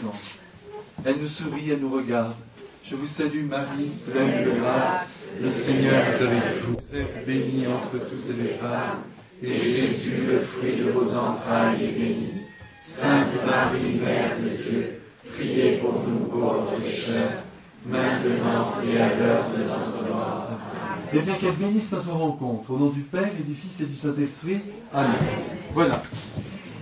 présente. Elle nous sourit, elle nous regarde. Je vous salue Marie, pleine de grâce, le Seigneur est avec vous. Vous êtes bénie entre toutes les femmes, et Jésus, le fruit de vos entrailles, est béni. Sainte Marie, Mère de Dieu, priez pour nous pauvres pécheurs, maintenant et à l'heure de notre mort. Eh bien, qu'elle bénisse notre rencontre, au nom du Père et du Fils et du Saint-Esprit. Amen. Voilà.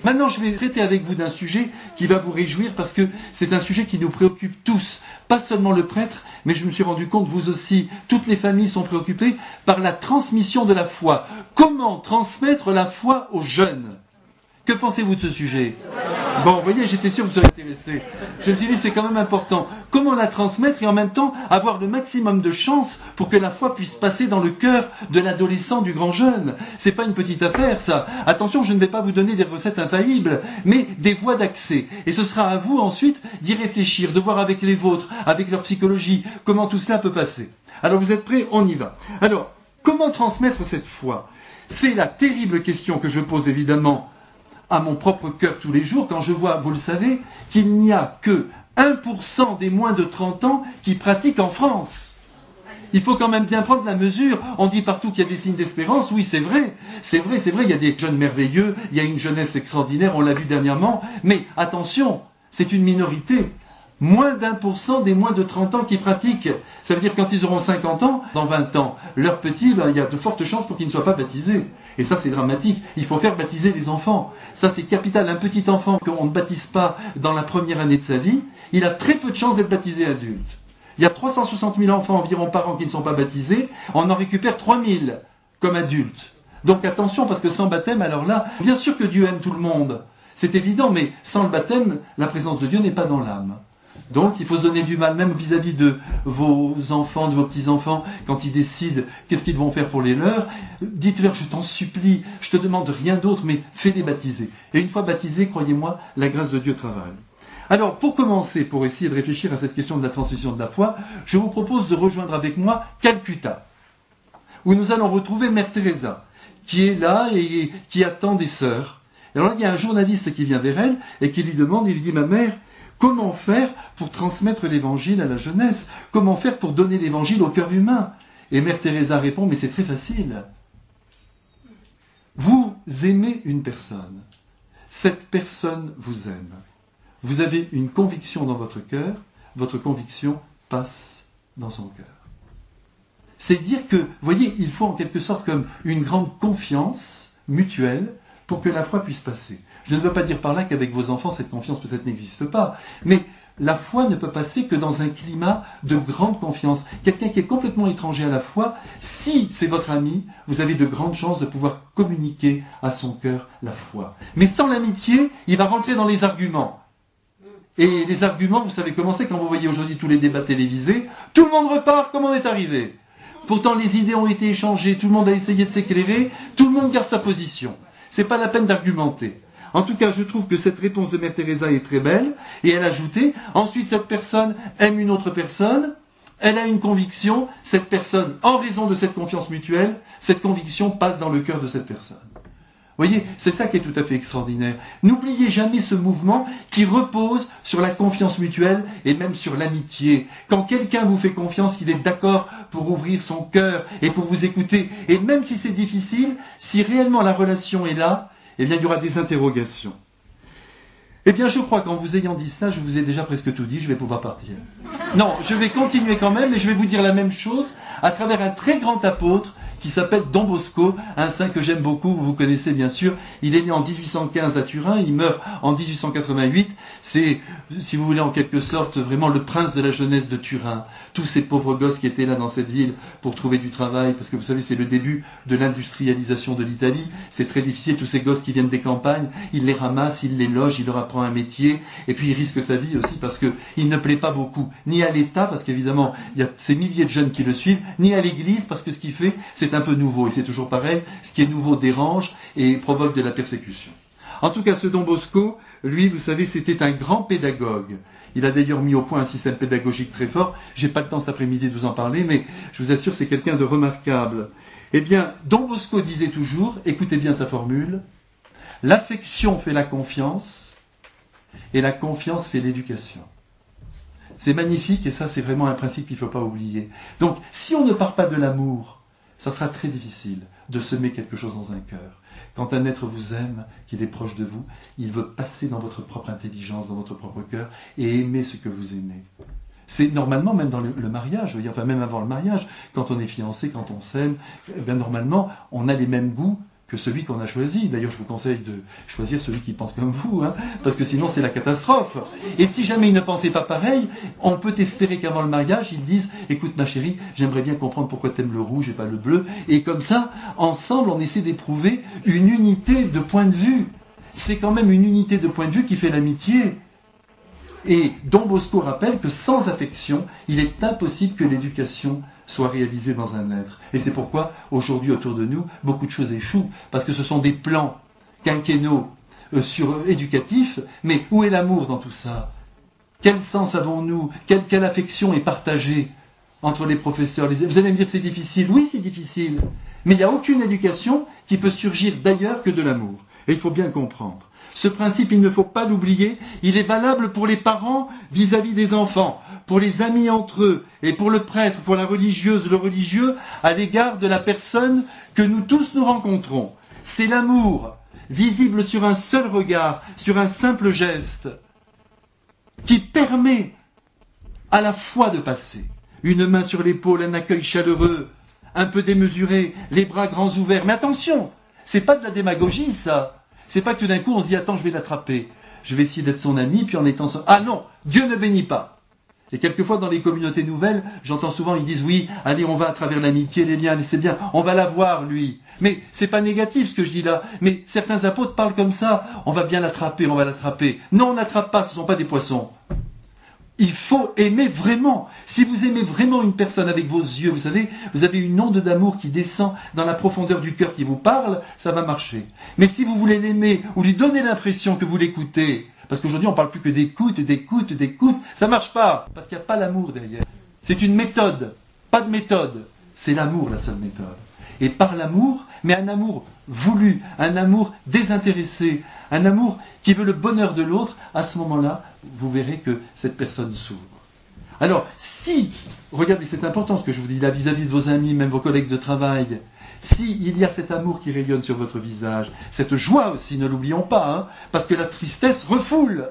Maintenant, je vais traiter avec vous d'un sujet qui va vous réjouir parce que c'est un sujet qui nous préoccupe tous. Pas seulement le prêtre, mais je me suis rendu compte, vous aussi, toutes les familles sont préoccupées par la transmission de la foi. Comment transmettre la foi aux jeunes ? Que pensez-vous de ce sujet ? Bon, vous voyez, j'étais sûr que vous serez intéressés. Je me suis dit, c'est quand même important. Comment la transmettre et en même temps avoir le maximum de chance pour que la foi puisse passer dans le cœur de l'adolescent, du grand jeune ? C'est pas une petite affaire, ça. Attention, je ne vais pas vous donner des recettes infaillibles, mais des voies d'accès. Et ce sera à vous ensuite d'y réfléchir, de voir avec les vôtres, avec leur psychologie, comment tout cela peut passer. Alors, vous êtes prêts ? On y va. Alors, comment transmettre cette foi ? C'est la terrible question que je pose évidemment à mon propre cœur tous les jours, quand je vois, vous le savez, qu'il n'y a que 1% des moins de 30 ans qui pratiquent en France. Il faut quand même bien prendre la mesure. On dit partout qu'il y a des signes d'espérance. Oui, c'est vrai, il y a des jeunes merveilleux, il y a une jeunesse extraordinaire, on l'a vu dernièrement. Mais attention, c'est une minorité. Moins d'1% des moins de 30 ans qui pratiquent. Ça veut dire que quand ils auront 50 ans, dans 20 ans, leurs petits, il y a de fortes chances pour qu'ils ne soient pas baptisés. Et ça, c'est dramatique. Il faut faire baptiser les enfants. Ça, c'est capital. Un petit enfant qu'on ne baptise pas dans la première année de sa vie, il a très peu de chances d'être baptisé adulte. Il y a 360 000 enfants environ par an qui ne sont pas baptisés. On en récupère 3 000 comme adultes. Donc attention, parce que sans baptême, alors là, bien sûr que Dieu aime tout le monde. C'est évident, mais sans le baptême, la présence de Dieu n'est pas dans l'âme. Donc, il faut se donner du mal, même vis-à-vis de vos enfants, de vos petits-enfants, quand ils décident qu'est-ce qu'ils vont faire pour les leurs. Dites-leur, je t'en supplie, je te demande rien d'autre, mais fais-les baptiser. Et une fois baptisés, croyez-moi, la grâce de Dieu travaille. Alors, pour commencer, pour essayer de réfléchir à cette question de la transmission de la foi, je vous propose de rejoindre avec moi Calcutta, où nous allons retrouver Mère Teresa, qui est là et qui attend des sœurs. Et alors là, il y a un journaliste qui vient vers elle et qui lui demande, il lui dit, ma mère, comment faire pour transmettre l'évangile à la jeunesse ? Comment faire pour donner l'évangile au cœur humain ? Et Mère Teresa répond, mais c'est très facile. Vous aimez une personne. Cette personne vous aime. Vous avez une conviction dans votre cœur. Votre conviction passe dans son cœur. C'est dire que, vous voyez, il faut en quelque sorte comme une grande confiance mutuelle pour que la foi puisse passer. Je ne veux pas dire par là qu'avec vos enfants, cette confiance peut-être n'existe pas, mais la foi ne peut passer que dans un climat de grande confiance. Quelqu'un qui est complètement étranger à la foi, si c'est votre ami, vous avez de grandes chances de pouvoir communiquer à son cœur la foi. Mais sans l'amitié, il va rentrer dans les arguments. Et les arguments, vous savez comment c'est quand vous voyez aujourd'hui tous les débats télévisés, tout le monde repart comme on est arrivé. Pourtant, les idées ont été échangées, tout le monde a essayé de s'éclairer, tout le monde garde sa position. C'est pas la peine d'argumenter. En tout cas, je trouve que cette réponse de Mère Teresa est très belle, et elle ajoutait, ensuite cette personne aime une autre personne, elle a une conviction, cette personne, en raison de cette confiance mutuelle, cette conviction passe dans le cœur de cette personne. Vous voyez, c'est ça qui est tout à fait extraordinaire. N'oubliez jamais ce mouvement qui repose sur la confiance mutuelle et même sur l'amitié. Quand quelqu'un vous fait confiance, il est d'accord pour ouvrir son cœur et pour vous écouter. Et même si c'est difficile, si réellement la relation est là, eh bien, il y aura des interrogations. Eh bien, je crois qu'en vous ayant dit cela, je vous ai déjà presque tout dit, je vais pouvoir partir. Non, je vais continuer quand même, et je vais vous dire la même chose à travers un très grand apôtre qui s'appelle Don Bosco, un saint que j'aime beaucoup, vous connaissez bien sûr. Il est né en 1815 à Turin, il meurt en 1888. C'est, si vous voulez, en quelque sorte, vraiment le prince de la jeunesse de Turin. Tous ces pauvres gosses qui étaient là dans cette ville pour trouver du travail, parce que vous savez, c'est le début de l'industrialisation de l'Italie. C'est très difficile, tous ces gosses qui viennent des campagnes, il les ramasse, il les loge, il leur apprend un métier, et puis il risque sa vie aussi parce que il ne plaît pas beaucoup, ni à l'État, parce qu'évidemment, il y a ces milliers de jeunes qui le suivent, ni à l'Église, parce que ce qu'il fait, c'est un peu nouveau, et c'est toujours pareil, ce qui est nouveau dérange et provoque de la persécution. En tout cas, ce Don Bosco, lui, vous savez, c'était un grand pédagogue. Il a d'ailleurs mis au point un système pédagogique très fort. J'ai pas le temps cet après-midi de vous en parler, mais je vous assure, c'est quelqu'un de remarquable. Eh bien, Don Bosco disait toujours, écoutez bien sa formule, l'affection fait la confiance, Et la confiance fait l'éducation. C'est magnifique et ça c'est vraiment un principe qu'il ne faut pas oublier. Donc si on ne part pas de l'amour, ça sera très difficile de semer quelque chose dans un cœur. Quand un être vous aime, qu'il est proche de vous, il veut passer dans votre propre intelligence, dans votre propre cœur et aimer ce que vous aimez. C'est normalement, même dans le mariage, je veux dire, enfin même avant le mariage, quand on est fiancé, quand on s'aime, bien normalement, on a les mêmes goûts que celui qu'on a choisi. D'ailleurs, je vous conseille de choisir celui qui pense comme vous, hein, parce que sinon c'est la catastrophe. Et si jamais il ne pensait pas pareil, on peut espérer qu'avant le mariage, ils disent « Écoute ma chérie, j'aimerais bien comprendre pourquoi t'aimes le rouge et pas le bleu. » Et comme ça, ensemble, on essaie d'éprouver une unité de point de vue. C'est quand même une unité de point de vue qui fait l'amitié. Et Don Bosco rappelle que sans affection, il est impossible que l'éducation soit réalisée dans un être. Et c'est pourquoi, aujourd'hui, autour de nous, beaucoup de choses échouent, parce que ce sont des plans quinquennaux éducatifs, mais où est l'amour dans tout ça? Quel sens avons-nous? Quelle affection est partagée entre les professeurs? Vous allez me dire que c'est difficile. Oui, c'est difficile. Mais il n'y a aucune éducation qui peut surgir d'ailleurs que de l'amour. Et il faut bien le comprendre. Ce principe, il ne faut pas l'oublier, il est valable pour les parents vis-à-vis des enfants, pour les amis entre eux, et pour le prêtre, pour la religieuse, le religieux, à l'égard de la personne que nous tous nous rencontrons. C'est l'amour, visible sur un seul regard, sur un simple geste, qui permet à la fois de passer. Une main sur l'épaule, un accueil chaleureux, un peu démesuré, les bras grands ouverts. Mais attention, c'est pas de la démagogie, ça. C'est pas que tout d'un coup on se dit « Attends, je vais l'attraper. Je vais essayer d'être son ami, puis en étant son... » Ah non, Dieu ne bénit pas. Et quelquefois dans les communautés nouvelles, j'entends souvent, ils disent « Oui, allez, on va à travers l'amitié, les liens, c'est bien, on va la voir, lui. » Mais c'est pas négatif ce que je dis là. Mais certains apôtres parlent comme ça. On va bien l'attraper, on va l'attraper. Non, on n'attrape pas, ce ne sont pas des poissons. Il faut aimer vraiment. Si vous aimez vraiment une personne avec vos yeux, vous savez, vous avez une onde d'amour qui descend dans la profondeur du cœur qui vous parle, ça va marcher. Mais si vous voulez l'aimer ou lui donner l'impression que vous l'écoutez, parce qu'aujourd'hui on ne parle plus que d'écoute, ça ne marche pas, parce qu'il n'y a pas l'amour derrière. C'est une méthode, pas de méthode. C'est l'amour la seule méthode. Et par l'amour, mais un amour voulu, un amour désintéressé, un amour qui veut le bonheur de l'autre, à ce moment-là, vous verrez que cette personne s'ouvre. Alors, si, regardez, c'est important ce que je vous dis là, vis-à-vis de vos amis, même vos collègues de travail, si il y a cet amour qui rayonne sur votre visage, cette joie aussi, ne l'oublions pas, hein, parce que la tristesse refoule.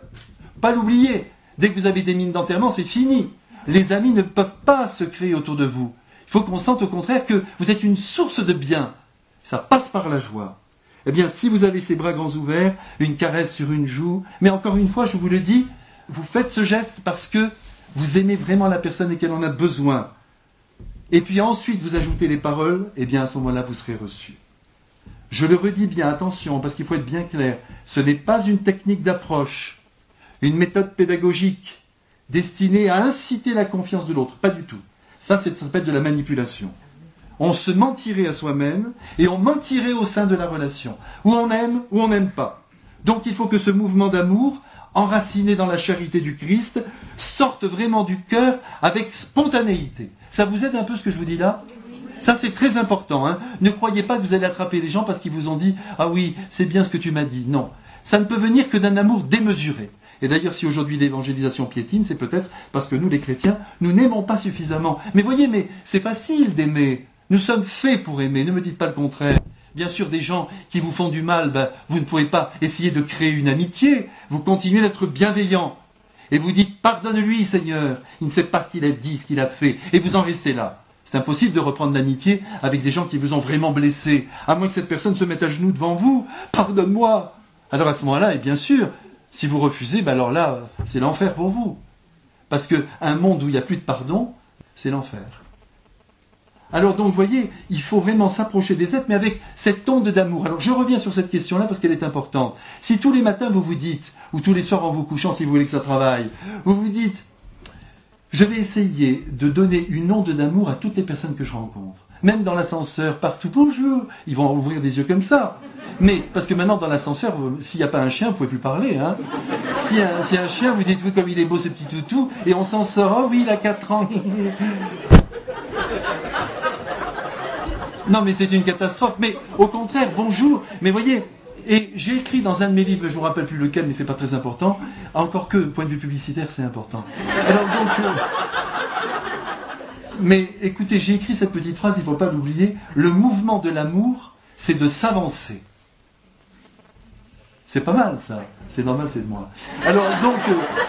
Pas l'oublier. Dès que vous avez des mines d'enterrement, c'est fini. Les amis ne peuvent pas se créer autour de vous. Il faut qu'on sente au contraire que vous êtes une source de bien. Ça passe par la joie. Eh bien, si vous avez ces bras grands ouverts, une caresse sur une joue, mais encore une fois, je vous le dis, vous faites ce geste parce que vous aimez vraiment la personne et qu'elle en a besoin. Et puis ensuite, vous ajoutez les paroles, eh bien, à ce moment-là, vous serez reçu. Je le redis bien, attention, parce qu'il faut être bien clair. Ce n'est pas une technique d'approche, une méthode pédagogique destinée à inciter la confiance de l'autre. Pas du tout. Ça s'appelle de la manipulation. On se mentirait à soi-même et on mentirait au sein de la relation. Ou on aime, ou on n'aime pas. Donc il faut que ce mouvement d'amour, enraciné dans la charité du Christ, sorte vraiment du cœur avec spontanéité. Ça vous aide un peu ce que je vous dis là ? Ça c'est très important. Hein. Ne croyez pas que vous allez attraper les gens parce qu'ils vous ont dit « Ah oui, c'est bien ce que tu m'as dit ». Non, ça ne peut venir que d'un amour démesuré. Et d'ailleurs, si aujourd'hui l'évangélisation piétine, c'est peut-être parce que nous, les chrétiens, nous n'aimons pas suffisamment. Mais voyez, mais c'est facile d'aimer. Nous sommes faits pour aimer, ne me dites pas le contraire. Bien sûr, des gens qui vous font du mal, vous ne pouvez pas essayer de créer une amitié. Vous continuez d'être bienveillant. Et vous dites, pardonne-lui, Seigneur. Il ne sait pas ce qu'il a dit, ce qu'il a fait. Et vous en restez là. C'est impossible de reprendre l'amitié avec des gens qui vous ont vraiment blessé. À moins que cette personne se mette à genoux devant vous. Pardonne-moi. Alors à ce moment-là, et bien sûr, si vous refusez, alors là, c'est l'enfer pour vous. Parce qu'un monde où il n'y a plus de pardon, c'est l'enfer. Alors donc, vous voyez, il faut vraiment s'approcher des êtres, mais avec cette onde d'amour. Alors, je reviens sur cette question-là parce qu'elle est importante. Si tous les matins, vous vous dites, ou tous les soirs en vous couchant, si vous voulez que ça travaille, vous vous dites, je vais essayer de donner une onde d'amour à toutes les personnes que je rencontre. Même dans l'ascenseur, partout, bonjour, ils vont ouvrir des yeux comme ça. Mais, parce que maintenant, dans l'ascenseur, s'il n'y a pas un chien, vous ne pouvez plus parler. Hein. S'il y a un chien, vous dites, oui, comme il est beau ce petit toutou, et on s'en sort, oh oui, il a 4 ans. Non, mais c'est une catastrophe. Mais au contraire, bonjour. Mais voyez, Et j'ai écrit dans un de mes livres, je ne me rappelle plus lequel, mais c'est pas très important, encore que, point de vue publicitaire, c'est important. Alors donc, mais écoutez, j'ai écrit cette petite phrase, il ne faut pas l'oublier, le mouvement de l'amour, c'est de s'avancer. C'est pas mal ça, c'est normal, c'est de moi. Alors donc,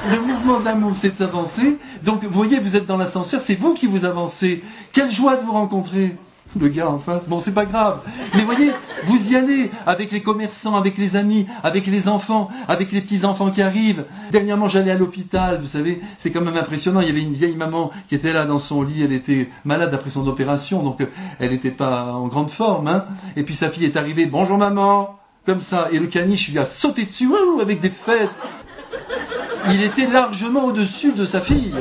le mouvement de l'amour, c'est de s'avancer. Donc, vous voyez, vous êtes dans l'ascenseur, c'est vous qui vous avancez. Quelle joie de vous rencontrer, le gars en face. Bon, c'est pas grave. Mais voyez, vous y allez avec les commerçants, avec les amis, avec les enfants, avec les petits-enfants qui arrivent. Dernièrement, j'allais à l'hôpital, vous savez, c'est quand même impressionnant. Il y avait une vieille maman qui était là dans son lit, elle était malade après son opération, donc elle n'était pas en grande forme. Hein. Et puis sa fille est arrivée, bonjour maman. Comme ça, et le caniche lui a sauté dessus, avec des fêtes. Il était largement au-dessus de sa fille.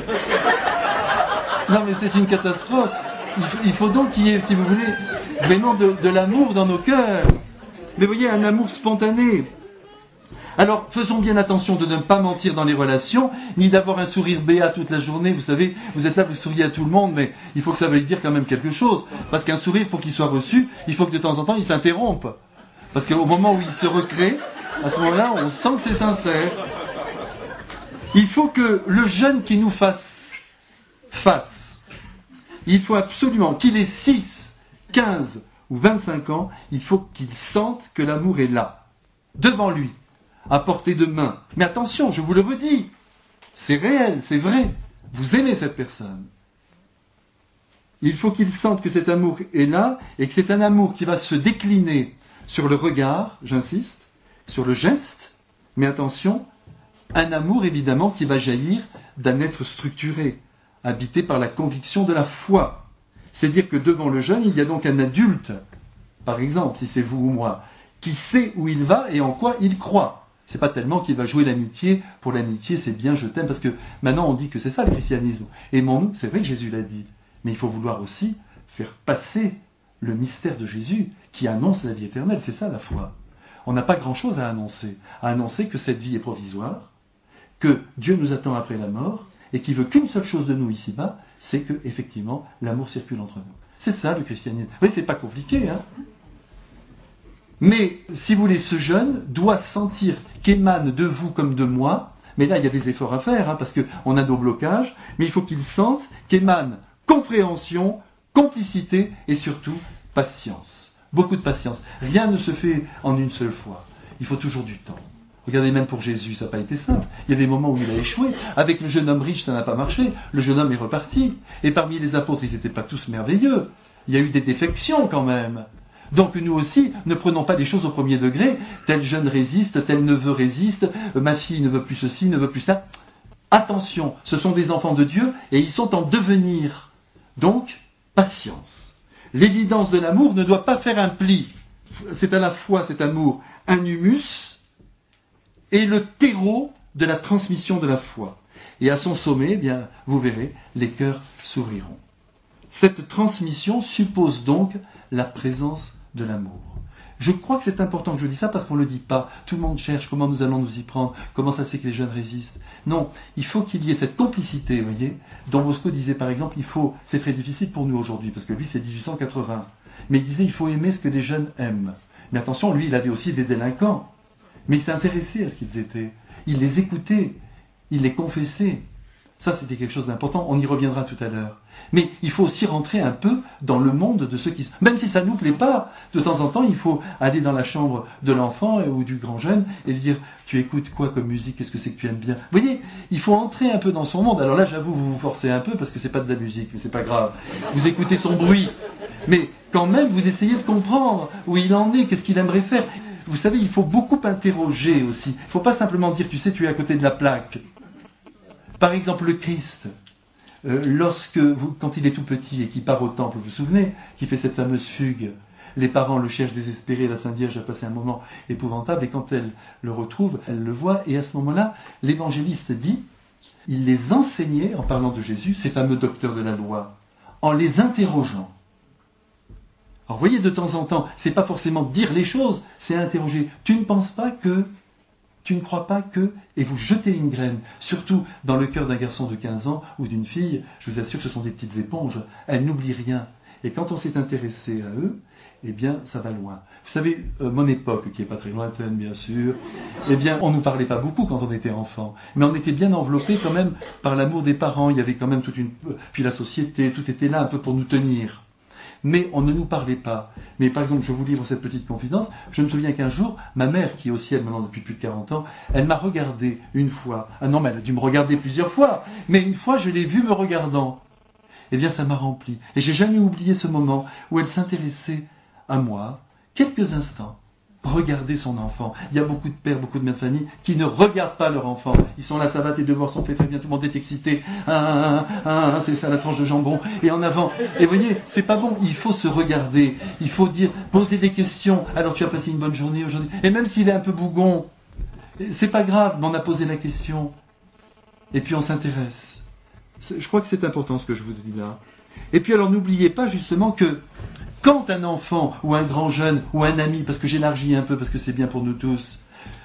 Non mais c'est une catastrophe. Il faut donc qu'il y ait, si vous voulez, vraiment de l'amour dans nos cœurs. Mais vous voyez, un amour spontané. Alors, faisons bien attention de ne pas mentir dans les relations, ni d'avoir un sourire béat toute la journée. Vous savez, vous êtes là, vous souriez à tout le monde, mais il faut que ça veuille dire quand même quelque chose. Parce qu'un sourire, pour qu'il soit reçu, il faut que de temps en temps, il s'interrompe. Parce qu'au moment où il se recrée, à ce moment-là, on sent que c'est sincère. Il faut que le jeune qui nous fasse. Il faut absolument qu'il ait 6, 15 ou 25 ans, il faut qu'il sente que l'amour est là, devant lui, à portée de main. Mais attention, je vous le redis, c'est réel, c'est vrai, vous aimez cette personne. Il faut qu'il sente que cet amour est là et que c'est un amour qui va se décliner sur le regard, j'insiste, sur le geste, mais attention, un amour évidemment qui va jaillir d'un être structuré, habité par la conviction de la foi. C'est-à-dire que devant le jeune, il y a donc un adulte, par exemple, si c'est vous ou moi, qui sait où il va et en quoi il croit. C'est pas tellement qu'il va jouer l'amitié, pour l'amitié c'est bien, je t'aime, parce que maintenant on dit que c'est ça le christianisme. Aimons-nous, c'est vrai que Jésus l'a dit, mais il faut vouloir aussi faire passer le mystère de Jésus qui annonce la vie éternelle, c'est ça la foi. On n'a pas grand-chose à annoncer que cette vie est provisoire, que Dieu nous attend après la mort, et qu'il veut qu'une seule chose de nous ici-bas, c'est que, effectivement, l'amour circule entre nous. C'est ça le christianisme. Oui, c'est pas compliqué, hein. Mais, si vous voulez, ce jeune doit sentir qu'émane de vous comme de moi, mais là, il y a des efforts à faire, hein, parce qu'on a nos blocages, mais il faut qu'il sente qu'émane compréhension, complicité et surtout patience. Beaucoup de patience. Rien ne se fait en une seule fois. Il faut toujours du temps. Regardez, même pour Jésus, ça n'a pas été simple. Il y a des moments où il a échoué. Avec le jeune homme riche, ça n'a pas marché. Le jeune homme est reparti. Et parmi les apôtres, ils n'étaient pas tous merveilleux. Il y a eu des défections quand même. Donc nous aussi, ne prenons pas les choses au premier degré. Tel jeune résiste, tel neveu résiste, ma fille ne veut plus ceci, ne veut plus ça. Attention, ce sont des enfants de Dieu et ils sont en devenir. Donc, patience. L'évidence de l'amour ne doit pas faire un pli. C'est à la fois cet amour, un humus, et le terreau de la transmission de la foi. Et à son sommet, eh bien, vous verrez, les cœurs s'ouvriront. Cette transmission suppose donc la présence de l'amour. Je crois que c'est important que je dise ça parce qu'on ne le dit pas. Tout le monde cherche comment nous allons nous y prendre, comment ça c'est que les jeunes résistent. Non, il faut qu'il y ait cette complicité, vous voyez. Don Bosco disait par exemple, c'est très difficile pour nous aujourd'hui, parce que lui c'est 1880. Mais il disait, il faut aimer ce que les jeunes aiment. Mais attention, lui il avait aussi des délinquants. Mais il s'intéressait à ce qu'ils étaient. Il les écoutait. Il les confessait. Ça, c'était quelque chose d'important. On y reviendra tout à l'heure. Mais il faut aussi rentrer un peu dans le monde de ceux qui... Même si ça ne nous plaît pas, de temps en temps, il faut aller dans la chambre de l'enfant ou du grand jeune et lui dire « Tu écoutes quoi comme musique? Qu'est-ce que c'est que tu aimes bien ?» Vous voyez, il faut entrer un peu dans son monde. Alors là, j'avoue, vous vous forcez un peu parce que c'est pas de la musique, mais c'est pas grave. Vous écoutez son bruit. Mais quand même, vous essayez de comprendre où il en est, qu'est-ce qu'il aimerait faire. Vous savez, il faut beaucoup interroger aussi. Il ne faut pas simplement dire, tu sais, tu es à côté de la plaque. Par exemple, le Christ, quand il est tout petit et qu'il part au temple, vous vous souvenez, qui fait cette fameuse fugue, les parents le cherchent désespérés, la Sainte Vierge a passé un moment épouvantable, et quand elle le retrouve, elle le voit, et à ce moment-là, l'évangéliste dit, il les enseignait, en parlant de Jésus, ces fameux docteurs de la loi, en les interrogeant. Alors vous voyez, de temps en temps, c'est pas forcément dire les choses, c'est interroger. Tu ne penses pas que, tu ne crois pas que, et vous jetez une graine, surtout dans le cœur d'un garçon de 15 ans ou d'une fille, je vous assure que ce sont des petites éponges, elles n'oublient rien. Et quand on s'est intéressé à eux, eh bien, ça va loin. Vous savez, mon époque, qui n'est pas très lointaine, bien sûr, eh bien, on ne nous parlait pas beaucoup quand on était enfant, mais on était bien enveloppé quand même par l'amour des parents. Il y avait quand même puis la société, tout était là un peu pour nous tenir. Mais on ne nous parlait pas. Mais par exemple, je vous livre cette petite confidence, je me souviens qu'un jour, ma mère, qui est au ciel maintenant depuis plus de 40 ans, elle m'a regardé une fois. Ah non, mais elle a dû me regarder plusieurs fois, mais une fois, je l'ai vue me regardant. Eh bien, ça m'a rempli. Et j'ai jamais oublié ce moment où elle s'intéressait à moi, quelques instants. Regarder son enfant. Il y a beaucoup de pères, beaucoup de mères de famille qui ne regardent pas leur enfant. Ils sont là, ça va, tes devoirs sont faits, très bien, tout le monde est excité. C'est ça la tranche de jambon. Et en avant. Et vous voyez, c'est pas bon. Il faut se regarder. Il faut poser des questions. Alors tu as passé une bonne journée aujourd'hui. Et même s'il est un peu bougon, c'est pas grave, mais on a posé la question. Et puis on s'intéresse. Je crois que c'est important ce que je vous dis là. Et puis alors n'oubliez pas justement que quand un enfant, ou un grand jeune, ou un ami, parce que j'élargis un peu, parce que c'est bien pour nous tous,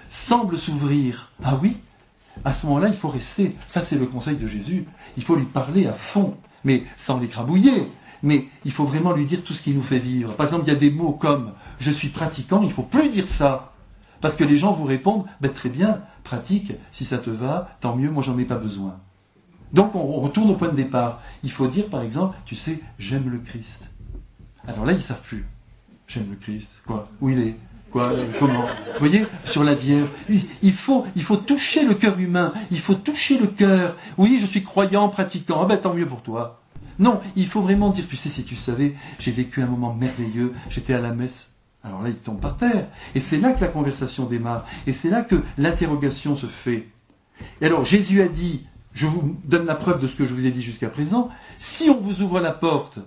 semble s'ouvrir, ah oui, à ce moment-là, il faut rester. Ça, c'est le conseil de Jésus. Il faut lui parler à fond, mais sans l'écrabouiller. Mais il faut vraiment lui dire tout ce qui nous fait vivre. Par exemple, il y a des mots comme « je suis pratiquant », il ne faut plus dire ça. Parce que les gens vous répondent « très bien, pratique, si ça te va, tant mieux, moi j'en ai pas besoin ». Donc on retourne au point de départ. Il faut dire, par exemple, tu sais, j'aime le Christ. Alors là, ils ne savent plus. J'aime le Christ. Quoi? Où il est? Quoi? Comment? Vous voyez? Sur la Vierge. Il faut toucher le cœur humain. Il faut toucher le cœur. Oui, je suis croyant, pratiquant. Ah ben, tant mieux pour toi. Non, il faut vraiment dire, tu sais, si tu savais, j'ai vécu un moment merveilleux. J'étais à la messe. Alors là, il tombe par terre. Et c'est là que la conversation démarre. Et c'est là que l'interrogation se fait. Et alors, Jésus a dit, je vous donne la preuve de ce que je vous ai dit jusqu'à présent, si on vous ouvre la porte,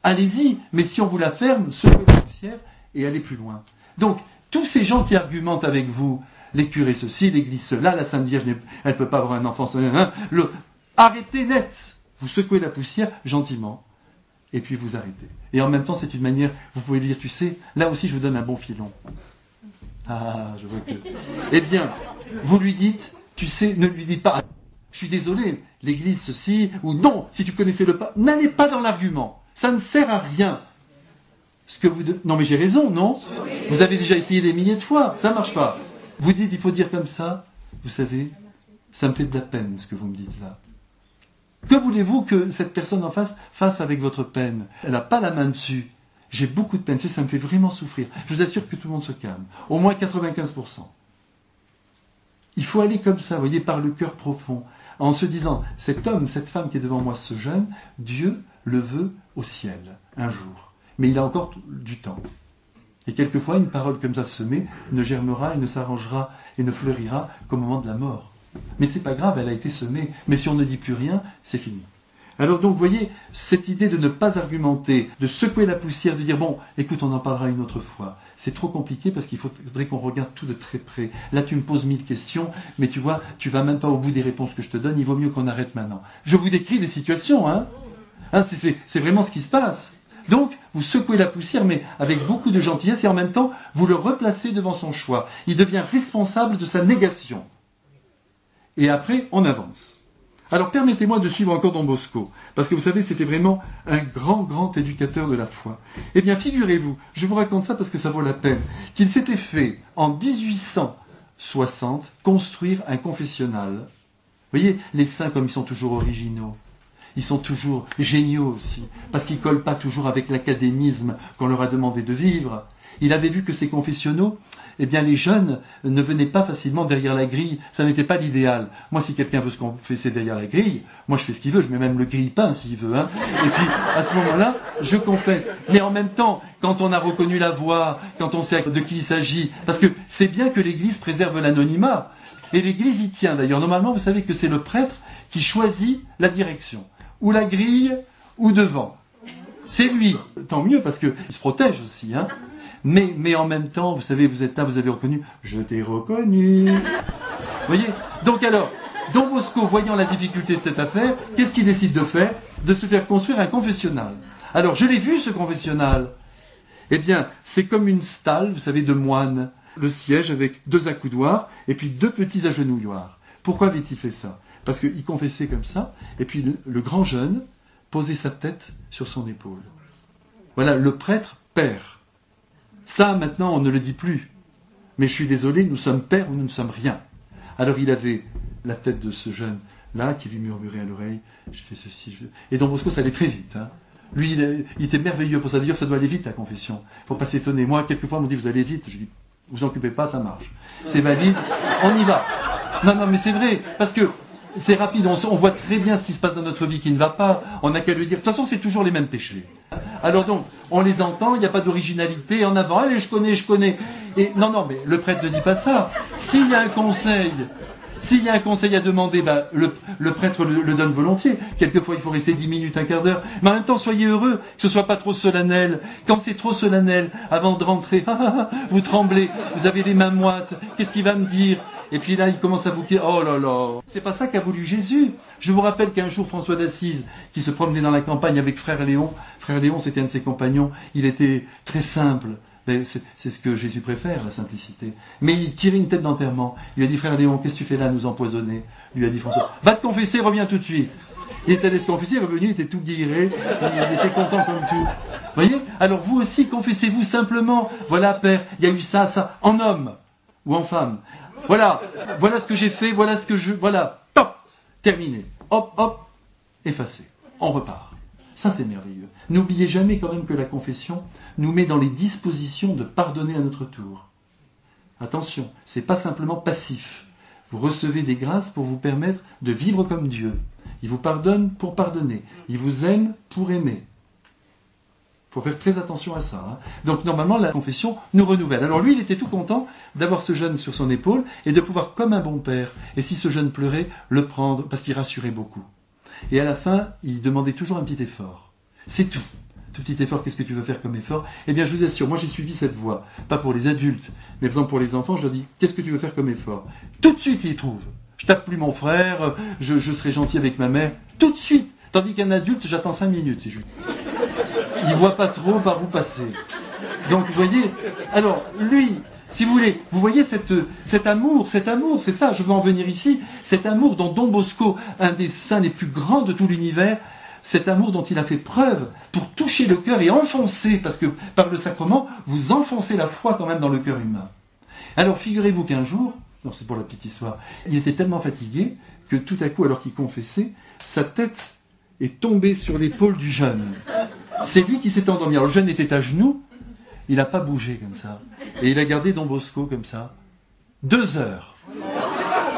allez-y, mais si on vous la ferme, secouez la poussière et allez plus loin. Donc, tous ces gens qui argumentent avec vous, les curés ceci, l'église cela, la Sainte Vierge, elle ne peut pas avoir un enfant, arrêtez net. Vous secouez la poussière gentiment, et puis vous arrêtez. Et en même temps, c'est une manière, vous pouvez dire, tu sais, là aussi je vous donne un bon filon. Ah, je vois que... Eh bien, vous lui dites, tu sais, ne lui dites pas, je suis désolé, l'église ceci, ou non, si tu connaissais le pas, n'allez pas dans l'argument. Ça ne sert à rien. Non mais j'ai raison, non? Vous avez déjà essayé des milliers de fois, ça ne marche pas. Vous dites, il faut dire comme ça. Vous savez, ça me fait de la peine ce que vous me dites là. Que voulez-vous que cette personne en face fasse avec votre peine? Elle n'a pas la main dessus. J'ai beaucoup de peine, ça me fait vraiment souffrir. Je vous assure que tout le monde se calme. Au moins 95%. Il faut aller comme ça, vous voyez, par le cœur profond. En se disant, cet homme, cette femme qui est devant moi, ce jeune, Dieu le veut au ciel, un jour. Mais il a encore du temps. Et quelquefois, une parole comme ça semée ne germera et ne s'arrangera et ne fleurira qu'au moment de la mort. Mais c'est pas grave, elle a été semée. Mais si on ne dit plus rien, c'est fini. Alors donc, vous voyez, cette idée de ne pas argumenter, de secouer la poussière, de dire, bon, écoute, on en parlera une autre fois. C'est trop compliqué parce qu'il faudrait qu'on regarde tout de très près. Là, tu me poses 1000 questions, mais tu vois, tu vas même pas au bout des réponses que je te donne, il vaut mieux qu'on arrête maintenant. Je vous décris des situations, hein. C'est vraiment ce qui se passe. Donc, vous secouez la poussière, mais avec beaucoup de gentillesse, et en même temps, vous le replacez devant son choix. Il devient responsable de sa négation. Et après, on avance. Alors, permettez-moi de suivre encore Don Bosco, parce que vous savez, c'était vraiment un grand, grand éducateur de la foi. Eh bien, figurez-vous, je vous raconte ça parce que ça vaut la peine, qu'il s'était fait, en 1860, construire un confessionnal. Vous voyez, les saints, comme ils sont toujours originaux. Ils sont toujours géniaux aussi, parce qu'ils ne collent pas toujours avec l'académisme qu'on leur a demandé de vivre. Il avait vu que ces confessionnaux, eh bien les jeunes ne venaient pas facilement derrière la grille. Ça n'était pas l'idéal. Moi, si quelqu'un veut se confesser derrière la grille, moi je fais ce qu'il veut, je mets même le grille-pain s'il veut. Hein. Et puis, à ce moment-là, je confesse. Mais en même temps, quand on a reconnu la voix, quand on sait de qui il s'agit, parce que c'est bien que l'Église préserve l'anonymat. Et l'Église y tient d'ailleurs. Normalement, vous savez que c'est le prêtre qui choisit la direction. Ou la grille, ou devant. C'est lui. Tant mieux, parce qu'il se protège aussi. Hein. Mais en même temps, vous savez, vous êtes là, vous avez reconnu. Je t'ai reconnu. Vous voyez? Donc alors, Don Bosco, voyant la difficulté de cette affaire, qu'est-ce qu'il décide de faire? De se faire construire un confessionnal. Alors, je l'ai vu, ce confessionnal. Eh bien, c'est comme une stalle, vous savez, de moine. Le siège avec 2 accoudoirs et puis 2 petits agenouilloirs. Pourquoi avait-il fait ça? Parce qu'il confessait comme ça, et puis le grand jeune posait sa tête sur son épaule. Voilà, le prêtre père. Ça, maintenant, on ne le dit plus. Mais je suis désolé, nous sommes pères ou nous ne sommes rien. Alors il avait la tête de ce jeune-là qui lui murmurait à l'oreille, je fais ceci, Et Don Bosco, ça allait très vite. Hein. Lui, il était merveilleux pour ça. D'ailleurs, ça doit aller vite, la confession. Il ne faut pas s'étonner. Moi, quelquefois, on me dit, vous allez vite. Je dis, vous occupez pas, ça marche. C'est valide, on y va. Non, mais c'est vrai, parce que c'est rapide, on voit très bien ce qui se passe dans notre vie qui ne va pas, on n'a qu'à le dire. De toute façon, c'est toujours les mêmes péchés. Alors donc, on les entend, il n'y a pas d'originalité, en avant, allez, je connais. Et non, mais le prêtre ne dit pas ça. S'il y a un conseil à demander, le prêtre le donne volontiers. Quelquefois, il faut rester 10 minutes, un quart d'heure. Mais en même temps, soyez heureux, que ce soit pas trop solennel. Quand c'est trop solennel, avant de rentrer, vous tremblez, vous avez les mains moites, qu'est-ce qu'il va me dire ? Et puis là, il commence à vous dire, oh là là. C'est pas ça qu'a voulu Jésus. Je vous rappelle qu'un jour, François d'Assise, qui se promenait dans la campagne avec Frère Léon, c'était un de ses compagnons, il était très simple. C'est ce que Jésus préfère, la simplicité. Mais il tirait une tête d'enterrement. Il lui a dit, Frère Léon, qu'est-ce que tu fais là, nous empoisonner ? Il lui a dit François, va te confesser, reviens tout de suite. Il est allé se confesser, il est revenu, il était tout guilleret, il était content comme tout. Vous voyez ? Alors vous aussi, confessez-vous simplement. Voilà, Père, il y a eu ça, en homme ou en femme. Voilà ce que j'ai fait, voilà, top, terminé. Hop, effacé. On repart. Ça, c'est merveilleux. N'oubliez jamais quand même que la confession nous met dans les dispositions de pardonner à notre tour. Attention, c'est pas simplement passif. Vous recevez des grâces pour vous permettre de vivre comme Dieu. Il vous pardonne pour pardonner. Il vous aime pour aimer. Il faut faire très attention à ça. Hein. Donc normalement, la confession nous renouvelle. Alors lui, il était tout content d'avoir ce jeune sur son épaule et de pouvoir, comme un bon père, et si ce jeune pleurait, le prendre, parce qu'il rassurait beaucoup. Et à la fin, il demandait toujours un petit effort. C'est tout. Tout petit effort, qu'est-ce que tu veux faire comme effort ? Eh bien, je vous assure, moi j'ai suivi cette voie. Pas pour les adultes, mais par exemple pour les enfants, je leur dis, qu'est-ce que tu veux faire comme effort ? Tout de suite, ils trouvent. Je tape plus mon frère, je serai gentil avec ma mère. Tout de suite. Tandis qu'un adulte, j'attends 5 minutes, si je... Il voit pas trop par où passer. Donc, vous voyez, alors, lui, si vous voulez, vous voyez cet amour, c'est ça, je veux en venir ici, cet amour dont Don Bosco, un des saints les plus grands de tout l'univers, cet amour dont il a fait preuve pour toucher le cœur et enfoncer, parce que par le sacrement, vous enfoncez la foi quand même dans le cœur humain. Alors, figurez-vous qu'un jour, non, c'est pour la petite histoire, il était tellement fatigué que tout à coup, alors qu'il confessait, sa tête est tombée sur l'épaule du jeune. C'est lui qui s'est endormi. Alors le jeune était à genoux, il n'a pas bougé comme ça. Et il a gardé Don Bosco comme ça. 2 heures.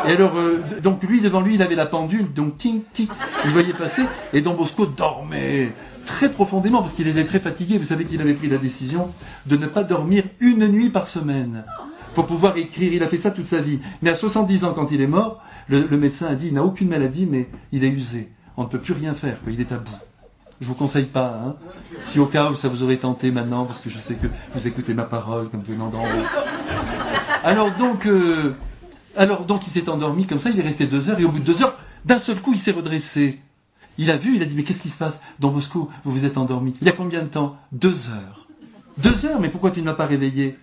Et alors, donc lui, devant lui, il avait la pendule, donc ting, ting, il voyait passer, et Don Bosco dormait très profondément, parce qu'il était très fatigué. Vous savez qu'il avait pris la décision de ne pas dormir 1 nuit par semaine, pour pouvoir écrire. Il a fait ça toute sa vie. Mais à 70 ans, quand il est mort, le médecin a dit, il n'a aucune maladie, mais il est usé. On ne peut plus rien faire, quoi. Il est à bout. Je vous conseille pas, hein. Si au cas où ça vous aurait tenté maintenant, parce que je sais que vous écoutez ma parole comme venant d'en haut. Alors donc, il s'est endormi comme ça, il est resté 2 heures, et au bout de 2 heures, d'un seul coup, il s'est redressé. Il a vu, il a dit, mais qu'est-ce qui se passe ? Don Bosco, vous vous êtes endormi. Il y a combien de temps ? 2 heures. 2 heures, mais pourquoi tu ne m'as pas réveillé ?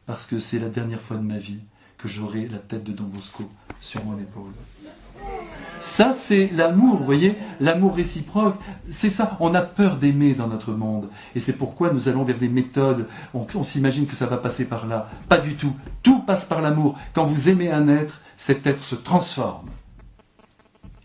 Parce que c'est la dernière fois de ma vie que j'aurai la tête de Don Bosco sur mon épaule. Ça, c'est l'amour, vous voyez, l'amour réciproque, c'est ça. On a peur d'aimer dans notre monde. Et c'est pourquoi nous allons vers des méthodes, on s'imagine que ça va passer par là. Pas du tout. Tout passe par l'amour. Quand vous aimez un être, cet être se transforme.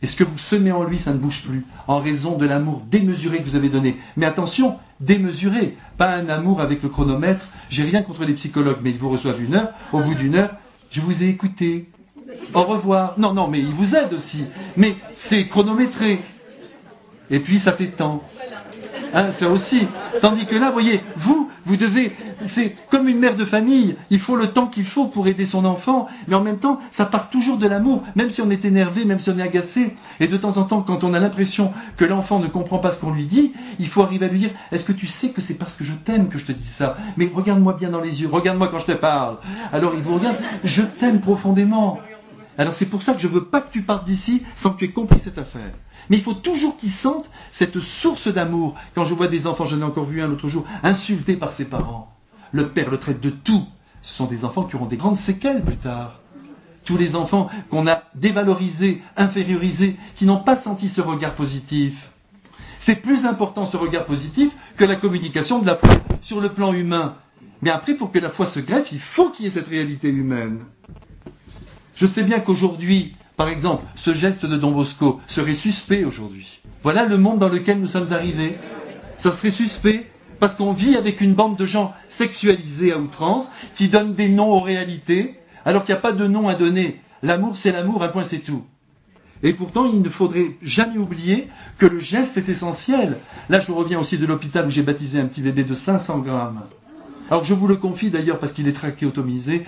Et ce que vous semez en lui, ça ne bouge plus, en raison de l'amour démesuré que vous avez donné. Mais attention, démesuré, pas un amour avec le chronomètre. J'ai rien contre les psychologues, mais ils vous reçoivent 1 heure. Au bout d'1 heure, je vous ai écouté. Au revoir. Non, mais il vous aide aussi. Mais c'est chronométré. Et puis ça fait tant. Hein, ça aussi. Tandis que là, vous voyez, vous devez... C'est comme une mère de famille. Il faut le temps qu'il faut pour aider son enfant. Mais en même temps, ça part toujours de l'amour. Même si on est énervé, même si on est agacé. Et de temps en temps, quand on a l'impression que l'enfant ne comprend pas ce qu'on lui dit, il faut arriver à lui dire, est-ce que tu sais que c'est parce que je t'aime que je te dis ça ? Mais regarde-moi bien dans les yeux. Regarde-moi quand je te parle. Alors il vous regarde. Je t'aime profondément. Alors c'est pour ça que je veux pas que tu partes d'ici sans que tu aies compris cette affaire. Mais il faut toujours qu'ils sentent cette source d'amour. Quand je vois des enfants, j'en ai encore vu un l'autre jour, insultés par ses parents. Le père le traite de tout. Ce sont des enfants qui auront des grandes séquelles plus tard. Tous les enfants qu'on a dévalorisés, infériorisés, qui n'ont pas senti ce regard positif. C'est plus important ce regard positif que la communication de la foi sur le plan humain. Mais après, pour que la foi se greffe, il faut qu'il y ait cette réalité humaine. Je sais bien qu'aujourd'hui, par exemple, ce geste de Don Bosco serait suspect aujourd'hui. Voilà le monde dans lequel nous sommes arrivés. Ça serait suspect parce qu'on vit avec une bande de gens sexualisés à outrance, qui donnent des noms aux réalités, alors qu'il n'y a pas de nom à donner. L'amour, c'est l'amour, un point, c'est tout. Et pourtant, il ne faudrait jamais oublier que le geste est essentiel. Là, je reviens aussi de l'hôpital où j'ai baptisé un petit bébé de 500 grammes. Alors, je vous le confie d'ailleurs parce qu'il est trachéotomisé,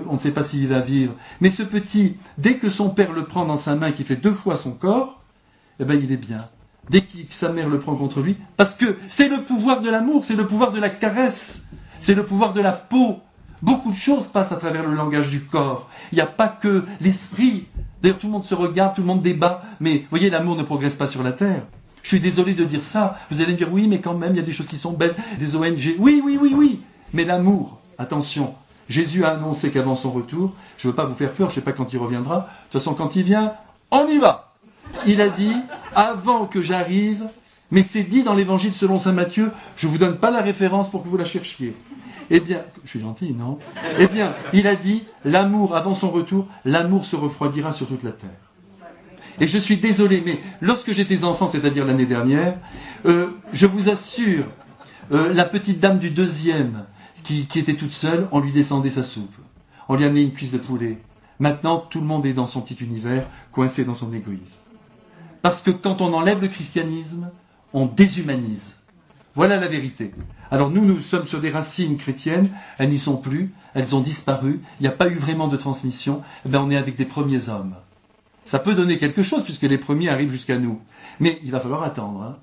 on ne sait pas s'il va vivre. Mais ce petit, dès que son père le prend dans sa main, qui fait 2 fois son corps, eh ben, il est bien. Dès que sa mère le prend contre lui, parce que c'est le pouvoir de l'amour, c'est le pouvoir de la caresse, c'est le pouvoir de la peau. Beaucoup de choses passent à travers le langage du corps. Il n'y a pas que l'esprit. D'ailleurs, tout le monde se regarde, tout le monde débat, mais vous voyez, l'amour ne progresse pas sur la terre. Je suis désolé de dire ça. Vous allez me dire, oui, mais quand même, il y a des choses qui sont belles, des ONG. Oui. Mais l'amour, attention, Jésus a annoncé qu'avant son retour, je ne veux pas vous faire peur, je ne sais pas quand il reviendra, de toute façon, quand il vient, on y va. Il a dit, avant que j'arrive, mais c'est dit dans l'évangile selon saint Matthieu, je ne vous donne pas la référence pour que vous la cherchiez. Eh bien, je suis gentil, non? Eh bien, il a dit, l'amour, avant son retour, l'amour se refroidira sur toute la terre. Et je suis désolé, mais lorsque j'étais enfant, c'est-à-dire l'année dernière, je vous assure, la petite dame du 2e, qui était toute seule, on lui descendait sa soupe. On lui amenait une cuisse de poulet. Maintenant, tout le monde est dans son petit univers, coincé dans son égoïsme. Parce que quand on enlève le christianisme, on déshumanise. Voilà la vérité. Alors nous sommes sur des racines chrétiennes, elles n'y sont plus, elles ont disparu, il n'y a pas eu vraiment de transmission, eh bien on est avec des premiers hommes. Ça peut donner quelque chose puisque les premiers arrivent jusqu'à nous. Mais il va falloir attendre. Hein.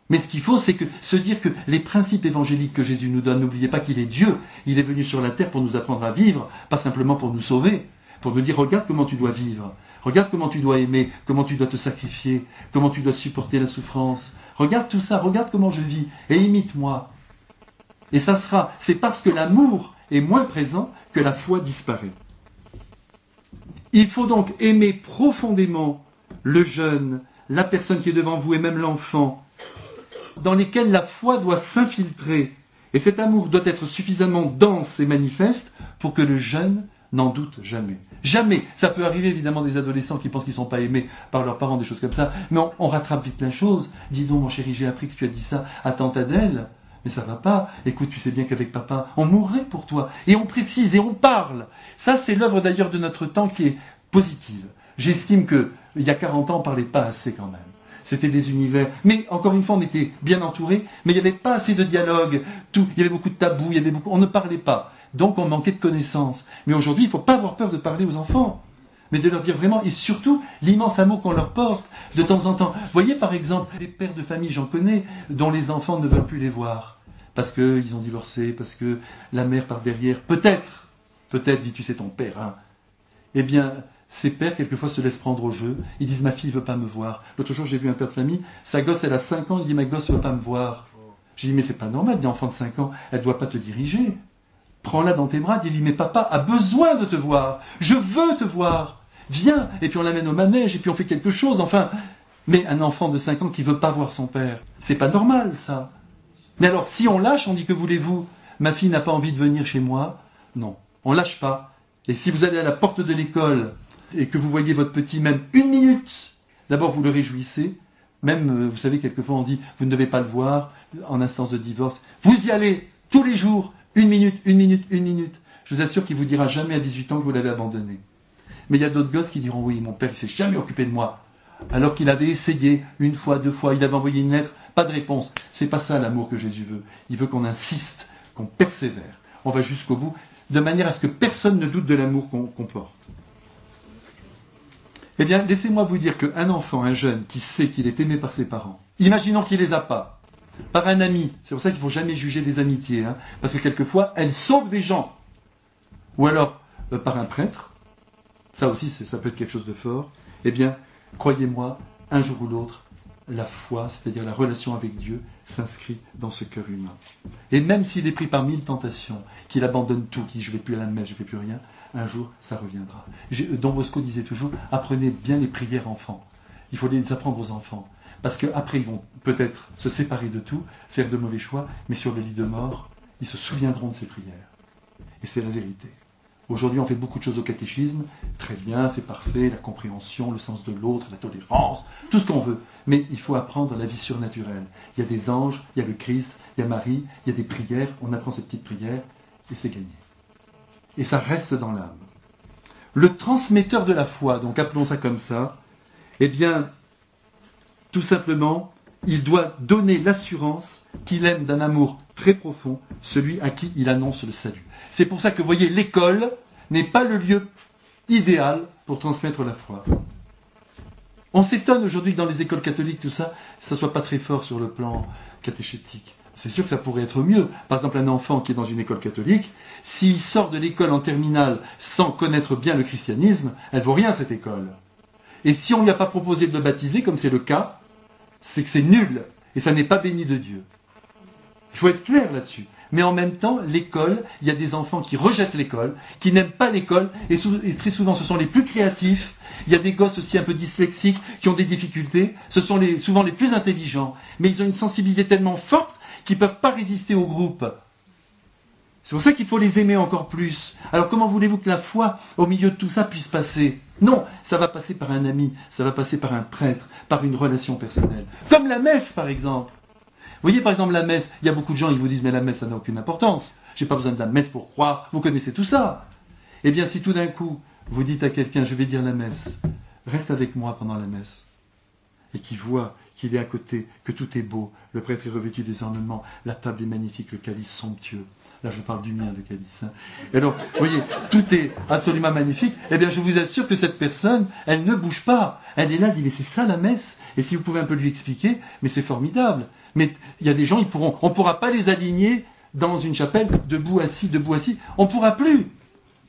Mais ce qu'il faut, c'est que se dire que les principes évangéliques que Jésus nous donne, n'oubliez pas qu'il est Dieu, il est venu sur la terre pour nous apprendre à vivre, pas simplement pour nous sauver, pour nous dire regarde comment tu dois vivre, regarde comment tu dois aimer, comment tu dois te sacrifier, comment tu dois supporter la souffrance. Regarde tout ça, regarde comment je vis, et imite-moi. Et ça sera, c'est parce que l'amour est moins présent que la foi disparaît. Il faut donc aimer profondément le jeune, la personne qui est devant vous et même l'enfant, dans lesquels la foi doit s'infiltrer. Et cet amour doit être suffisamment dense et manifeste pour que le jeune n'en doute jamais. Jamais. Ça peut arriver évidemment des adolescents qui pensent qu'ils ne sont pas aimés par leurs parents, des choses comme ça, mais on rattrape vite la chose. Dis donc mon chéri, j'ai appris que tu as dit ça à tante Adèle, mais ça va pas. Écoute, tu sais bien qu'avec papa, on mourrait pour toi. Et on précise et on parle. Ça, c'est l'œuvre d'ailleurs de notre temps qui est positive. J'estime que il y a 40 ans, on ne parlait pas assez quand même. C'était des univers. Mais encore une fois, on était bien entourés, mais il n'y avait pas assez de dialogue. Il y avait beaucoup de tabous, on ne parlait pas. Donc on manquait de connaissances. Mais aujourd'hui, il ne faut pas avoir peur de parler aux enfants, mais de leur dire vraiment, et surtout, l'immense amour qu'on leur porte de temps en temps. Vous voyez par exemple, des pères de famille, j'en connais, dont les enfants ne veulent plus les voir, parce qu'ils ont divorcé, parce que la mère part derrière. Peut-être, dis-tu, c'est ton père. Hein. Eh bien, ces pères, quelquefois, se laissent prendre au jeu. Ils disent, ma fille ne veut pas me voir. L'autre jour, j'ai vu un père de famille, sa gosse, elle a 5 ans, il dit, ma gosse ne veut pas me voir. J'ai dit, mais c'est pas normal, une enfant de 5 ans, elle ne doit pas te diriger. Prends-la dans tes bras, dis-lui, mais papa a besoin de te voir. Je veux te voir. Viens. Et puis on l'amène au manège, et puis on fait quelque chose, enfin. Mais un enfant de 5 ans qui ne veut pas voir son père, c'est pas normal, ça. Mais alors, si on lâche, on dit, que voulez-vous? Ma fille n'a pas envie de venir chez moi. Non, on lâche pas. Et si vous allez à la porte de l'école, et que vous voyez votre petit même 1 minute, d'abord vous le réjouissez, même, vous savez, quelquefois on dit, vous ne devez pas le voir, en instance de divorce. Vous y allez, tous les jours, 1 minute. Je vous assure qu'il ne vous dira jamais à 18 ans que vous l'avez abandonné. Mais il y a d'autres gosses qui diront, oui, mon père, il ne s'est jamais occupé de moi. Alors qu'il avait essayé 1 fois, 2 fois, il avait envoyé une lettre, pas de réponse. C'est pas ça l'amour que Jésus veut. Il veut qu'on insiste, qu'on persévère. On va jusqu'au bout, de manière à ce que personne ne doute de l'amour qu'on porte. Eh bien, laissez-moi vous dire qu'un enfant, un jeune, qui sait qu'il est aimé par ses parents, imaginons qu'il ne les a pas, par un ami, c'est pour ça qu'il ne faut jamais juger des amitiés, hein, parce que quelquefois, elles sauvent des gens. Ou alors, par un prêtre, ça aussi, ça peut être quelque chose de fort. Eh bien, croyez-moi, un jour ou l'autre, la foi, c'est-à-dire la relation avec Dieu, s'inscrit dans ce cœur humain. Et même s'il est pris par 1000 tentations, qu'il abandonne tout, qu'il dit « je ne vais plus à la messe, je ne fais plus rien », un jour, ça reviendra. Don Bosco disait toujours, apprenez bien les prières enfants. Il faut les apprendre aux enfants. Parce qu'après, ils vont peut-être se séparer de tout, faire de mauvais choix, mais sur le lit de mort, ils se souviendront de ces prières. Et c'est la vérité. Aujourd'hui, on fait beaucoup de choses au catéchisme. Très bien, c'est parfait, la compréhension, le sens de l'autre, la tolérance, tout ce qu'on veut. Mais il faut apprendre la vie surnaturelle. Il y a des anges, il y a le Christ, il y a Marie, il y a des prières. On apprend ces petites prières et c'est gagné. Et ça reste dans l'âme. Le transmetteur de la foi, donc appelons ça comme ça, eh bien, tout simplement, il doit donner l'assurance qu'il aime d'un amour très profond celui à qui il annonce le salut. C'est pour ça que, vous voyez, l'école n'est pas le lieu idéal pour transmettre la foi. On s'étonne aujourd'hui que dans les écoles catholiques, tout ça, ça soit pas très fort sur le plan catéchétique. C'est sûr que ça pourrait être mieux. Par exemple, un enfant qui est dans une école catholique, s'il sort de l'école en terminale sans connaître bien le christianisme, elle vaut rien cette école. Et si on ne lui a pas proposé de le baptiser, comme c'est le cas, c'est que c'est nul, et ça n'est pas béni de Dieu. Il faut être clair là-dessus. Mais en même temps, l'école, il y a des enfants qui rejettent l'école, qui n'aiment pas l'école, et très souvent ce sont les plus créatifs. Il y a des gosses aussi un peu dyslexiques qui ont des difficultés, ce sont souvent les plus intelligents, mais ils ont une sensibilité tellement forte qu'ils ne peuvent pas résister au groupe. C'est pour ça qu'il faut les aimer encore plus. Alors comment voulez-vous que la foi, au milieu de tout ça, puisse passer ? Non, ça va passer par un ami, ça va passer par un prêtre, par une relation personnelle. Comme la messe, par exemple. Vous voyez, par exemple, la messe, il y a beaucoup de gens qui vous disent « mais la messe, ça n'a aucune importance. J'ai pas besoin de la messe pour croire. » Vous connaissez tout ça. Eh bien, si tout d'un coup, vous dites à quelqu'un « je vais dire la messe, reste avec moi pendant la messe. » et qu'il voit qu'il est à côté, que tout est beau, le prêtre est revêtu des ornements, la table est magnifique, le calice somptueux. Là, je parle du mien de calice. Hein. Et donc, vous voyez, tout est absolument magnifique. Eh bien, je vous assure que cette personne, elle ne bouge pas. Elle est là, elle dit, mais c'est ça la messe. Et si vous pouvez un peu lui expliquer, mais c'est formidable. Mais il y a des gens, on ne pourra pas les aligner dans une chapelle, debout, assis. On ne pourra plus.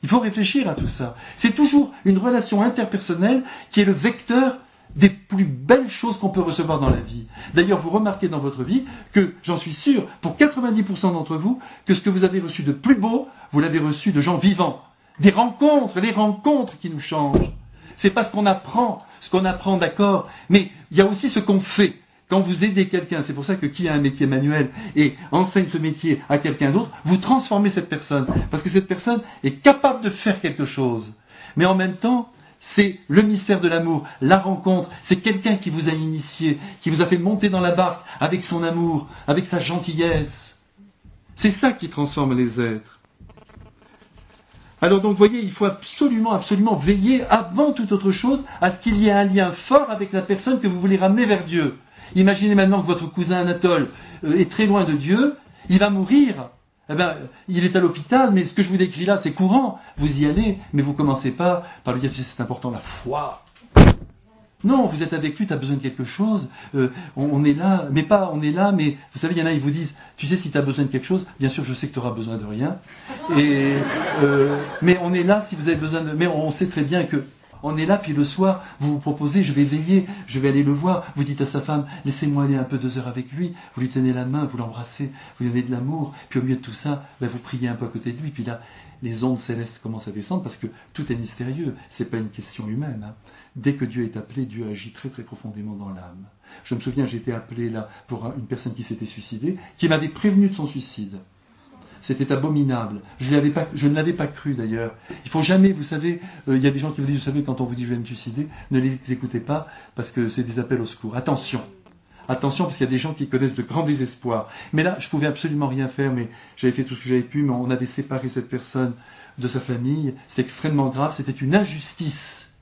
Il faut réfléchir à tout ça. C'est toujours une relation interpersonnelle qui est le vecteur des plus belles choses qu'on peut recevoir dans la vie. D'ailleurs, vous remarquez dans votre vie que, j'en suis sûr, pour 90% d'entre vous, que ce que vous avez reçu de plus beau, vous l'avez reçu de gens vivants. Des rencontres, les rencontres qui nous changent. C'est pas ce qu'on apprend, d'accord, mais il y a aussi ce qu'on fait. Quand vous aidez quelqu'un, c'est pour ça que qui a un métier manuel et enseigne ce métier à quelqu'un d'autre, vous transformez cette personne. Parce que cette personne est capable de faire quelque chose. Mais en même temps, c'est le mystère de l'amour, la rencontre, c'est quelqu'un qui vous a initié, qui vous a fait monter dans la barque avec son amour, avec sa gentillesse. C'est ça qui transforme les êtres. Alors donc, vous voyez, il faut absolument veiller avant toute autre chose à ce qu'il y ait un lien fort avec la personne que vous voulez ramener vers Dieu. Imaginez maintenant que votre cousin Anatole est très loin de Dieu, il va mourir. Eh ben, il est à l'hôpital, mais ce que je vous décris là, c'est courant. Vous y allez, mais vous commencez pas par lui dire, c'est important, la foi. Non, vous êtes avec lui, tu as besoin de quelque chose, on est là, mais pas on est là, mais vous savez, il y en a, ils vous disent, tu sais, si tu as besoin de quelque chose, bien sûr, je sais que tu auras besoin de rien, mais on est là si vous avez besoin de... Mais on sait très bien que on est là, puis le soir, vous vous proposez, je vais veiller, je vais aller le voir. Vous dites à sa femme, laissez-moi aller un peu 2 heures avec lui. Vous lui tenez la main, vous l'embrassez, vous lui donnez de l'amour. Puis au milieu de tout ça, vous priez un peu à côté de lui. Puis là, les ondes célestes commencent à descendre parce que tout est mystérieux. C'est pas une question humaine. Hein. Dès que Dieu est appelé, Dieu agit très très profondément dans l'âme. Je me souviens, j'ai été appelé là pour une personne qui s'était suicidée, qui m'avait prévenu de son suicide. C'était abominable. Je ne l'avais pas cru d'ailleurs. Il faut jamais, vous savez, il y a des gens qui vous disent, vous savez, quand on vous dit je vais me suicider, ne les écoutez pas parce que c'est des appels au secours. Attention, parce qu'il y a des gens qui connaissent de grands désespoirs. Mais là, je pouvais absolument rien faire, mais j'avais fait tout ce que j'avais pu, mais on avait séparé cette personne de sa famille. C'est extrêmement grave, c'était une injustice,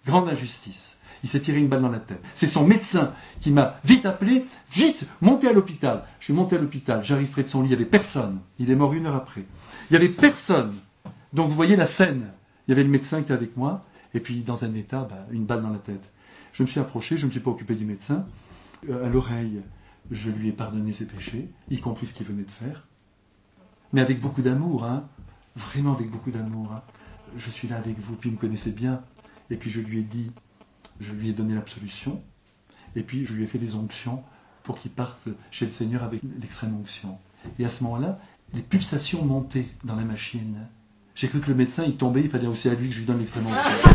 grande injustice. Il s'est tiré une balle dans la tête. C'est son médecin qui m'a vite appelé, vite, montez à l'hôpital. Je suis monté à l'hôpital, j'arrive près de son lit, il n'y avait personne. Il est mort 1 heure après. Il n'y avait personne. Donc vous voyez la scène. Il y avait le médecin qui était avec moi, et puis dans un état, une balle dans la tête. Je me suis approché, je ne me suis pas occupé du médecin. À l'oreille, je lui ai pardonné ses péchés, y compris ce qu'il venait de faire. Mais avec beaucoup d'amour, hein. Vraiment avec beaucoup d'amour. Hein. Je suis là avec vous, puis il me connaissait bien. Et puis je lui ai dit, je lui ai donné l'absolution, et puis je lui ai fait des onctions pour qu'il parte chez le Seigneur avec l'extrême onction. Et à ce moment-là, les pulsations montaient dans la machine. J'ai cru que le médecin, il tombait, il fallait aussi à lui que je lui donne l'extrême onction.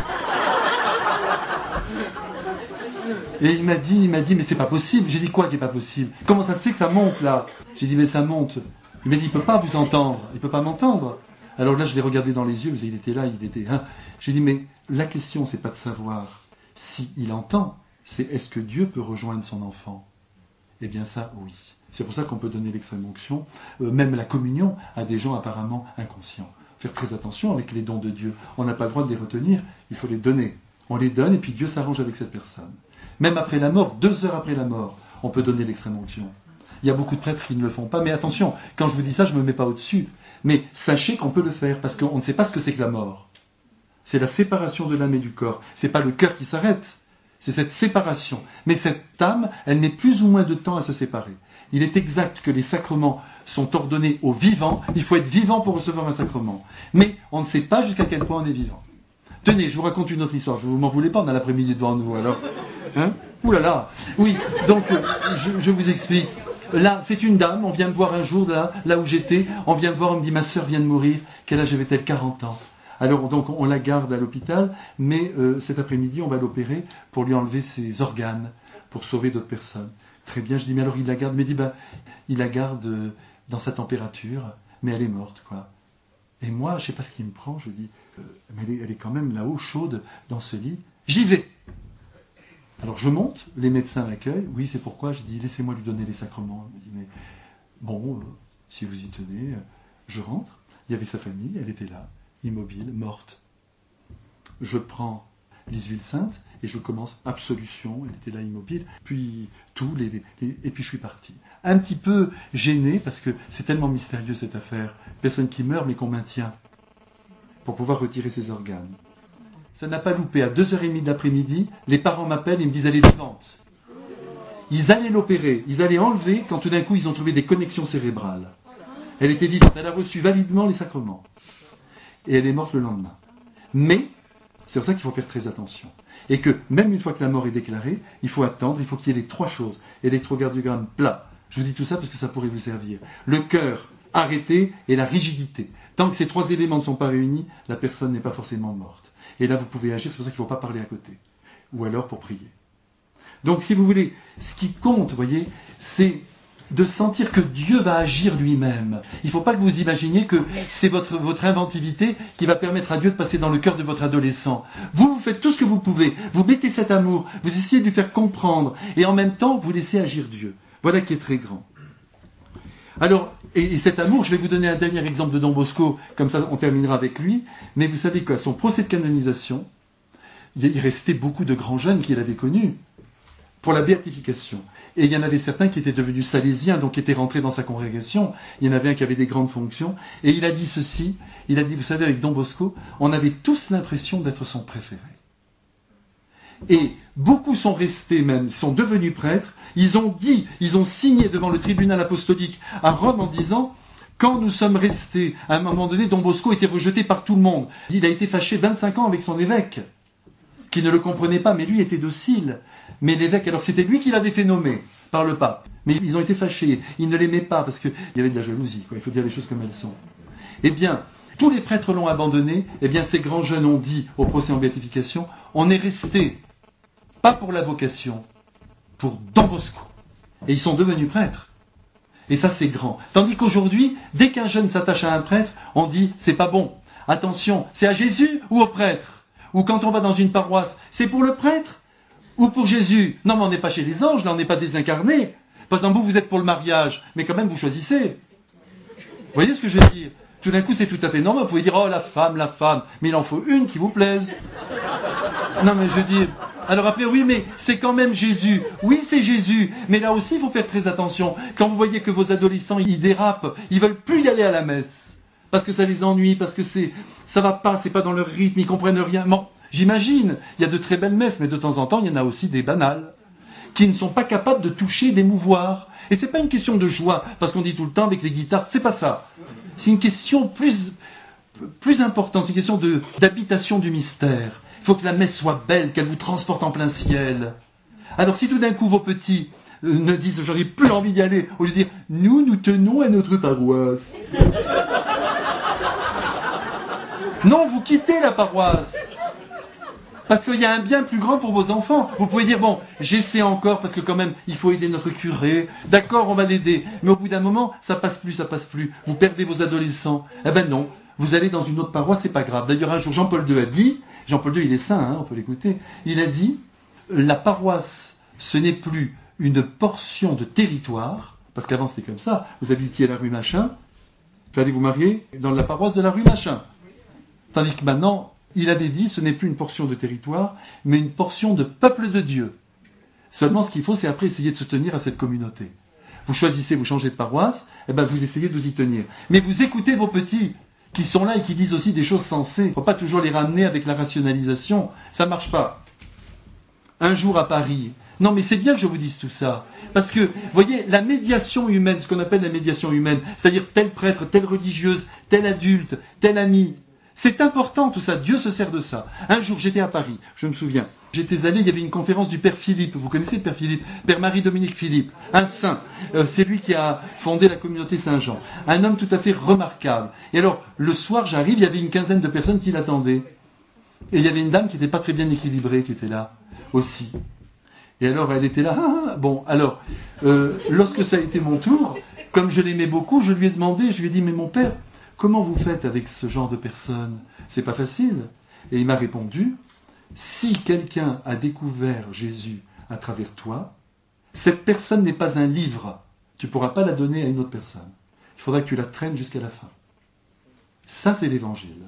Et il m'a dit, mais c'est pas possible. J'ai dit quoi qui est pas possible? Comment ça se fait que ça monte là? J'ai dit, mais ça monte. Il m'a dit, il ne peut pas vous entendre, il ne peut pas m'entendre. Alors là, je l'ai regardé dans les yeux, il était là, il était... Hein. J'ai dit, mais la question, c'est pas de savoir s'il entend, c'est est-ce que Dieu peut rejoindre son enfant? Eh bien ça, oui. C'est pour ça qu'on peut donner l'extrême onction, même la communion, à des gens apparemment inconscients. Faire très attention avec les dons de Dieu. On n'a pas le droit de les retenir, il faut les donner. On les donne et puis Dieu s'arrange avec cette personne. Même après la mort, 2 heures après la mort, on peut donner l'extrême onction. Il y a beaucoup de prêtres qui ne le font pas, mais attention, quand je vous dis ça, je ne me mets pas au-dessus. Mais sachez qu'on peut le faire, parce qu'on ne sait pas ce que c'est que la mort. C'est la séparation de l'âme et du corps. C'est pas le cœur qui s'arrête, c'est cette séparation. Mais cette âme, elle met plus ou moins de temps à se séparer. Il est exact que les sacrements sont ordonnés aux vivants. Il faut être vivant pour recevoir un sacrement. Mais on ne sait pas jusqu'à quel point on est vivant. Tenez, je vous raconte une autre histoire. Vous m'en voulez pas, on a l'après-midi devant nous, alors. Hein? Ouh là là. Oui, donc, je vous explique. Là, c'est une dame, on vient me voir un jour, là où j'étais, on vient me voir, on me dit, ma sœur vient de mourir. Quel âge avait-elle? 40 ans. Alors, donc, on la garde à l'hôpital, mais cet après-midi, on va l'opérer pour lui enlever ses organes, pour sauver d'autres personnes. Très bien, je dis, mais alors il la garde, mais il dit, il la garde dans sa température, mais elle est morte, quoi. Et moi, je ne sais pas ce qui me prend, je dis, mais elle est quand même là-haut, chaude, dans ce lit, j'y vais. Alors je monte, les médecins l'accueillent, oui, c'est pourquoi, je dis, laissez-moi lui donner les sacrements. Il me dit, mais bon, si vous y tenez, je rentre, il y avait sa famille, elle était là, immobile, morte. Je prends les huiles saintes, et je commence absolution, elle était là immobile, puis et puis je suis parti. Un petit peu gêné, parce que c'est tellement mystérieux cette affaire. Personne qui meurt, mais qu'on maintient, pour pouvoir retirer ses organes. Ça n'a pas loupé, à 2h30 d'après-midi, les parents m'appellent et me disent, elle est vivante. Ils allaient l'opérer, ils allaient enlever, quand tout d'un coup ils ont trouvé des connexions cérébrales. Elle était vivante, elle a reçu validement les sacrements. Et elle est morte le lendemain. Mais, c'est pour ça qu'il faut faire très attention. Et que, même une fois que la mort est déclarée, il faut attendre, il faut qu'il y ait les 3 choses. Électrocardiogramme plat. Je vous dis tout ça parce que ça pourrait vous servir. Le cœur arrêté et la rigidité. Tant que ces 3 éléments ne sont pas réunis, la personne n'est pas forcément morte. Et là, vous pouvez agir, c'est pour ça qu'il ne faut pas parler à côté. Ou alors pour prier. Donc, si vous voulez, ce qui compte, vous voyez, c'est de sentir que Dieu va agir lui-même. Il ne faut pas que vous imaginiez que c'est votre inventivité qui va permettre à Dieu de passer dans le cœur de votre adolescent. Vous faites tout ce que vous pouvez. Vous mettez cet amour, vous essayez de lui faire comprendre, et en même temps, vous laissez agir Dieu. Voilà qui est très grand. Alors, et cet amour, je vais vous donner un dernier exemple de Don Bosco, comme ça on terminera avec lui, mais vous savez qu'à son procès de canonisation, il restait beaucoup de grands jeunes qu'il avait connus pour la béatification. Et il y en avait certains qui étaient devenus salésiens, donc qui étaient rentrés dans sa congrégation. Il y en avait un qui avait des grandes fonctions. Et il a dit ceci, il a dit, vous savez, avec Don Bosco, on avait tous l'impression d'être son préféré. Et beaucoup sont restés même, sont devenus prêtres. Ils ont signé devant le tribunal apostolique à Rome en disant, quand nous sommes restés, à un moment donné, Don Bosco était rejeté par tout le monde. Il a été fâché 25 ans avec son évêque, qui ne le comprenait pas, mais lui était docile. Mais l'évêque, alors c'était lui qui l'avait fait nommer par le pape. Mais ils ont été fâchés, ils ne l'aimaient pas, parce qu'il y avait de la jalousie, quoi. Il faut dire les choses comme elles sont. Eh bien, tous les prêtres l'ont abandonné, eh bien ces grands jeunes ont dit au procès en béatification, on est resté, pas pour la vocation, pour Don Bosco. Et ils sont devenus prêtres. Et ça c'est grand. Tandis qu'aujourd'hui, dès qu'un jeune s'attache à un prêtre, on dit, c'est pas bon. Attention, c'est à Jésus ou au prêtre? Ou quand on va dans une paroisse, c'est pour le prêtre ou pour Jésus? Non, mais on n'est pas chez les anges, là, on n'est pas désincarné. Par exemple, vous êtes pour le mariage, mais quand même, vous choisissez. Vous voyez ce que je veux dire? Tout d'un coup, c'est tout à fait normal. Vous pouvez dire, oh, la femme, mais il en faut une qui vous plaise. Non, mais je veux dire... Alors après, oui, mais c'est quand même Jésus. Oui, c'est Jésus. Mais là aussi, il faut faire très attention. Quand vous voyez que vos adolescents, ils dérapent, ils veulent plus y aller à la messe. Parce que ça les ennuie, parce que ça va pas, c'est pas dans leur rythme, ils comprennent rien. Bon, j'imagine, il y a de très belles messes, mais de temps en temps, il y en a aussi des banales, qui ne sont pas capables de toucher, d'émouvoir. Et c'est pas une question de joie, parce qu'on dit tout le temps avec les guitares, c'est pas ça. C'est une question plus importante, c'est une question d'habitation du mystère. Il faut que la messe soit belle, qu'elle vous transporte en plein ciel. Alors si tout d'un coup vos petits ne disent « j'aurais plus envie d'y aller », au lieu de dire « nous tenons à notre paroisse ». Non, vous quittez la paroisse. Parce qu'il y a un bien plus grand pour vos enfants. Vous pouvez dire, bon, j'essaie encore parce que quand même, il faut aider notre curé. D'accord, on va l'aider. Mais au bout d'un moment, ça passe plus. Vous perdez vos adolescents. Eh ben non. Vous allez dans une autre paroisse, c'est pas grave. D'ailleurs, un jour, Jean-Paul II a dit, Jean-Paul II, il est saint, hein, on peut l'écouter, il a dit, la paroisse, ce n'est plus une portion de territoire, parce qu'avant c'était comme ça, vous habitiez à la rue Machin, vous allez vous marier dans la paroisse de la rue Machin. Tandis que maintenant, il avait dit, ce n'est plus une portion de territoire, mais une portion de peuple de Dieu. Seulement, ce qu'il faut, c'est après essayer de se tenir à cette communauté. Vous choisissez, vous changez de paroisse, eh ben vous essayez de vous y tenir. Mais vous écoutez vos petits, qui sont là et qui disent aussi des choses sensées. Il ne faut pas toujours les ramener avec la rationalisation. Ça ne marche pas. Un jour à Paris. Non, mais c'est bien que je vous dise tout ça. Parce que, vous voyez, la médiation humaine, ce qu'on appelle la médiation humaine, c'est-à-dire tel prêtre, telle religieuse, tel adulte, tel ami, c'est important tout ça. Dieu se sert de ça. Un jour, j'étais à Paris, je me souviens. J'étais allé, il y avait une conférence du Père Philippe. Vous connaissez le Père Philippe? Père Marie-Dominique Philippe, un saint. C'est lui qui a fondé la communauté Saint-Jean. Un homme tout à fait remarquable. Et alors, le soir, j'arrive, il y avait une quinzaine de personnes qui l'attendaient. Et il y avait une dame qui n'était pas très bien équilibrée, qui était là aussi. Et alors, elle était là. Bon, alors, lorsque ça a été mon tour, comme je l'aimais beaucoup, je lui ai demandé, je lui ai dit, mais mon père, comment vous faites avec ce genre de personnes? C'est pas facile. Et il m'a répondu, si quelqu'un a découvert Jésus à travers toi, cette personne n'est pas un livre. Tu ne pourras pas la donner à une autre personne. Il faudra que tu la traînes jusqu'à la fin. Ça, c'est l'évangile.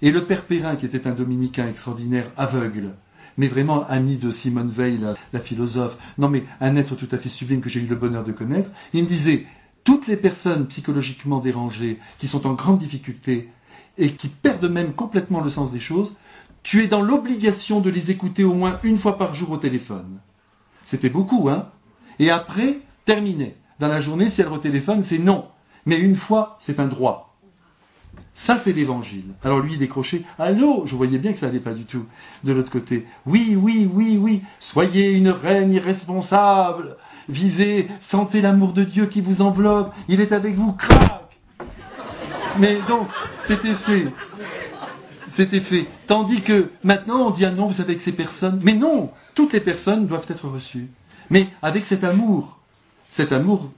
Et le Père Perrin, qui était un dominicain extraordinaire, aveugle, mais vraiment ami de Simone Veil, la philosophe, non mais un être tout à fait sublime que j'ai eu le bonheur de connaître, il me disait, toutes les personnes psychologiquement dérangées, qui sont en grande difficulté, et qui perdent même complètement le sens des choses, tu es dans l'obligation de les écouter au moins une fois par jour au téléphone. C'était beaucoup, hein? Et après, terminé. Dans la journée, si elle retéléphone, c'est non. Mais une fois, c'est un droit. Ça, c'est l'évangile. Alors lui, il décrochait. Allô? Je voyais bien que ça n'allait pas du tout. De l'autre côté. Oui. Soyez une reine irresponsable. Vivez, sentez l'amour de Dieu qui vous enveloppe. Il est avec vous. Crac! Mais donc, c'était fait. C'était fait. Tandis que maintenant, on dit, ah non, vous savez que ces personnes... Mais non, toutes les personnes doivent être reçues. Mais avec cet amour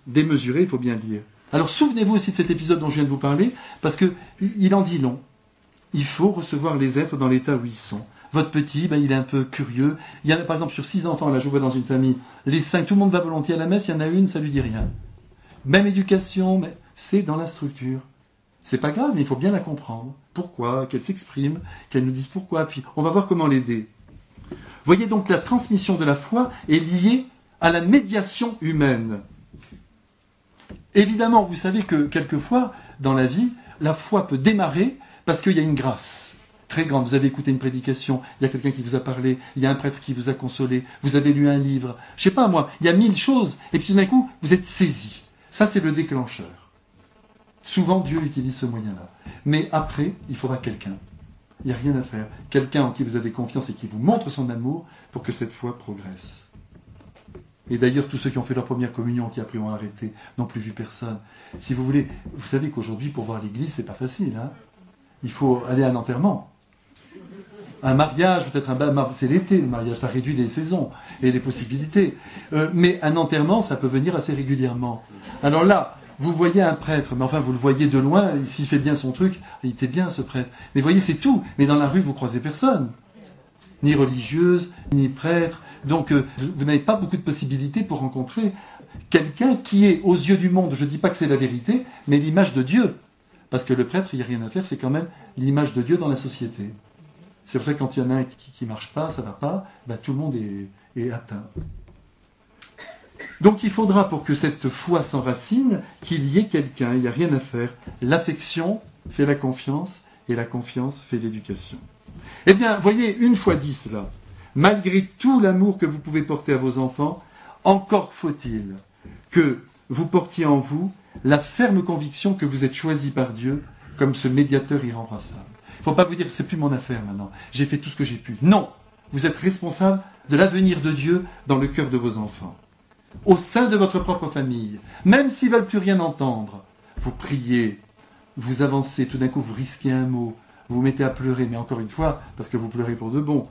démesuré, il faut bien le dire. Alors souvenez-vous aussi de cet épisode dont je viens de vous parler, parce qu'il en dit long. Il faut recevoir les êtres dans l'état où ils sont. Votre petit, il est un peu curieux. Il y en a par exemple sur 6 enfants, là je vois dans une famille, les 5, tout le monde va volontiers à la messe, il y en a une, ça lui dit rien. Même éducation, mais c'est dans la structure. C'est pas grave, mais il faut bien la comprendre. Pourquoi? Qu'elle s'exprime, qu'elle nous dise pourquoi, puis on va voir comment l'aider. Voyez donc, la transmission de la foi est liée à la médiation humaine. Évidemment, vous savez que quelquefois, dans la vie, la foi peut démarrer parce qu'il y a une grâce très grande. Vous avez écouté une prédication, il y a quelqu'un qui vous a parlé, il y a un prêtre qui vous a consolé, vous avez lu un livre, je sais pas moi, il y a 1000 choses, et puis tout d'un coup, vous êtes saisi. Ça, c'est le déclencheur. Souvent, Dieu utilise ce moyen-là. Mais après, il faudra quelqu'un. Il n'y a rien à faire. Quelqu'un en qui vous avez confiance et qui vous montre son amour pour que cette foi progresse. Et d'ailleurs, tous ceux qui ont fait leur première communion, qui après ont arrêté, n'ont plus vu personne. Si vous voulez, vous savez qu'aujourd'hui, pour voir l'église, c'est pas facile. Hein, il faut aller à un enterrement. Un mariage, peut-être c'est l'été, le mariage, ça réduit les saisons et les possibilités. Mais un enterrement, ça peut venir assez régulièrement. Alors là, vous voyez un prêtre, mais enfin vous le voyez de loin, s'il fait bien son truc, il était bien ce prêtre. Mais voyez, c'est tout. Mais dans la rue, vous croisez personne. Ni religieuse, ni prêtre. Donc vous n'avez pas beaucoup de possibilités pour rencontrer quelqu'un qui est, aux yeux du monde, je ne dis pas que c'est la vérité, mais l'image de Dieu. Parce que le prêtre, il n'y a rien à faire, c'est quand même l'image de Dieu dans la société. C'est pour ça que quand il y en a un qui ne marche pas, ça ne va pas, tout le monde est atteint. Donc il faudra, pour que cette foi s'enracine, qu'il y ait quelqu'un, il n'y a rien à faire. L'affection fait la confiance, et la confiance fait l'éducation. Eh bien, voyez, une fois dit cela, malgré tout l'amour que vous pouvez porter à vos enfants, encore faut-il que vous portiez en vous la ferme conviction que vous êtes choisi par Dieu comme ce médiateur irremplaçable. Il ne faut pas vous dire que c'est plus mon affaire maintenant, j'ai fait tout ce que j'ai pu. Non, vous êtes responsable de l'avenir de Dieu dans le cœur de vos enfants. Au sein de votre propre famille, même s'ils ne veulent plus rien entendre, vous priez, vous avancez, tout d'un coup vous risquez un mot, vous vous mettez à pleurer, mais encore une fois, parce que vous pleurez pour de bon.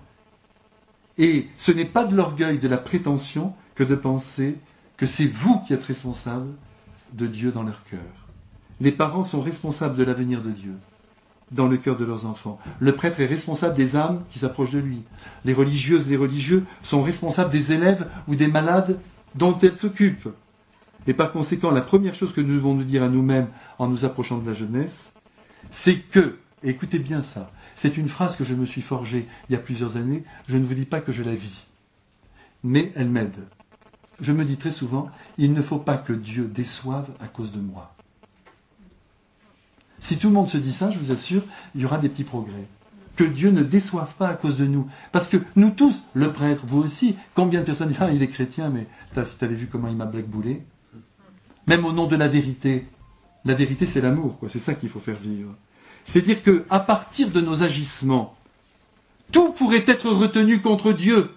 Et ce n'est pas de l'orgueil, de la prétention, que de penser que c'est vous qui êtes responsable de Dieu dans leur cœur. Les parents sont responsables de l'avenir de Dieu dans le cœur de leurs enfants. Le prêtre est responsable des âmes qui s'approchent de lui. Les religieuses, les religieux sont responsables des élèves ou des malades dont elles s'occupent. Et par conséquent, la première chose que nous devons nous dire à nous-mêmes en nous approchant de la jeunesse, c'est que, et écoutez bien ça, c'est une phrase que je me suis forgée il y a plusieurs années, je ne vous dis pas que je la vis, mais elle m'aide. Je me dis très souvent, il ne faut pas que Dieu déçoive à cause de moi. Si tout le monde se dit ça, je vous assure, il y aura des petits progrès. Que Dieu ne déçoive pas à cause de nous. Parce que nous tous, le prêtre, vous aussi, combien de personnes disent « Ah, il est chrétien, mais si tu avais vu comment il m'a blackboulé ?» Même au nom de la vérité. La vérité, c'est l'amour, quoi. C'est ça qu'il faut faire vivre. C'est dire qu'à partir de nos agissements, tout pourrait être retenu contre Dieu.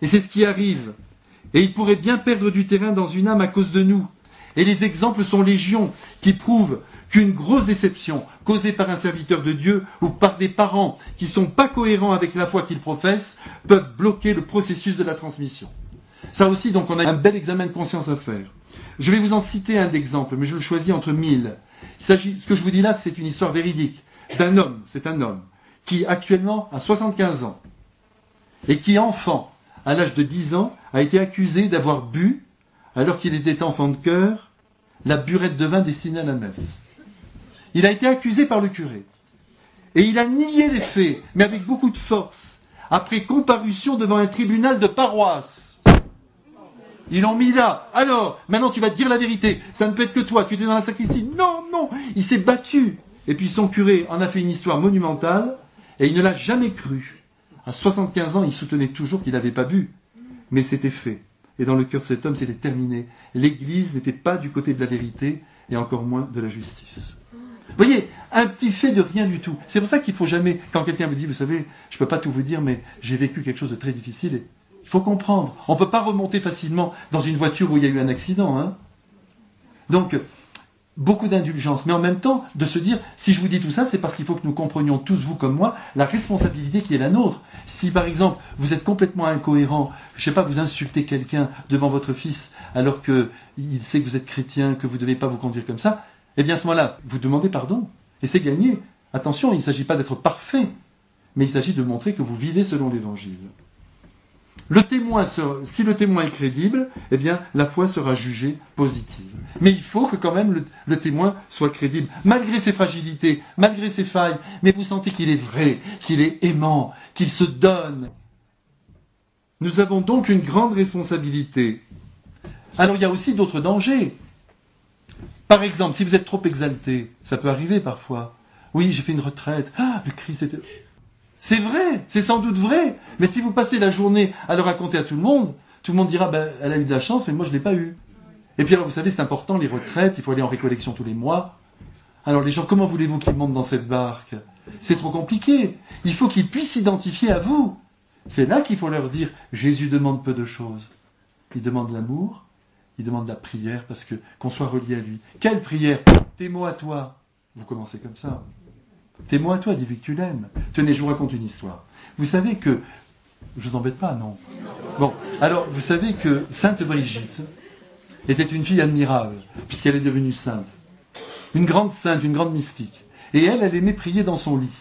Et c'est ce qui arrive. Et il pourrait bien perdre du terrain dans une âme à cause de nous. Et les exemples sont légion, qui prouvent qu'une grosse déception causée par un serviteur de Dieu ou par des parents qui ne sont pas cohérents avec la foi qu'ils professent peuvent bloquer le processus de la transmission. Ça aussi, donc, on a un bel examen de conscience à faire. Je vais vous en citer un d'exemple, mais je le choisis entre 1000. Ce que je vous dis là, c'est une histoire véridique d'un homme, c'est un homme, qui actuellement a 75 ans et qui, enfant, à l'âge de 10 ans, a été accusé d'avoir bu, alors qu'il était enfant de chœur, la burette de vin destinée à la messe. Il a été accusé par le curé. Et il a nié les faits, mais avec beaucoup de force, après comparution devant un tribunal de paroisse. Ils l'ont mis là. Alors, maintenant tu vas te dire la vérité. Ça ne peut être que toi, tu étais dans la sacristie. Non, non, il s'est battu. Et puis son curé en a fait une histoire monumentale, et il ne l'a jamais cru. À 75 ans, il soutenait toujours qu'il n'avait pas bu. Mais c'était fait. Et dans le cœur de cet homme, c'était terminé. L'Église n'était pas du côté de la vérité, et encore moins de la justice. Vous voyez, un petit fait de rien du tout. C'est pour ça qu'il ne faut jamais, quand quelqu'un vous dit, vous savez, je ne peux pas tout vous dire, mais j'ai vécu quelque chose de très difficile, et il faut comprendre. On ne peut pas remonter facilement dans une voiture où il y a eu un accident. Hein. Donc, beaucoup d'indulgence, mais en même temps, de se dire, si je vous dis tout ça, c'est parce qu'il faut que nous comprenions tous, vous comme moi, la responsabilité qui est la nôtre. Si, par exemple, vous êtes complètement incohérent, je ne sais pas, vous insultez quelqu'un devant votre fils, alors qu'il sait que vous êtes chrétien, que vous ne devez pas vous conduire comme ça, eh bien, à ce moment-là, vous demandez pardon, et c'est gagné. Attention, il ne s'agit pas d'être parfait, mais il s'agit de montrer que vous vivez selon l'Évangile. Si le témoin est crédible, eh bien, la foi sera jugée positive. Mais il faut que quand même le témoin soit crédible, malgré ses fragilités, malgré ses failles, mais vous sentez qu'il est vrai, qu'il est aimant, qu'il se donne. Nous avons donc une grande responsabilité. Alors, il y a aussi d'autres dangers. Par exemple, si vous êtes trop exalté, ça peut arriver parfois. Oui, j'ai fait une retraite. Ah, le Christ était... C'est vrai, c'est sans doute vrai. Mais si vous passez la journée à le raconter à tout le monde dira, ben, elle a eu de la chance, mais moi je ne l'ai pas eu. Et puis alors, vous savez, c'est important, les retraites, il faut aller en récollection tous les mois. Alors les gens, comment voulez-vous qu'ils montent dans cette barque? C'est trop compliqué. Il faut qu'ils puissent s'identifier à vous. C'est là qu'il faut leur dire, Jésus demande peu de choses. Il demande l'amour, il demande la prière, parce que qu'on soit relié à lui. Quelle prière? Tes mots à toi. Vous commencez comme ça. Tes mots à toi, dis-lui que tu l'aimes. Tenez, je vous raconte une histoire. Vous savez que... Je vous embête pas, non? Bon, alors, vous savez que Sainte Brigitte était une fille admirable, puisqu'elle est devenue sainte. Une grande sainte, une grande mystique. Et elle aimait prier dans son lit.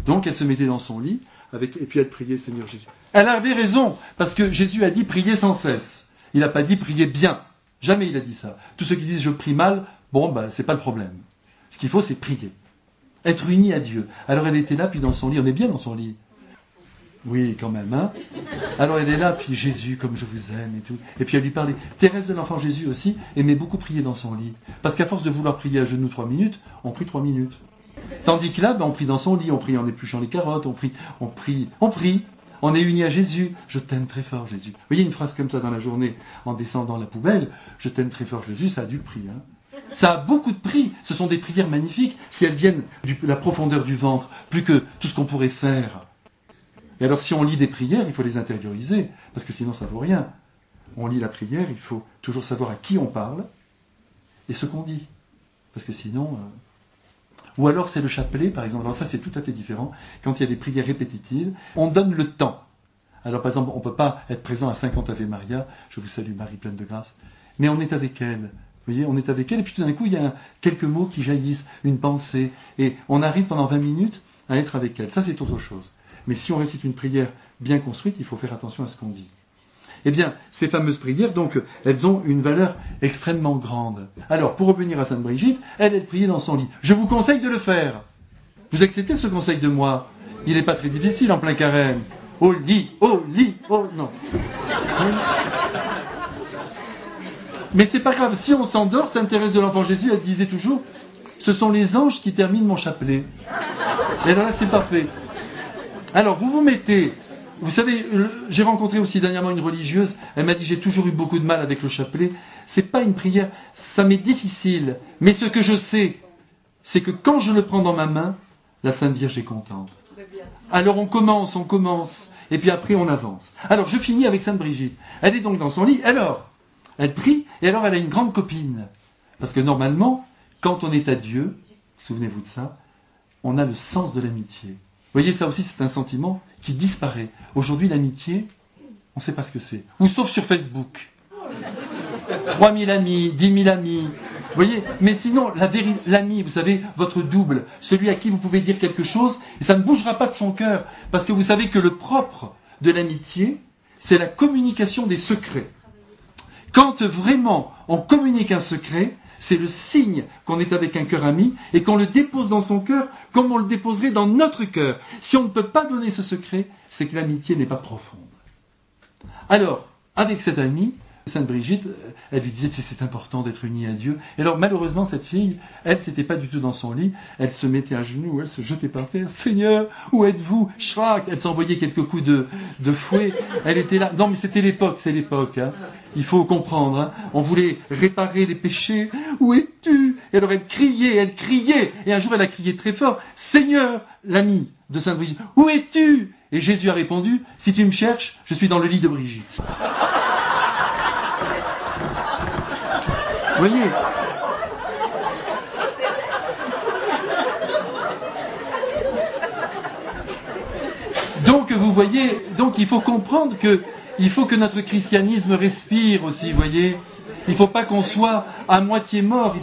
Donc, elle se mettait dans son lit, et puis elle priait, Seigneur Jésus. Elle avait raison, parce que Jésus a dit prier sans cesse. Il n'a pas dit prier bien. Jamais il a dit ça. Tous ceux qui disent je prie mal, bon, ben, c'est pas le problème. Ce qu'il faut, c'est prier. Être uni à Dieu. Alors elle était là, puis dans son lit, on est bien dans son lit. Oui, quand même, hein. Alors elle est là, puis Jésus, comme je vous aime, et tout. Et puis elle lui parlait. Thérèse de l'Enfant Jésus aussi aimait beaucoup prier dans son lit. Parce qu'à force de vouloir prier à genoux 3 minutes, on prie 3 minutes. Tandis que là, ben, on prie dans son lit, on prie en épluchant les carottes, on prie. On est uni à Jésus. Je t'aime très fort, Jésus. Vous voyez une phrase comme ça dans la journée, en descendant la poubelle. Je t'aime très fort, Jésus, ça a du prix, hein. Ça a beaucoup de prix. Ce sont des prières magnifiques si elles viennent de la profondeur du ventre, plus que tout ce qu'on pourrait faire. Et alors si on lit des prières, il faut les intérioriser, parce que sinon ça vaut rien. On lit la prière, il faut toujours savoir à qui on parle et ce qu'on dit. Parce que sinon, Ou alors c'est le chapelet, par exemple. Alors ça, c'est tout à fait différent. Quand il y a des prières répétitives, on donne le temps. Alors par exemple, on ne peut pas être présent à 50 Ave Maria, je vous salue Marie pleine de grâce, mais on est avec elle. Vous voyez, on est avec elle, et puis tout d'un coup, il y a quelques mots qui jaillissent, une pensée, et on arrive pendant 20 minutes à être avec elle. Ça, c'est autre chose. Mais si on récite une prière bien construite, il faut faire attention à ce qu'on dit. Eh bien, ces fameuses prières, donc, elles ont une valeur extrêmement grande. Alors, pour revenir à Sainte Brigitte, elle priait dans son lit. Je vous conseille de le faire. Vous acceptez ce conseil de moi? Il n'est pas très difficile en plein carême. Au lit, non. Mais c'est pas grave, si on s'endort, Sainte Thérèse de l'Enfant Jésus, elle disait toujours, ce sont les anges qui terminent mon chapelet. Et alors là, c'est parfait. Alors, vous vous mettez, vous savez, j'ai rencontré aussi dernièrement une religieuse, elle m'a dit, j'ai toujours eu beaucoup de mal avec le chapelet. C'est pas une prière, ça m'est difficile. Mais ce que je sais, c'est que quand je le prends dans ma main, la Sainte Vierge est contente. Alors on commence, et puis après on avance. Alors je finis avec Sainte Brigitte. Elle est donc dans son lit, alors, elle prie, et alors elle a une grande copine. Parce que normalement, quand on est à Dieu, souvenez-vous de ça, on a le sens de l'amitié. Vous voyez, ça aussi c'est un sentiment qui disparaît. Aujourd'hui l'amitié, on ne sait pas ce que c'est. Ou sauf sur Facebook. 3000 amis, 10 000 amis. Vous voyez, mais sinon, l'ami, vous savez, votre double, celui à qui vous pouvez dire quelque chose, et ça ne bougera pas de son cœur, parce que vous savez que le propre de l'amitié, c'est la communication des secrets. Quand vraiment on communique un secret, c'est le signe qu'on est avec un cœur ami, et qu'on le dépose dans son cœur, comme on le déposerait dans notre cœur. Si on ne peut pas donner ce secret, c'est que l'amitié n'est pas profonde. Alors, avec cet ami, Sainte Brigitte, elle lui disait que c'est important d'être unie à Dieu. Et alors, malheureusement, cette fille, elle, c'était pas du tout dans son lit. Elle se mettait à genoux, elle se jetait par terre. Seigneur, où êtes-vous? Schrac. Elle s'envoyait quelques coups de fouet. Elle était là. Non, mais c'était l'époque, c'est l'époque. Hein. Il faut comprendre. Hein. On voulait réparer les péchés. Où es-tu? Et alors, elle criait. Et un jour, elle a crié très fort. Seigneur, l'ami de Sainte Brigitte, où es-tu? Et Jésus a répondu, si tu me cherches, je suis dans le lit de Brigitte. Vous voyez? Donc, vous voyez, donc il faut comprendre il faut que notre christianisme respire aussi, vous voyez? Il ne faut pas qu'on soit à moitié mort,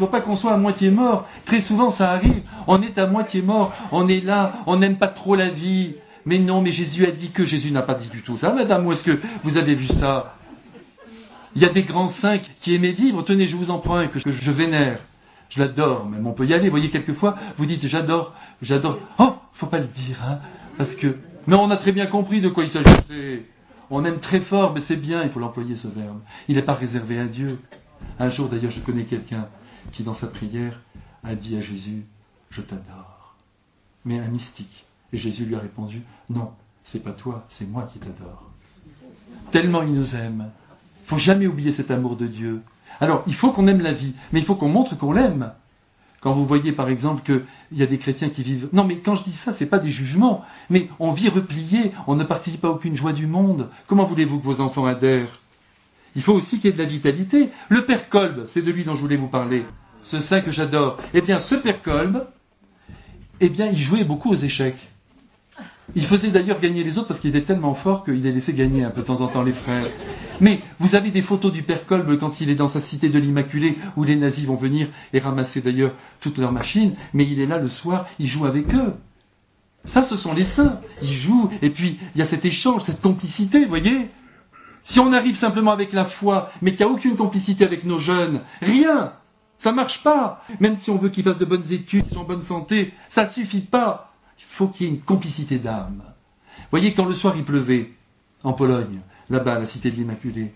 Très souvent, ça arrive, on est à moitié mort, on est là, on n'aime pas trop la vie. Mais non, mais Jésus a dit que Jésus n'a pas dit du tout ça, madame, où est-ce que vous avez vu ça? Il y a des grands saints qui aimaient vivre. Tenez, je vous en prends un que je vénère. Je l'adore, même on peut y aller. Vous voyez, quelquefois, vous dites j'adore. Oh, faut pas le dire, hein, parce que... Mais on a très bien compris de quoi il s'agissait. On aime très fort, mais c'est bien, il faut l'employer ce verbe. Il n'est pas réservé à Dieu. Un jour, d'ailleurs, je connais quelqu'un qui, dans sa prière, a dit à Jésus, je t'adore. Mais un mystique. Et Jésus lui a répondu, non, c'est pas toi, c'est moi qui t'adore. Tellement il nous aime. Il ne faut jamais oublier cet amour de Dieu. Alors, il faut qu'on aime la vie, mais il faut qu'on montre qu'on l'aime. Quand vous voyez, par exemple, qu'il y a des chrétiens qui vivent... Non, mais quand je dis ça, ce n'est pas des jugements. Mais on vit replié, on ne participe à aucune joie du monde. Comment voulez-vous que vos enfants adhèrent? Il faut aussi qu'il y ait de la vitalité. Le Père Kolb, c'est de lui dont je voulais vous parler. Ce saint que j'adore. Eh bien, ce Père Kolb, il jouait beaucoup aux échecs. Il faisait d'ailleurs gagner les autres parce qu'il était tellement fort qu'il les laissait gagner un peu de temps en temps les frères. Mais vous avez des photos du Père Kolb quand il est dans sa cité de l'Immaculée où les nazis vont venir et ramasser d'ailleurs toutes leurs machines, mais il est là le soir, il joue avec eux. Ça, ce sont les saints. Ils jouent et puis il y a cet échange, cette complicité, vous voyez. Si on arrive simplement avec la foi, mais qu'il n'y a aucune complicité avec nos jeunes, rien, ça marche pas. Même si on veut qu'ils fassent de bonnes études, qu'ils soient en bonne santé, ça suffit pas. Il faut qu'il y ait une complicité d'âme. Vous voyez, quand le soir il pleuvait, en Pologne, là-bas, à la cité de l'Immaculée,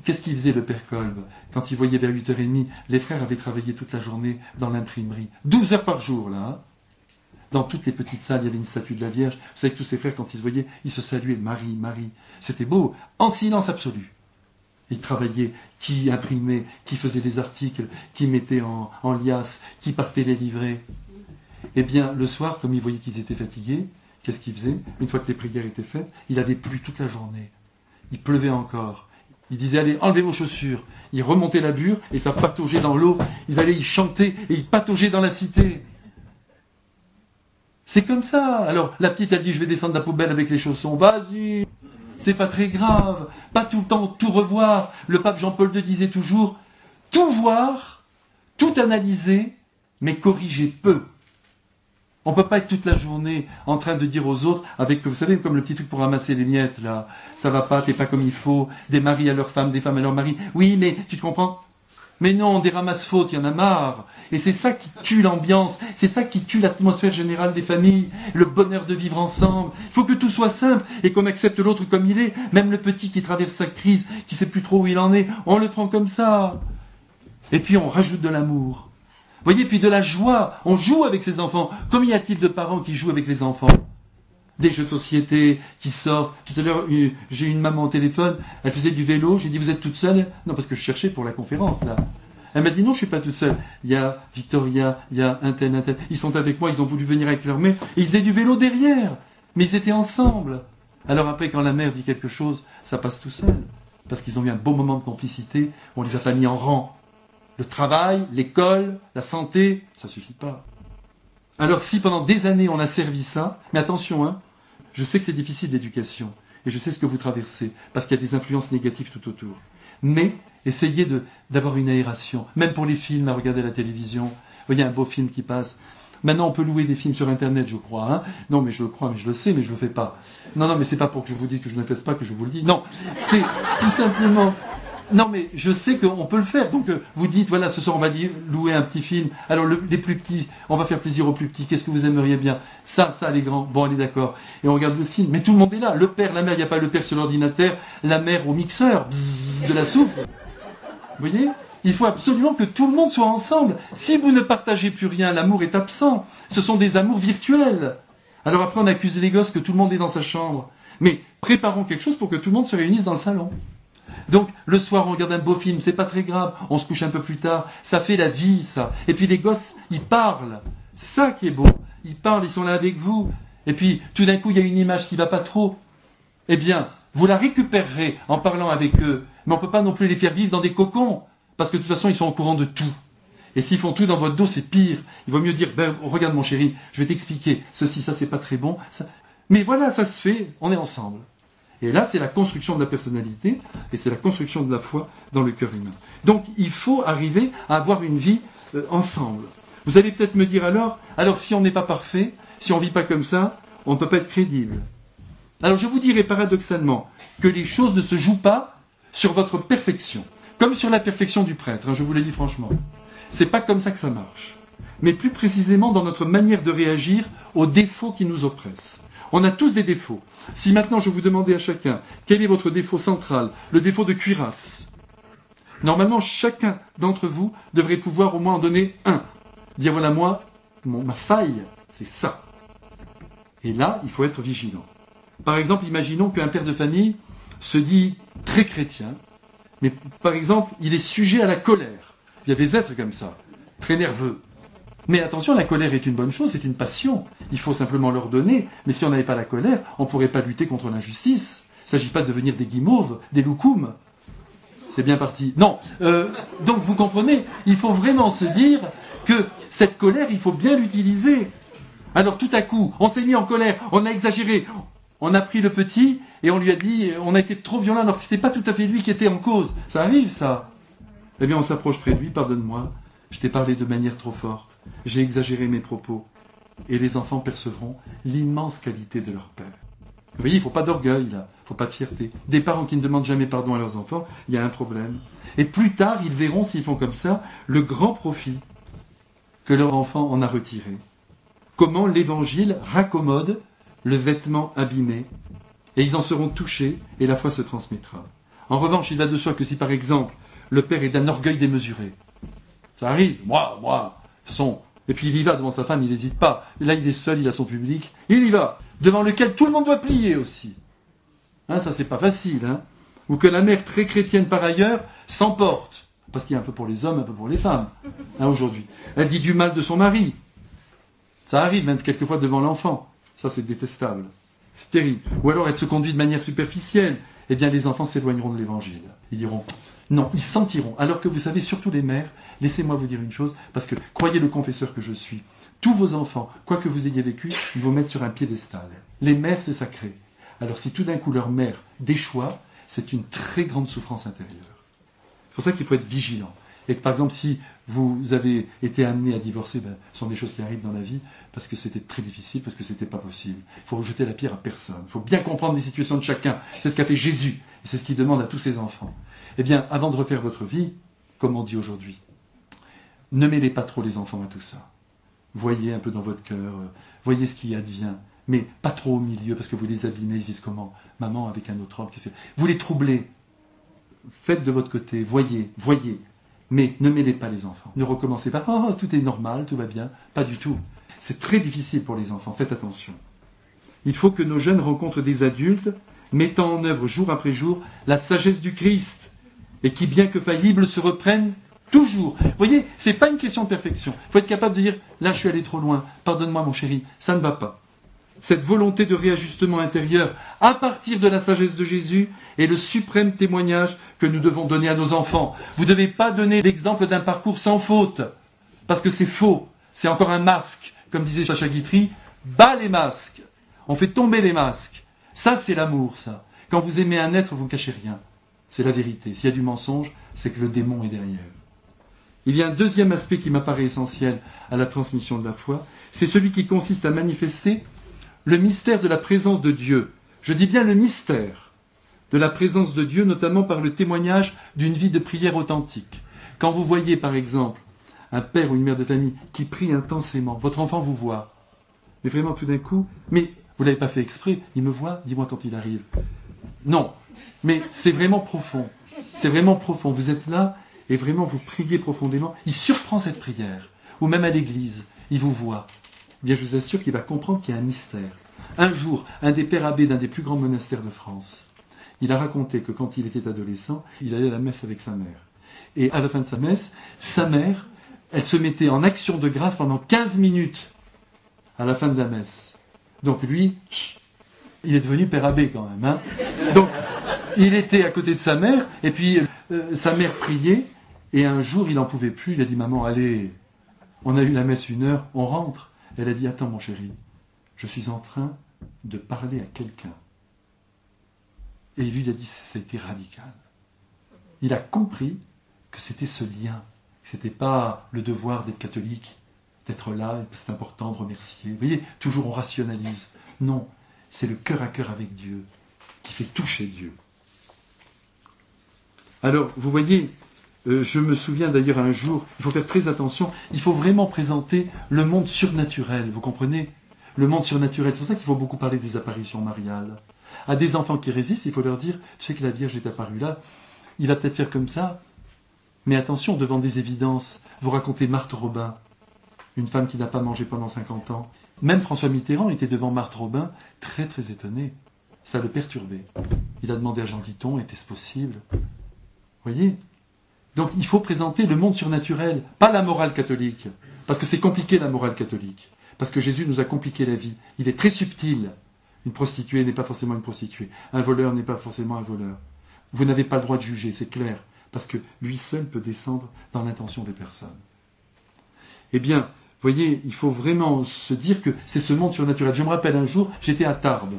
qu'est-ce qu'il faisait le Père Kolb? Quand il voyait vers 8h30, les frères avaient travaillé toute la journée dans l'imprimerie. 12 heures par jour, là. Hein. Dans toutes les petites salles, il y avait une statue de la Vierge. Vous savez que tous ces frères, quand ils se voyaient, ils se saluaient. Marie, Marie. C'était beau. En silence absolu. Ils travaillaient, qui imprimaient, qui faisaient des articles, qui mettaient en liasse, qui partaient les livrer. Eh bien, le soir, comme il voyait qu'ils étaient fatigués, qu'est-ce qu'il faisait? Une fois que les prières étaient faites, il avait plu toute la journée. Il pleuvait encore. Il disait, allez, enlevez vos chaussures. Il remontait la bure et ça pataugeait dans l'eau. Ils allaient y chanter et ils pataugeaient dans la cité. C'est comme ça. Alors, la petite, elle dit, je vais descendre la poubelle avec les chaussons. Vas-y. C'est pas très grave. Pas tout le temps tout revoir. Le pape Jean-Paul II disait toujours, tout voir, tout analyser, mais corriger peu. On peut pas être toute la journée en train de dire aux autres, avec, vous savez, comme le petit truc pour ramasser les miettes, là, ça va pas, t'es pas comme il faut, des maris à leurs femmes, des femmes à leurs maris. Oui, mais tu te comprends? Mais non, des ramasse-fautes, il y en a marre. Et c'est ça qui tue l'ambiance, c'est ça qui tue l'atmosphère générale des familles, le bonheur de vivre ensemble. Il faut que tout soit simple et qu'on accepte l'autre comme il est. Même le petit qui traverse sa crise, qui sait plus trop où il en est, on le prend comme ça. Et puis on rajoute de l'amour. Vous voyez, puis de la joie. On joue avec ses enfants. Combien y a-t-il de parents qui jouent avec les enfants? Des jeux de société qui sortent. Tout à l'heure, j'ai eu une maman au téléphone, elle faisait du vélo, j'ai dit, vous êtes toute seule? Non, parce que je cherchais pour la conférence, là. Elle m'a dit, non, je suis pas toute seule. Il y a Victoria, il y a un tel. Ils sont avec moi, ils ont voulu venir avec leur mère, et ils faisaient du vélo derrière. Mais ils étaient ensemble. Alors après, quand la mère dit quelque chose, ça passe tout seul. Parce qu'ils ont eu un beau moment de complicité, on les a pas mis en rang. Le travail, l'école, la santé, ça suffit pas. Alors si pendant des années on a servi ça, mais attention, hein, je sais que c'est difficile l'éducation, et je sais ce que vous traversez, parce qu'il y a des influences négatives tout autour. Mais essayez d'avoir une aération, même pour les films, à regarder la télévision. Vous voyez un beau film qui passe. Maintenant on peut louer des films sur Internet, je crois. Hein. Non mais je le crois, mais je le sais, mais je le fais pas. Non, mais c'est pas pour que je vous dise que je ne le fasse pas que je vous le dis. Non, c'est tout simplement... Non, mais je sais qu'on peut le faire. Donc, vous dites, voilà, ce soir, on va louer un petit film. Alors, les plus petits, on va faire plaisir aux plus petits. Qu'est-ce que vous aimeriez bien? Ça, les grands. Bon, allez, d'accord. Et on regarde le film. Mais tout le monde est là. Le père, la mère, il n'y a pas le père sur l'ordinateur, la mère au mixeur, bzzz, de la soupe. Vous voyez? Il faut absolument que tout le monde soit ensemble. Si vous ne partagez plus rien, l'amour est absent. Ce sont des amours virtuels. Alors après, on accuse les gosses que tout le monde est dans sa chambre. Mais préparons quelque chose pour que tout le monde se réunisse dans le salon. Donc, le soir, on regarde un beau film, c'est pas très grave, on se couche un peu plus tard, ça fait la vie, ça. Et puis les gosses, ils parlent. C'est ça qui est beau. Ils parlent, ils sont là avec vous. Et puis, tout d'un coup, il y a une image qui va pas trop. Eh bien, vous la récupérerez en parlant avec eux. Mais on peut pas non plus les faire vivre dans des cocons. Parce que de toute façon, ils sont au courant de tout. Et s'ils font tout dans votre dos, c'est pire. Il vaut mieux dire, regarde mon chéri, je vais t'expliquer. Ceci, ça, c'est pas très bon. Ça... Mais voilà, ça se fait, on est ensemble. Et là, c'est la construction de la personnalité et c'est la construction de la foi dans le cœur humain. Donc, il faut arriver à avoir une vie ensemble. Vous allez peut-être me dire alors si on n'est pas parfait, si on ne vit pas comme ça, on ne peut pas être crédible. Alors, je vous dirais paradoxalement que les choses ne se jouent pas sur votre perfection, comme sur la perfection du prêtre, hein, je vous l'ai dit franchement. C'est pas comme ça que ça marche. Mais plus précisément dans notre manière de réagir aux défauts qui nous oppressent. On a tous des défauts. Si maintenant je vous demandais à chacun quel est votre défaut central, le défaut de cuirasse, normalement chacun d'entre vous devrait pouvoir au moins en donner un. Dire voilà moi, ma faille, c'est ça. Et là, il faut être vigilant. Par exemple, imaginons qu'un père de famille se dit très chrétien, mais par exemple, il est sujet à la colère. Il y a des êtres comme ça, très nerveux. Mais attention, la colère est une bonne chose, c'est une passion. Il faut simplement leur donner. Mais si on n'avait pas la colère, on ne pourrait pas lutter contre l'injustice. Il ne s'agit pas de devenir des guimauves, des loukoums. C'est bien parti. Non. Donc vous comprenez, il faut vraiment se dire que cette colère, il faut bien l'utiliser. Alors tout à coup, on s'est mis en colère, on a exagéré. On a pris le petit et on lui a dit, on a été trop violent alors que ce n'était pas tout à fait lui qui était en cause. Ça arrive, ça. Eh bien, on s'approche près de lui, pardonne-moi. Je t'ai parlé de manière trop forte. J'ai exagéré mes propos. Et les enfants percevront l'immense qualité de leur père. Vous voyez, il ne faut pas d'orgueil, là. Il ne faut pas de fierté. Des parents qui ne demandent jamais pardon à leurs enfants, il y a un problème. Et plus tard, ils verront, s'ils font comme ça, le grand profit que leur enfant en a retiré. Comment l'Évangile raccommode le vêtement abîmé. Et ils en seront touchés, et la foi se transmettra. En revanche, il va de soi que si, par exemple, le père est d'un orgueil démesuré, ça arrive, moi, de toute façon, et puis il y va devant sa femme, il n'hésite pas. Là, il est seul, il a son public, il y va, devant lequel tout le monde doit plier aussi. Hein, ça, c'est pas facile, hein. Ou que la mère, très chrétienne par ailleurs, s'emporte. Parce qu'il y a un peu pour les hommes, un peu pour les femmes, hein, aujourd'hui. Elle dit du mal de son mari. Ça arrive même quelquefois devant l'enfant. Ça, c'est détestable. C'est terrible. Ou alors, elle se conduit de manière superficielle. Eh bien, les enfants s'éloigneront de l'Évangile. Ils diront... Non, ils sentiront. Alors que vous savez, surtout les mères, laissez-moi vous dire une chose, parce que croyez le confesseur que je suis, Tous vos enfants, quoi que vous ayez vécu, ils vous mettent sur un piédestal. Les mères, c'est sacré. Alors si tout d'un coup leur mère déchoit, c'est une très grande souffrance intérieure. C'est pour ça qu'il faut être vigilant. Et que par exemple, si vous avez été amené à divorcer, ce sont des choses qui arrivent dans la vie, parce que c'était très difficile, parce que c'était pas possible. Il faut jeter la pierre à personne. Il faut bien comprendre les situations de chacun. C'est ce qu'a fait Jésus. Et c'est ce qu'il demande à tous ses enfants. Eh bien, avant de refaire votre vie, comme on dit aujourd'hui, ne mêlez pas trop les enfants à tout ça. Voyez un peu dans votre cœur, voyez ce qui advient, mais pas trop au milieu, parce que vous les abîmez, ils disent comment ? Maman avec un autre homme, vous les troublez. Faites de votre côté, voyez, mais ne mêlez pas les enfants. Ne recommencez pas, oh, tout est normal, tout va bien. Pas du tout. C'est très difficile pour les enfants, faites attention. Il faut que nos jeunes rencontrent des adultes mettant en œuvre jour après jour la sagesse du Christ, et qui, bien que faillibles, se reprennent toujours. Vous voyez, c'est pas une question de perfection. Il faut être capable de dire, là je suis allé trop loin, pardonne-moi mon chéri, ça ne va pas. Cette volonté de réajustement intérieur à partir de la sagesse de Jésus est le suprême témoignage que nous devons donner à nos enfants. Vous ne devez pas donner l'exemple d'un parcours sans faute, parce que c'est faux. C'est encore un masque. Comme disait Sacha Guitry, bas les masques. On fait tomber les masques. Ça, c'est l'amour, ça. Quand vous aimez un être, vous ne cachez rien. C'est la vérité. S'il y a du mensonge, c'est que le démon est derrière. Il y a un deuxième aspect qui m'apparaît essentiel à la transmission de la foi, c'est celui qui consiste à manifester le mystère de la présence de Dieu. Je dis bien le mystère de la présence de Dieu, notamment par le témoignage d'une vie de prière authentique. Quand vous voyez, par exemple, un père ou une mère de famille qui prie intensément, votre enfant vous voit, mais vraiment tout d'un coup, mais vous ne l'avez pas fait exprès, il me voit, dis-moi quand il arrive. Non, mais c'est vraiment profond. C'est vraiment profond. Vous êtes là et vraiment vous priez profondément. Il surprend cette prière. Ou même à l'église, il vous voit. Eh bien, je vous assure qu'il va comprendre qu'il y a un mystère. Un jour, un des pères abbés d'un des plus grands monastères de France, il a raconté que quand il était adolescent, il allait à la messe avec sa mère. Et à la fin de sa messe, sa mère, elle se mettait en action de grâce pendant 15 minutes à la fin de la messe. Donc lui, il est devenu père abbé quand même. Hein. Donc, il était à côté de sa mère, et puis sa mère priait, et un jour, il n'en pouvait plus, il a dit « Maman, allez, on a eu la messe 1 heure, on rentre ». Elle a dit « Attends mon chéri, je suis en train de parler à quelqu'un ». Et lui, il a dit « Ça a été radical ». Il a compris que c'était ce lien, que ce n'était pas le devoir d'être catholique, d'être là, c'est important de remercier. Vous voyez, toujours on rationalise. Non, c'est le cœur à cœur avec Dieu qui fait toucher Dieu. Alors, vous voyez, je me souviens d'ailleurs un jour, il faut faire très attention, il faut vraiment présenter le monde surnaturel, vous comprenez ? Le monde surnaturel, c'est pour ça qu'il faut beaucoup parler des apparitions mariales. À des enfants qui résistent, il faut leur dire, tu sais que la Vierge est apparue là, il va peut-être faire comme ça, mais attention, devant des évidences, vous racontez Marthe Robin, une femme qui n'a pas mangé pendant 50 ans. Même François Mitterrand était devant Marthe Robin, très très étonné. Ça le perturbait. Il a demandé à Jean Guiton, était-ce possible ? Vous voyez ? Donc il faut présenter le monde surnaturel, pas la morale catholique. Parce que c'est compliqué la morale catholique. Parce que Jésus nous a compliqué la vie. Il est très subtil. Une prostituée n'est pas forcément une prostituée. Un voleur n'est pas forcément un voleur. Vous n'avez pas le droit de juger, c'est clair. Parce que lui seul peut descendre dans l'intention des personnes. Eh bien, vous voyez, il faut vraiment se dire que c'est ce monde surnaturel. Je me rappelle un jour, j'étais à Tarbes.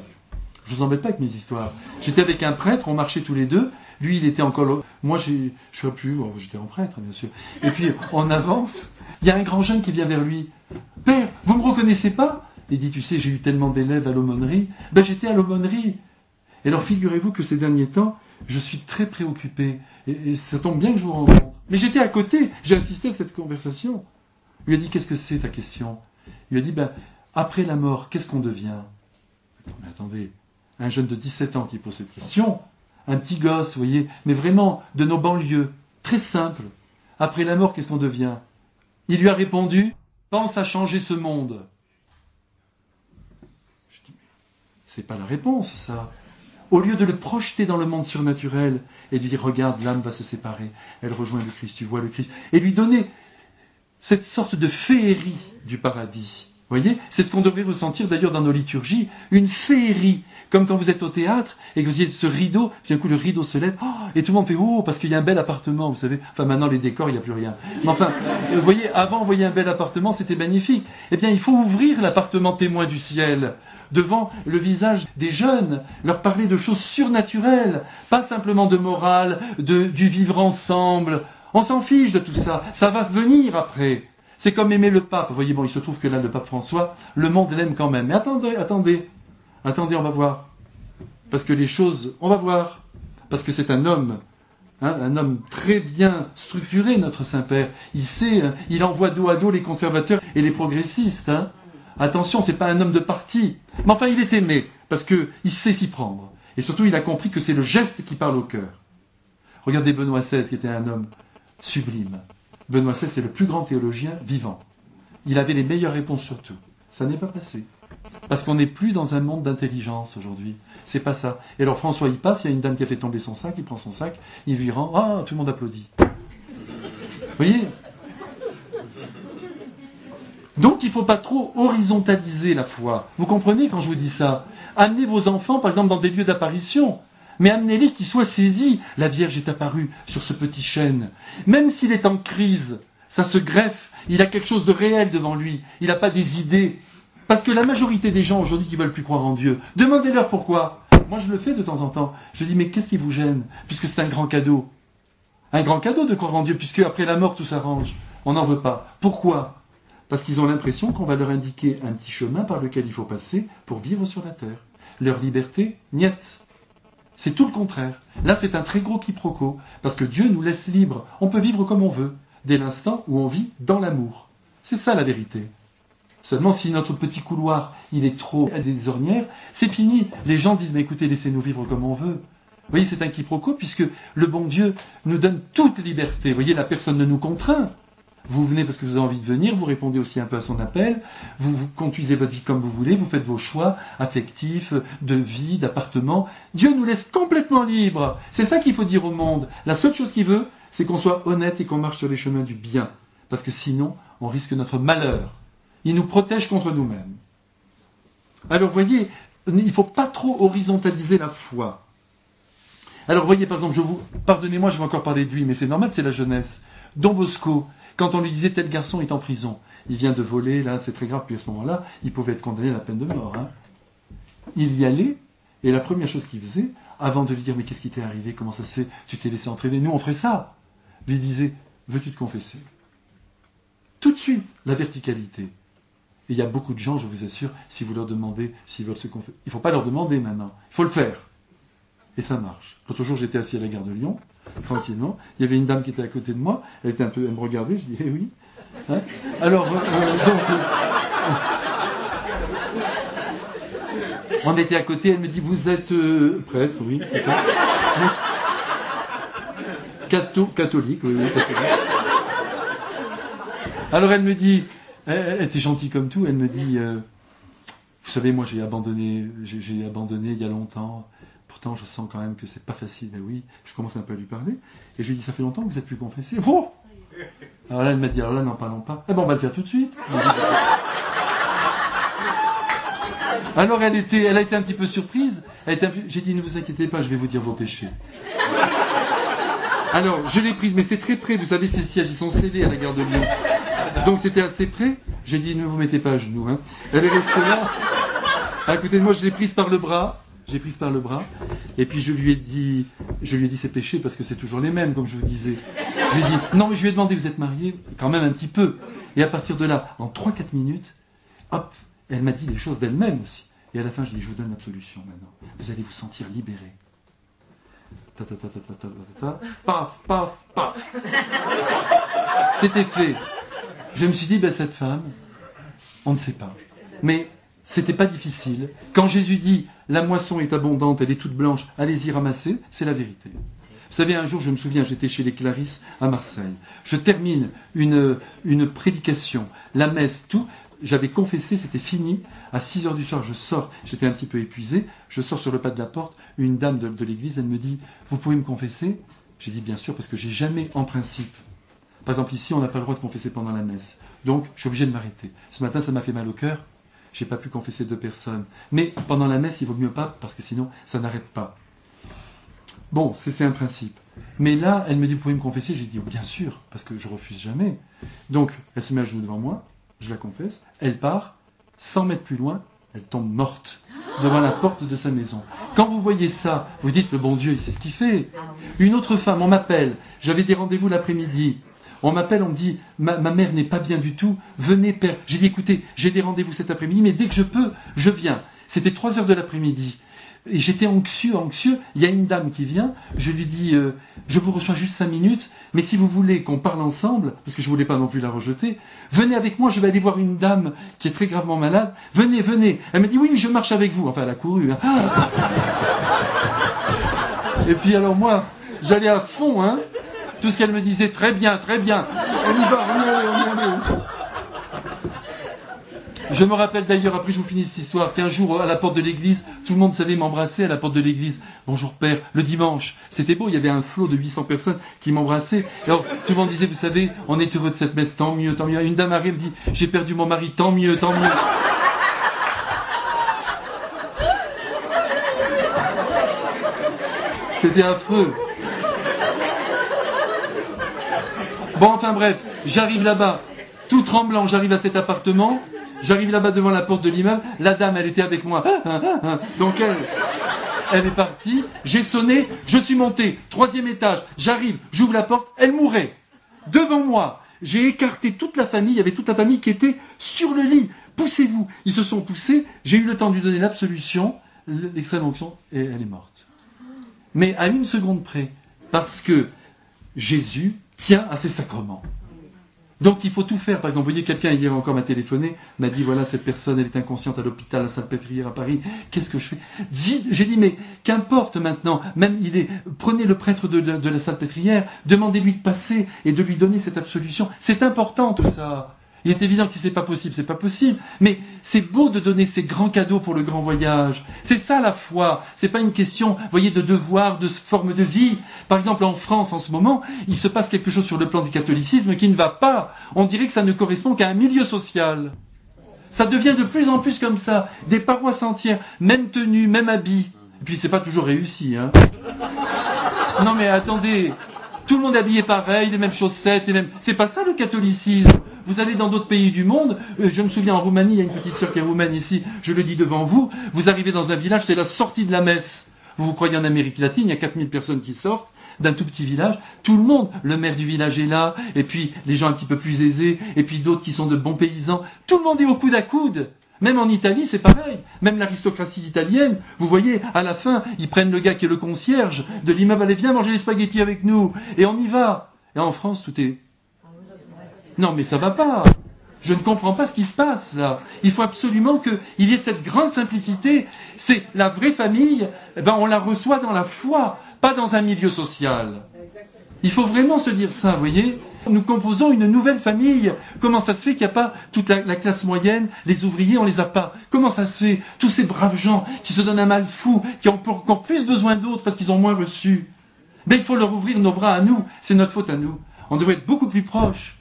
Je vous embête pas avec mes histoires. J'étais avec un prêtre, on marchait tous les deux. Lui, il était encore... Moi, je serais plus... J'étais en prêtre, bien sûr. Et puis, on avance. Il y a un grand jeune qui vient vers lui. « Père, vous me reconnaissez pas ?» Il dit, tu sais, j'ai eu tellement d'élèves à l'aumônerie. Ben, j'étais à l'aumônerie. Et alors, figurez-vous que ces derniers temps, je suis très préoccupé. Et ça tombe bien que je vous rencontre. Mais j'étais à côté. J'ai assisté à cette conversation. Il lui a dit, qu'est-ce que c'est ta question ? Il lui a dit, ben, après la mort, qu'est-ce qu'on devient ? Mais attendez, un jeune de 17 ans qui pose cette question, un petit gosse, vous voyez, mais vraiment de nos banlieues, très simple. Après la mort, qu'est-ce qu'on devient ? Il lui a répondu, pense à changer ce monde. Je dis, mais c'est pas la réponse, ça. Au lieu de le projeter dans le monde surnaturel et de lui dire, regarde, l'âme va se séparer, elle rejoint le Christ, tu vois le Christ, et lui donner cette sorte de féerie du paradis. Voyez, c'est ce qu'on devrait ressentir d'ailleurs dans nos liturgies, une féerie, comme quand vous êtes au théâtre et que vous avez ce rideau, puis d'un coup le rideau se lève, et tout le monde fait oh parce qu'il y a un bel appartement, vous savez. Enfin maintenant les décors, il n'y a plus rien. Mais enfin, vous voyez, avant vous voyez un bel appartement, c'était magnifique. Eh bien, il faut ouvrir l'appartement témoin du ciel devant le visage des jeunes, leur parler de choses surnaturelles, pas simplement de morale, du vivre ensemble. On s'en fiche de tout ça, ça va venir après. C'est comme aimer le pape. Vous voyez, bon, il se trouve que là, le pape François, le monde l'aime quand même. Mais attendez, on va voir. Parce que les choses, on va voir. Parce que c'est un homme très bien structuré, notre Saint-Père. Il sait, il envoie dos à dos les conservateurs et les progressistes. Attention, c'est pas un homme de parti. Mais enfin, il est aimé, parce que il sait s'y prendre. Et surtout, il a compris que c'est le geste qui parle au cœur. Regardez Benoît XVI, qui était un homme sublime. Benoît XVI, c'est le plus grand théologien vivant. Il avait les meilleures réponses sur tout. Ça n'est pas passé. Parce qu'on n'est plus dans un monde d'intelligence aujourd'hui. C'est pas ça. Et alors François, il passe, il y a une dame qui a fait tomber son sac, il prend son sac, il lui rend, tout le monde applaudit. Vous voyez ? Donc il ne faut pas trop horizontaliser la foi. Vous comprenez quand je vous dis ça ? Amenez vos enfants, par exemple, dans des lieux d'apparition. Mais amenez-les qu'ils soient saisis. La Vierge est apparue sur ce petit chêne. Même s'il est en crise, ça se greffe. Il a quelque chose de réel devant lui. Il n'a pas des idées. Parce que la majorité des gens aujourd'hui qui ne veulent plus croire en Dieu, demandez-leur pourquoi. Moi je le fais de temps en temps. Je dis mais qu'est-ce qui vous gêne ? Puisque c'est un grand cadeau. Un grand cadeau de croire en Dieu, puisque après la mort tout s'arrange. On n'en veut pas. Pourquoi ? Parce qu'ils ont l'impression qu'on va leur indiquer un petit chemin par lequel il faut passer pour vivre sur la terre. Leur liberté, niet. C'est tout le contraire. Là, c'est un très gros quiproquo, parce que Dieu nous laisse libres. On peut vivre comme on veut, dès l'instant où on vit dans l'amour. C'est ça la vérité. Seulement, si notre petit couloir, il est trop à des ornières, c'est fini. Les gens disent, mais écoutez, laissez-nous vivre comme on veut. Vous voyez, c'est un quiproquo, puisque le bon Dieu nous donne toute liberté. Vous voyez, la personne ne nous contraint. Vous venez parce que vous avez envie de venir, vous répondez aussi un peu à son appel, vous conduisez votre vie comme vous voulez, vous faites vos choix affectifs, de vie, d'appartement. Dieu nous laisse complètement libres. C'est ça qu'il faut dire au monde. La seule chose qu'il veut, c'est qu'on soit honnête et qu'on marche sur les chemins du bien. Parce que sinon, on risque notre malheur. Il nous protège contre nous-mêmes. Alors, vous voyez, il ne faut pas trop horizontaliser la foi. Alors, vous voyez, par exemple, pardonnez-moi, je vais encore parler de lui, mais c'est normal, c'est la jeunesse. Don Bosco, quand on lui disait tel garçon est en prison, il vient de voler, là, c'est très grave, puis à ce moment-là, il pouvait être condamné à la peine de mort. Il y allait, et la première chose qu'il faisait, avant de lui dire, mais qu'est-ce qui t'est arrivé, comment ça se fait, tu t'es laissé entraîner, nous on ferait ça. Lui disait, veux-tu te confesser ? Tout de suite, la verticalité. Et il y a beaucoup de gens, je vous assure, si vous leur demandez s'ils veulent se confesser, il ne faut pas leur demander maintenant, il faut le faire. Et ça marche. L'autre jour, j'étais assis à la gare de Lyon, tranquillement. Il y avait une dame qui était à côté de moi. Elle me regardait. Je dis, eh oui. Alors, on était à côté. Elle me dit, vous êtes prêtre, oui, c'est ça. Catholique, oui, catholique. Alors elle me dit, elle était gentille comme tout. Elle me dit, vous savez, moi j'ai abandonné il y a longtemps. Pourtant, je sens quand même que c'est pas facile. Et oui, je commence un peu à lui parler. Et je lui dis, ça fait longtemps que vous êtes plus confessé. Oh ! Alors là, elle m'a dit, alors là, n'en parlons pas. Eh ben, on va le faire tout de suite. Alors, elle a été un petit peu surprise. J'ai dit, ne vous inquiétez pas, je vais vous dire vos péchés. Alors, je l'ai prise, mais c'est très près. Vous savez, ces sièges, ils sont scellés à la gare de Lyon. Donc, c'était assez près. J'ai dit, ne vous mettez pas à genoux. Elle est restée là. À côté de moi, je l'ai prise par le bras. Et puis je lui ai dit ses péchés, parce que c'est toujours les mêmes, comme je vous disais. Je lui ai dit, non, mais je lui ai demandé, vous êtes mariés, quand même un petit peu. Et à partir de là, en 3-4 minutes, hop, elle m'a dit les choses d'elle-même aussi. Et à la fin, je lui ai dit, je vous donne l'absolution maintenant. Vous allez vous sentir libéré. Paf, paf, paf. C'était fait. Je me suis dit, cette femme, on ne sait pas. Mais c'était pas difficile. Quand Jésus dit, la moisson est abondante, elle est toute blanche, allez-y ramasser, c'est la vérité. Vous savez, un jour, je me souviens, j'étais chez les Clarisses à Marseille. Je termine une prédication, la messe, tout. J'avais confessé, c'était fini. À 6h du soir, je sors, j'étais un petit peu épuisé. Je sors sur le pas de la porte, une dame de l'église, elle me dit, vous pouvez me confesser ? J'ai dit, bien sûr, parce que j'ai jamais, en principe. Par exemple, ici, on n'a pas le droit de confesser pendant la messe. Donc, je suis obligé de m'arrêter. Ce matin, ça m'a fait mal au cœur. J'ai pas pu confesser 2 personnes. Mais pendant la messe, il vaut mieux pas, parce que sinon, ça n'arrête pas. Bon, c'est un principe. Mais là, elle me dit, vous pouvez me confesser? J'ai dit, bien sûr, parce que je refuse jamais. Donc, elle se met à genoux devant moi, je la confesse, elle part, 100 mètres plus loin, elle tombe morte devant la porte de sa maison. Quand vous voyez ça, vous dites, le bon Dieu, il sait ce qu'il fait. Une autre femme, on m'appelle, j'avais des rendez-vous l'après-midi, on m'appelle, on me dit, ma mère n'est pas bien du tout, venez père. J'ai dit, écoutez, j'ai des rendez-vous cet après-midi, mais dès que je peux, je viens. C'était 3 heures de l'après-midi. Et j'étais anxieux. Il y a une dame qui vient, je lui dis, je vous reçois juste 5 minutes, mais si vous voulez qu'on parle ensemble, parce que je voulais pas non plus la rejeter, venez avec moi, je vais aller voir une dame qui est très gravement malade, venez. Elle m'a dit, oui, je marche avec vous. Enfin, elle a couru. Hein. Et puis alors moi, j'allais à fond, hein. Tout ce qu'elle me disait, très bien. On y va, on y allait. Je me rappelle d'ailleurs, après je vous finis cette histoire, qu'un jour à la porte de l'église, tout le monde savait m'embrasser à la porte de l'église. Bonjour père, le dimanche. C'était beau, il y avait un flot de 800 personnes qui m'embrassaient. Alors tout le monde disait, vous savez, on est heureux de cette messe, tant mieux. Une dame arrive, me dit, j'ai perdu mon mari, tant mieux. C'était affreux. Bon, enfin bref, j'arrive là-bas, tout tremblant, j'arrive à cet appartement. J'arrive là-bas devant la porte de l'immeuble, la dame, elle était avec moi. Donc elle est partie, j'ai sonné, je suis monté, 3e étage, j'arrive, j'ouvre la porte, elle mourait. Devant moi, j'ai écarté toute la famille, il y avait toute la famille qui était sur le lit. Poussez-vous. Ils se sont poussés, j'ai eu le temps de lui donner l'absolution, l'extrême onction, et elle est morte. Mais à 1 seconde près, parce que Jésus tient à ses sacrements. Donc il faut tout faire. Par exemple, vous voyez, quelqu'un hier encore m'a téléphoné, m'a dit, voilà, cette personne, elle est inconsciente à l'hôpital, à Sainte-Pétrière à Paris, qu'est-ce que je fais? J'ai dit, mais qu'importe maintenant, même prenez le prêtre de la Sainte-Pétrière, demandez-lui de passer et de lui donner cette absolution. C'est important tout ça. Il est évident que si c'est pas possible. Mais c'est beau de donner ces grands cadeaux pour le grand voyage. C'est ça la foi. C'est pas une question, vous voyez, de devoir, de forme de vie. Par exemple, en France, en ce moment, il se passe quelque chose sur le plan du catholicisme qui ne va pas. On dirait que ça ne correspond qu'à un milieu social. Ça devient de plus en plus comme ça. Des paroisses entières, même tenues, même habits. Et puis c'est pas toujours réussi, hein. Non mais attendez. Tout le monde est habillé pareil, les mêmes chaussettes, C'est pas ça le catholicisme. Vous allez dans d'autres pays du monde, je me souviens en Roumanie, il y a une petite sœur qui est roumaine ici, je le dis devant vous, vous arrivez dans un village, c'est la sortie de la messe. Vous croyez en Amérique latine, il y a 4000 personnes qui sortent d'un tout petit village, tout le monde, le maire du village est là, et puis les gens un petit peu plus aisés, et puis d'autres qui sont de bons paysans, tout le monde est au coude à coude. Même en Italie, c'est pareil. Même l'aristocratie italienne, vous voyez, à la fin, ils prennent le gars qui est le concierge de l'immeuble, allez, viens manger les spaghettis avec nous, et on y va. Et en France, tout est... Non, mais ça va pas. Je ne comprends pas ce qui se passe, là. Il faut absolument qu'il y ait cette grande simplicité. C'est la vraie famille, on la reçoit dans la foi, pas dans un milieu social. Il faut vraiment se dire ça, vous voyez. Nous composons une nouvelle famille. Comment ça se fait qu'il n'y a pas toute la classe moyenne, les ouvriers, on les a pas? Comment ça se fait? Tous ces braves gens qui se donnent un mal fou, qui ont encore plus besoin d'autres parce qu'ils ont moins reçu. Il faut leur ouvrir nos bras à nous. C'est notre faute à nous. On devrait être beaucoup plus proches.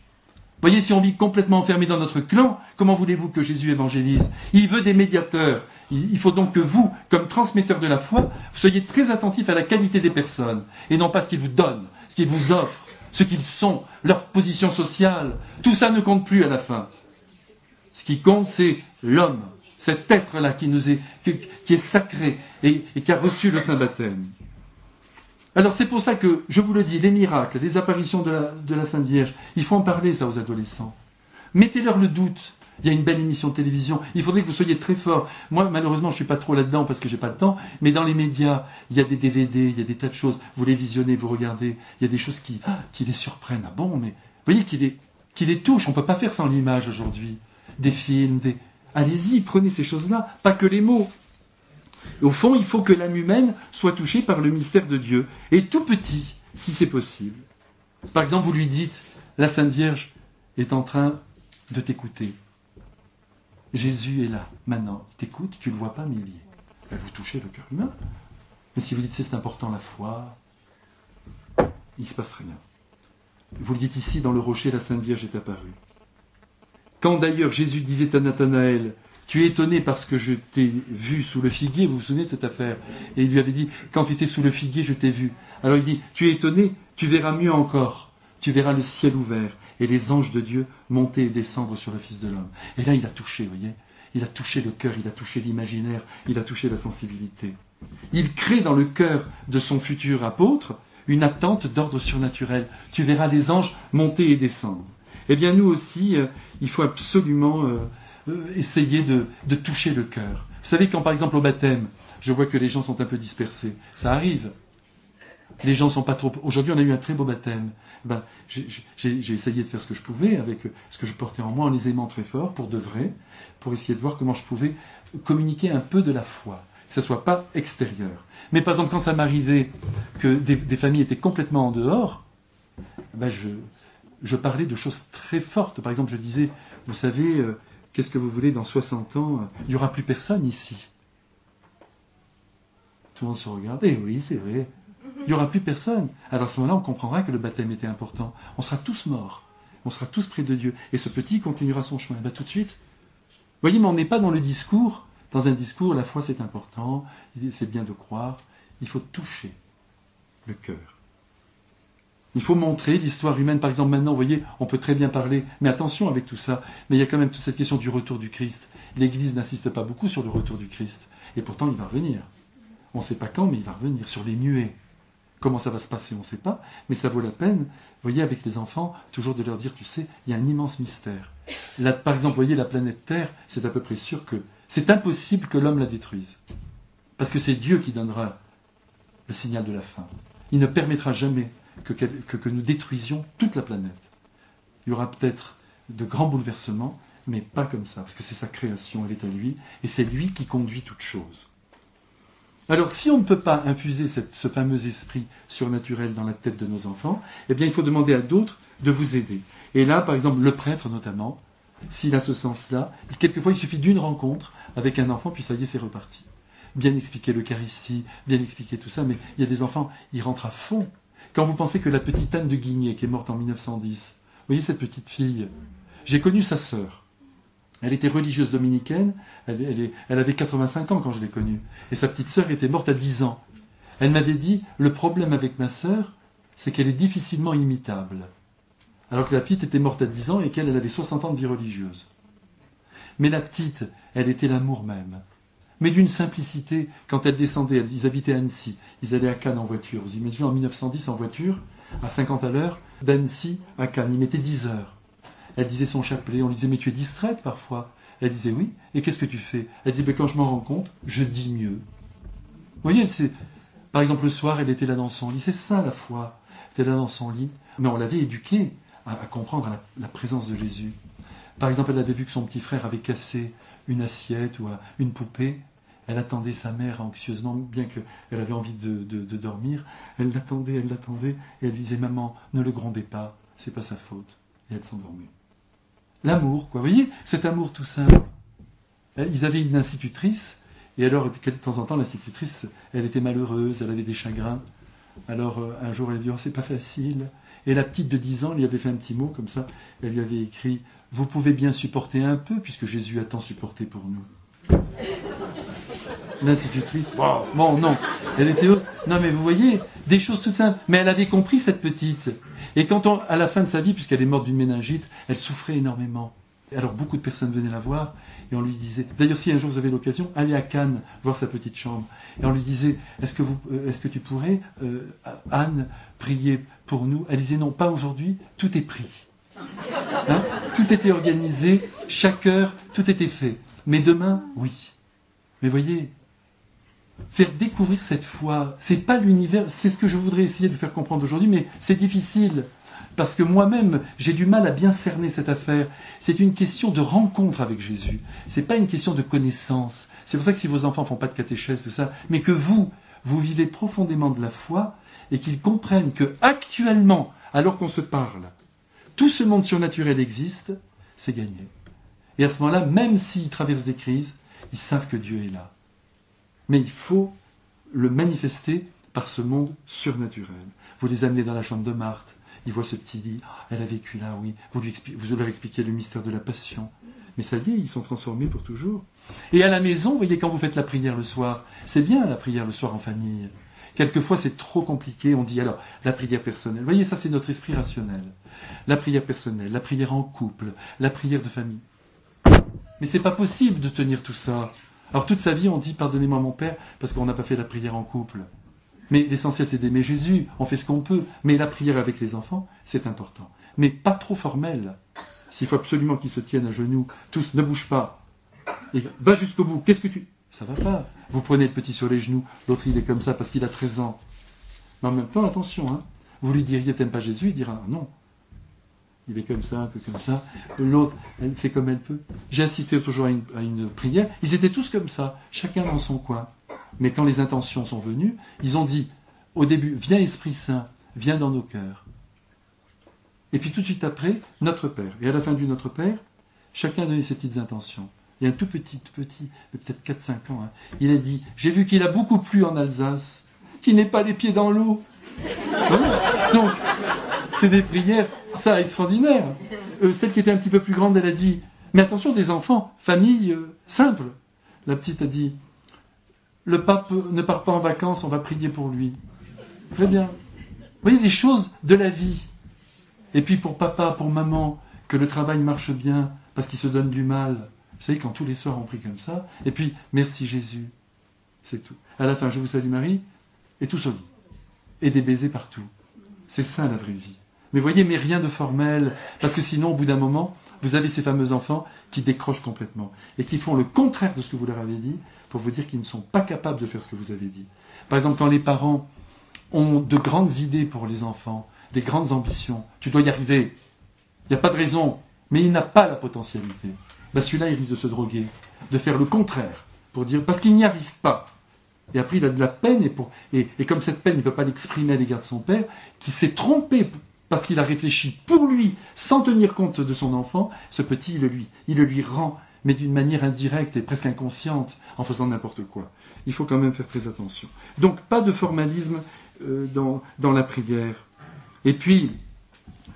Vous voyez, si on vit complètement enfermé dans notre clan, comment voulez-vous que Jésus évangélise? Il veut des médiateurs. Il faut donc que vous, comme transmetteurs de la foi, vous soyez très attentifs à la qualité des personnes, et non pas ce qu'ils vous donnent, ce qu'ils vous offrent, ce qu'ils sont, leur position sociale. Tout ça ne compte plus à la fin. Ce qui compte, c'est l'homme, cet être-là qui est sacré et qui a reçu le Saint-Baptême. Alors c'est pour ça que, je vous le dis, les miracles, les apparitions de la Sainte Vierge, il faut en parler ça aux adolescents. Mettez-leur le doute. Il y a une belle émission de télévision, il faudrait que vous soyez très forts. Moi, malheureusement, je suis pas trop là-dedans parce que j'ai pas le temps, mais dans les médias, il y a des DVD, il y a des tas de choses. Vous les visionnez, vous regardez, il y a des choses qui les surprennent. Ah bon, mais vous voyez qui les touchent. On peut pas faire sans l'image aujourd'hui. Des films, Allez-y, prenez ces choses-là, pas que les mots. Au fond, il faut que l'âme humaine soit touchée par le mystère de Dieu. Et tout petit, si c'est possible. Par exemple, vous lui dites, la Sainte Vierge est en train de t'écouter. Jésus est là, maintenant. Il t'écoute, tu ne le vois pas, mais il y est. Vous touchez le cœur humain. Mais si vous dites, c'est important la foi, il ne se passe rien. Vous le dites ici, dans le rocher, la Sainte Vierge est apparue. Quand d'ailleurs Jésus disait à Nathanaël, tu es étonné parce que je t'ai vu sous le figuier, vous vous souvenez de cette affaire? Et il lui avait dit, quand tu étais sous le figuier, je t'ai vu. Alors il dit, tu es étonné, tu verras mieux encore. Tu verras le ciel ouvert et les anges de Dieu monter et descendre sur le Fils de l'homme. Et là, il a touché, vous voyez? Il a touché le cœur, il a touché l'imaginaire, il a touché la sensibilité. Il crée dans le cœur de son futur apôtre une attente d'ordre surnaturel. Tu verras les anges monter et descendre. Eh bien, nous aussi, il faut absolument essayer de toucher le cœur. Vous savez, quand par exemple au baptême, je vois que les gens sont un peu dispersés, ça arrive. Les gens sont pas trop... Aujourd'hui, on a eu un très beau baptême. Ben, j'ai essayé de faire ce que je pouvais avec ce que je portais en moi, en les aimant très fort, pour de vrai, pour essayer de voir comment je pouvais communiquer un peu de la foi, que ça soit pas extérieur. Mais par exemple, quand ça m'arrivait que des familles étaient complètement en dehors, ben je parlais de choses très fortes. Par exemple, je disais, vous savez, qu'est-ce que vous voulez, dans 60 ans, il n'y aura plus personne ici. Tout le monde se regardait, oui, c'est vrai. Il n'y aura plus personne. Alors à ce moment-là, on comprendra que le baptême était important. On sera tous morts. On sera tous près de Dieu. Et ce petit continuera son chemin. Ben, tout de suite. Vous voyez, mais on n'est pas dans le discours. Dans un discours, la foi c'est important, c'est bien de croire. Il faut toucher le cœur. Il faut montrer l'histoire humaine. Par exemple, maintenant, vous voyez, on peut très bien parler, mais attention avec tout ça. Mais il y a quand même toute cette question du retour du Christ. L'Église n'insiste pas beaucoup sur le retour du Christ. Et pourtant, il va revenir. On ne sait pas quand, mais il va revenir. Sur les nuées. Comment ça va se passer, on ne sait pas, mais ça vaut la peine, vous voyez, avec les enfants, toujours de leur dire, tu sais, il y a un immense mystère. Là, par exemple, vous voyez, la planète Terre, c'est à peu près sûr que c'est impossible que l'homme la détruise. Parce que c'est Dieu qui donnera le signal de la fin. Il ne permettra jamais que nous détruisions toute la planète. Il y aura peut-être de grands bouleversements, mais pas comme ça, parce que c'est sa création, elle est à lui, et c'est lui qui conduit toutes choses. Alors, si on ne peut pas infuser ce fameux esprit surnaturel dans la tête de nos enfants, eh bien, il faut demander à d'autres de vous aider. Et là, par exemple, le prêtre notamment, s'il a ce sens-là, quelquefois, il suffit d'une rencontre avec un enfant, puis ça y est, c'est reparti. Bien expliquer l'Eucharistie, bien expliquer tout ça, mais il y a des enfants, ils rentrent à fond. Quand vous pensez que la petite Anne de Guigné, qui est morte en 1910, vous voyez cette petite fille, j'ai connu sa sœur. Elle était religieuse dominicaine, elle avait 85 ans quand je l'ai connue. Et sa petite sœur était morte à 10 ans. Elle m'avait dit, le problème avec ma sœur, c'est qu'elle est difficilement imitable. Alors que la petite était morte à 10 ans et qu'elle avait 60 ans de vie religieuse. Mais la petite, elle était l'amour même. Mais d'une simplicité, quand elle descendait, ils habitaient à Annecy, ils allaient à Cannes en voiture. Vous imaginez en 1910 en voiture, à 50 à l'heure, d'Annecy à Cannes, ils mettaient 10 heures. Elle disait son chapelet, on lui disait, mais tu es distraite parfois. Elle disait, oui, et qu'est-ce que tu fais? Elle disait, quand je m'en rends compte, je dis mieux. Vous voyez, par exemple, le soir, elle était là dans son lit, c'est ça la foi. Elle était là dans son lit, mais on l'avait éduquée à comprendre la présence de Jésus. Par exemple, elle avait vu que son petit frère avait cassé une assiette ou une poupée. Elle attendait sa mère anxieusement, bien qu'elle avait envie de dormir. Elle l'attendait, et elle lui disait, maman, ne le grondez pas, c'est pas sa faute. Et elle s'endormait. L'amour, quoi. Vous voyez, cet amour tout simple. Ils avaient une institutrice, et alors, de temps en temps, l'institutrice, elle était malheureuse, elle avait des chagrins. Alors, un jour, elle a dit, oh, c'est pas facile. Et la petite de 10 ans lui avait fait un petit mot, comme ça. Elle lui avait écrit, vous pouvez bien supporter un peu, puisque Jésus a tant supporté pour nous. L'institutrice, wow, bon, non. Elle était haute. Non, mais vous voyez, des choses toutes simples. Mais elle avait compris, cette petite. Et quand à la fin de sa vie, puisqu'elle est morte d'une méningite, elle souffrait énormément. Alors beaucoup de personnes venaient la voir et on lui disait, d'ailleurs si un jour vous avez l'occasion, allez à Cannes voir sa petite chambre. Et on lui disait, est-ce que tu pourrais, Anne, prier pour nous? Elle disait, non, pas aujourd'hui, tout est pris. Hein? Tout était organisé, chaque heure, tout était fait. Mais demain, oui. Mais voyez, faire découvrir cette foi, c'est pas l'univers, c'est ce que je voudrais essayer de faire comprendre aujourd'hui, mais c'est difficile. Parce que moi-même, j'ai du mal à bien cerner cette affaire. C'est une question de rencontre avec Jésus. C'est pas une question de connaissance. C'est pour ça que si vos enfants font pas de catéchèse, tout ça, mais que vous vivez profondément de la foi et qu'ils comprennent que actuellement, alors qu'on se parle, tout ce monde surnaturel existe, c'est gagné. Et à ce moment-là, même s'ils traversent des crises, ils savent que Dieu est là. Mais il faut le manifester par ce monde surnaturel. Vous les amenez dans la chambre de Marthe, il voit ce petit lit, elle a vécu là, oui, vous leur expliquez le mystère de la passion. Mais ça y est, ils sont transformés pour toujours. Et à la maison, vous voyez, quand vous faites la prière le soir, c'est bien la prière le soir en famille. Quelquefois, c'est trop compliqué, on dit alors, la prière personnelle. Vous voyez, ça c'est notre esprit rationnel. La prière personnelle, la prière en couple, la prière de famille. Mais c'est pas possible de tenir tout ça. Alors toute sa vie, on dit, pardonnez-moi mon père, parce qu'on n'a pas fait la prière en couple. Mais l'essentiel, c'est d'aimer Jésus, on fait ce qu'on peut. Mais la prière avec les enfants, c'est important. Mais pas trop formel. S'il faut absolument qu'ils se tiennent à genoux, tous, ne bouge pas. Et va jusqu'au bout, qu'est-ce que tu... Ça va pas. Vous prenez le petit sur les genoux, l'autre il est comme ça parce qu'il a 13 ans. Mais en même temps, attention, hein. Vous lui diriez, t'aimes pas Jésus, il dira, non. Il est comme ça, un peu comme ça. L'autre, elle fait comme elle peut. J'ai assisté toujours à une prière. Ils étaient tous comme ça, chacun dans son coin. Mais quand les intentions sont venues, ils ont dit, au début, viens Esprit Saint, viens dans nos cœurs. Et puis tout de suite après, Notre Père. Et à la fin du Notre Père, chacun a donné ses petites intentions. Il y a un tout petit, peut-être 4-5 ans, hein, il a dit, j'ai vu qu'il a beaucoup plu en Alsace, qu'il n'ait pas les pieds dans l'eau. Donc, c'est des prières, ça, extraordinaires. Celle qui était un petit peu plus grande, elle a dit, mais attention, des enfants, famille simple. La petite a dit, le pape ne part pas en vacances, on va prier pour lui. Très bien. Vous voyez, des choses de la vie. Et puis pour papa, pour maman, que le travail marche bien, parce qu'il se donne du mal. Vous savez, quand tous les soirs on prie comme ça, et puis, merci Jésus. C'est tout. À la fin, je vous salue Marie, et tout au lit. Et des baisers partout. C'est ça la vraie vie. Mais voyez, mais rien de formel, parce que sinon, au bout d'un moment, vous avez ces fameux enfants qui décrochent complètement, et qui font le contraire de ce que vous leur avez dit, pour vous dire qu'ils ne sont pas capables de faire ce que vous avez dit. Par exemple, quand les parents ont de grandes idées pour les enfants, des grandes ambitions, tu dois y arriver, il n'y a pas de raison, mais il n'a pas la potentialité. Ben celui-là, il risque de se droguer, de faire le contraire, pour dire, parce qu'il n'y arrive pas. Et après, il a de la peine, et comme cette peine, il ne peut pas l'exprimer à l'égard de son père, qui s'est trompé parce qu'il a réfléchi pour lui, sans tenir compte de son enfant, ce petit, il le lui rend, mais d'une manière indirecte et presque inconsciente, en faisant n'importe quoi. Il faut quand même faire très attention. Donc, pas de formalisme dans la prière. Et puis,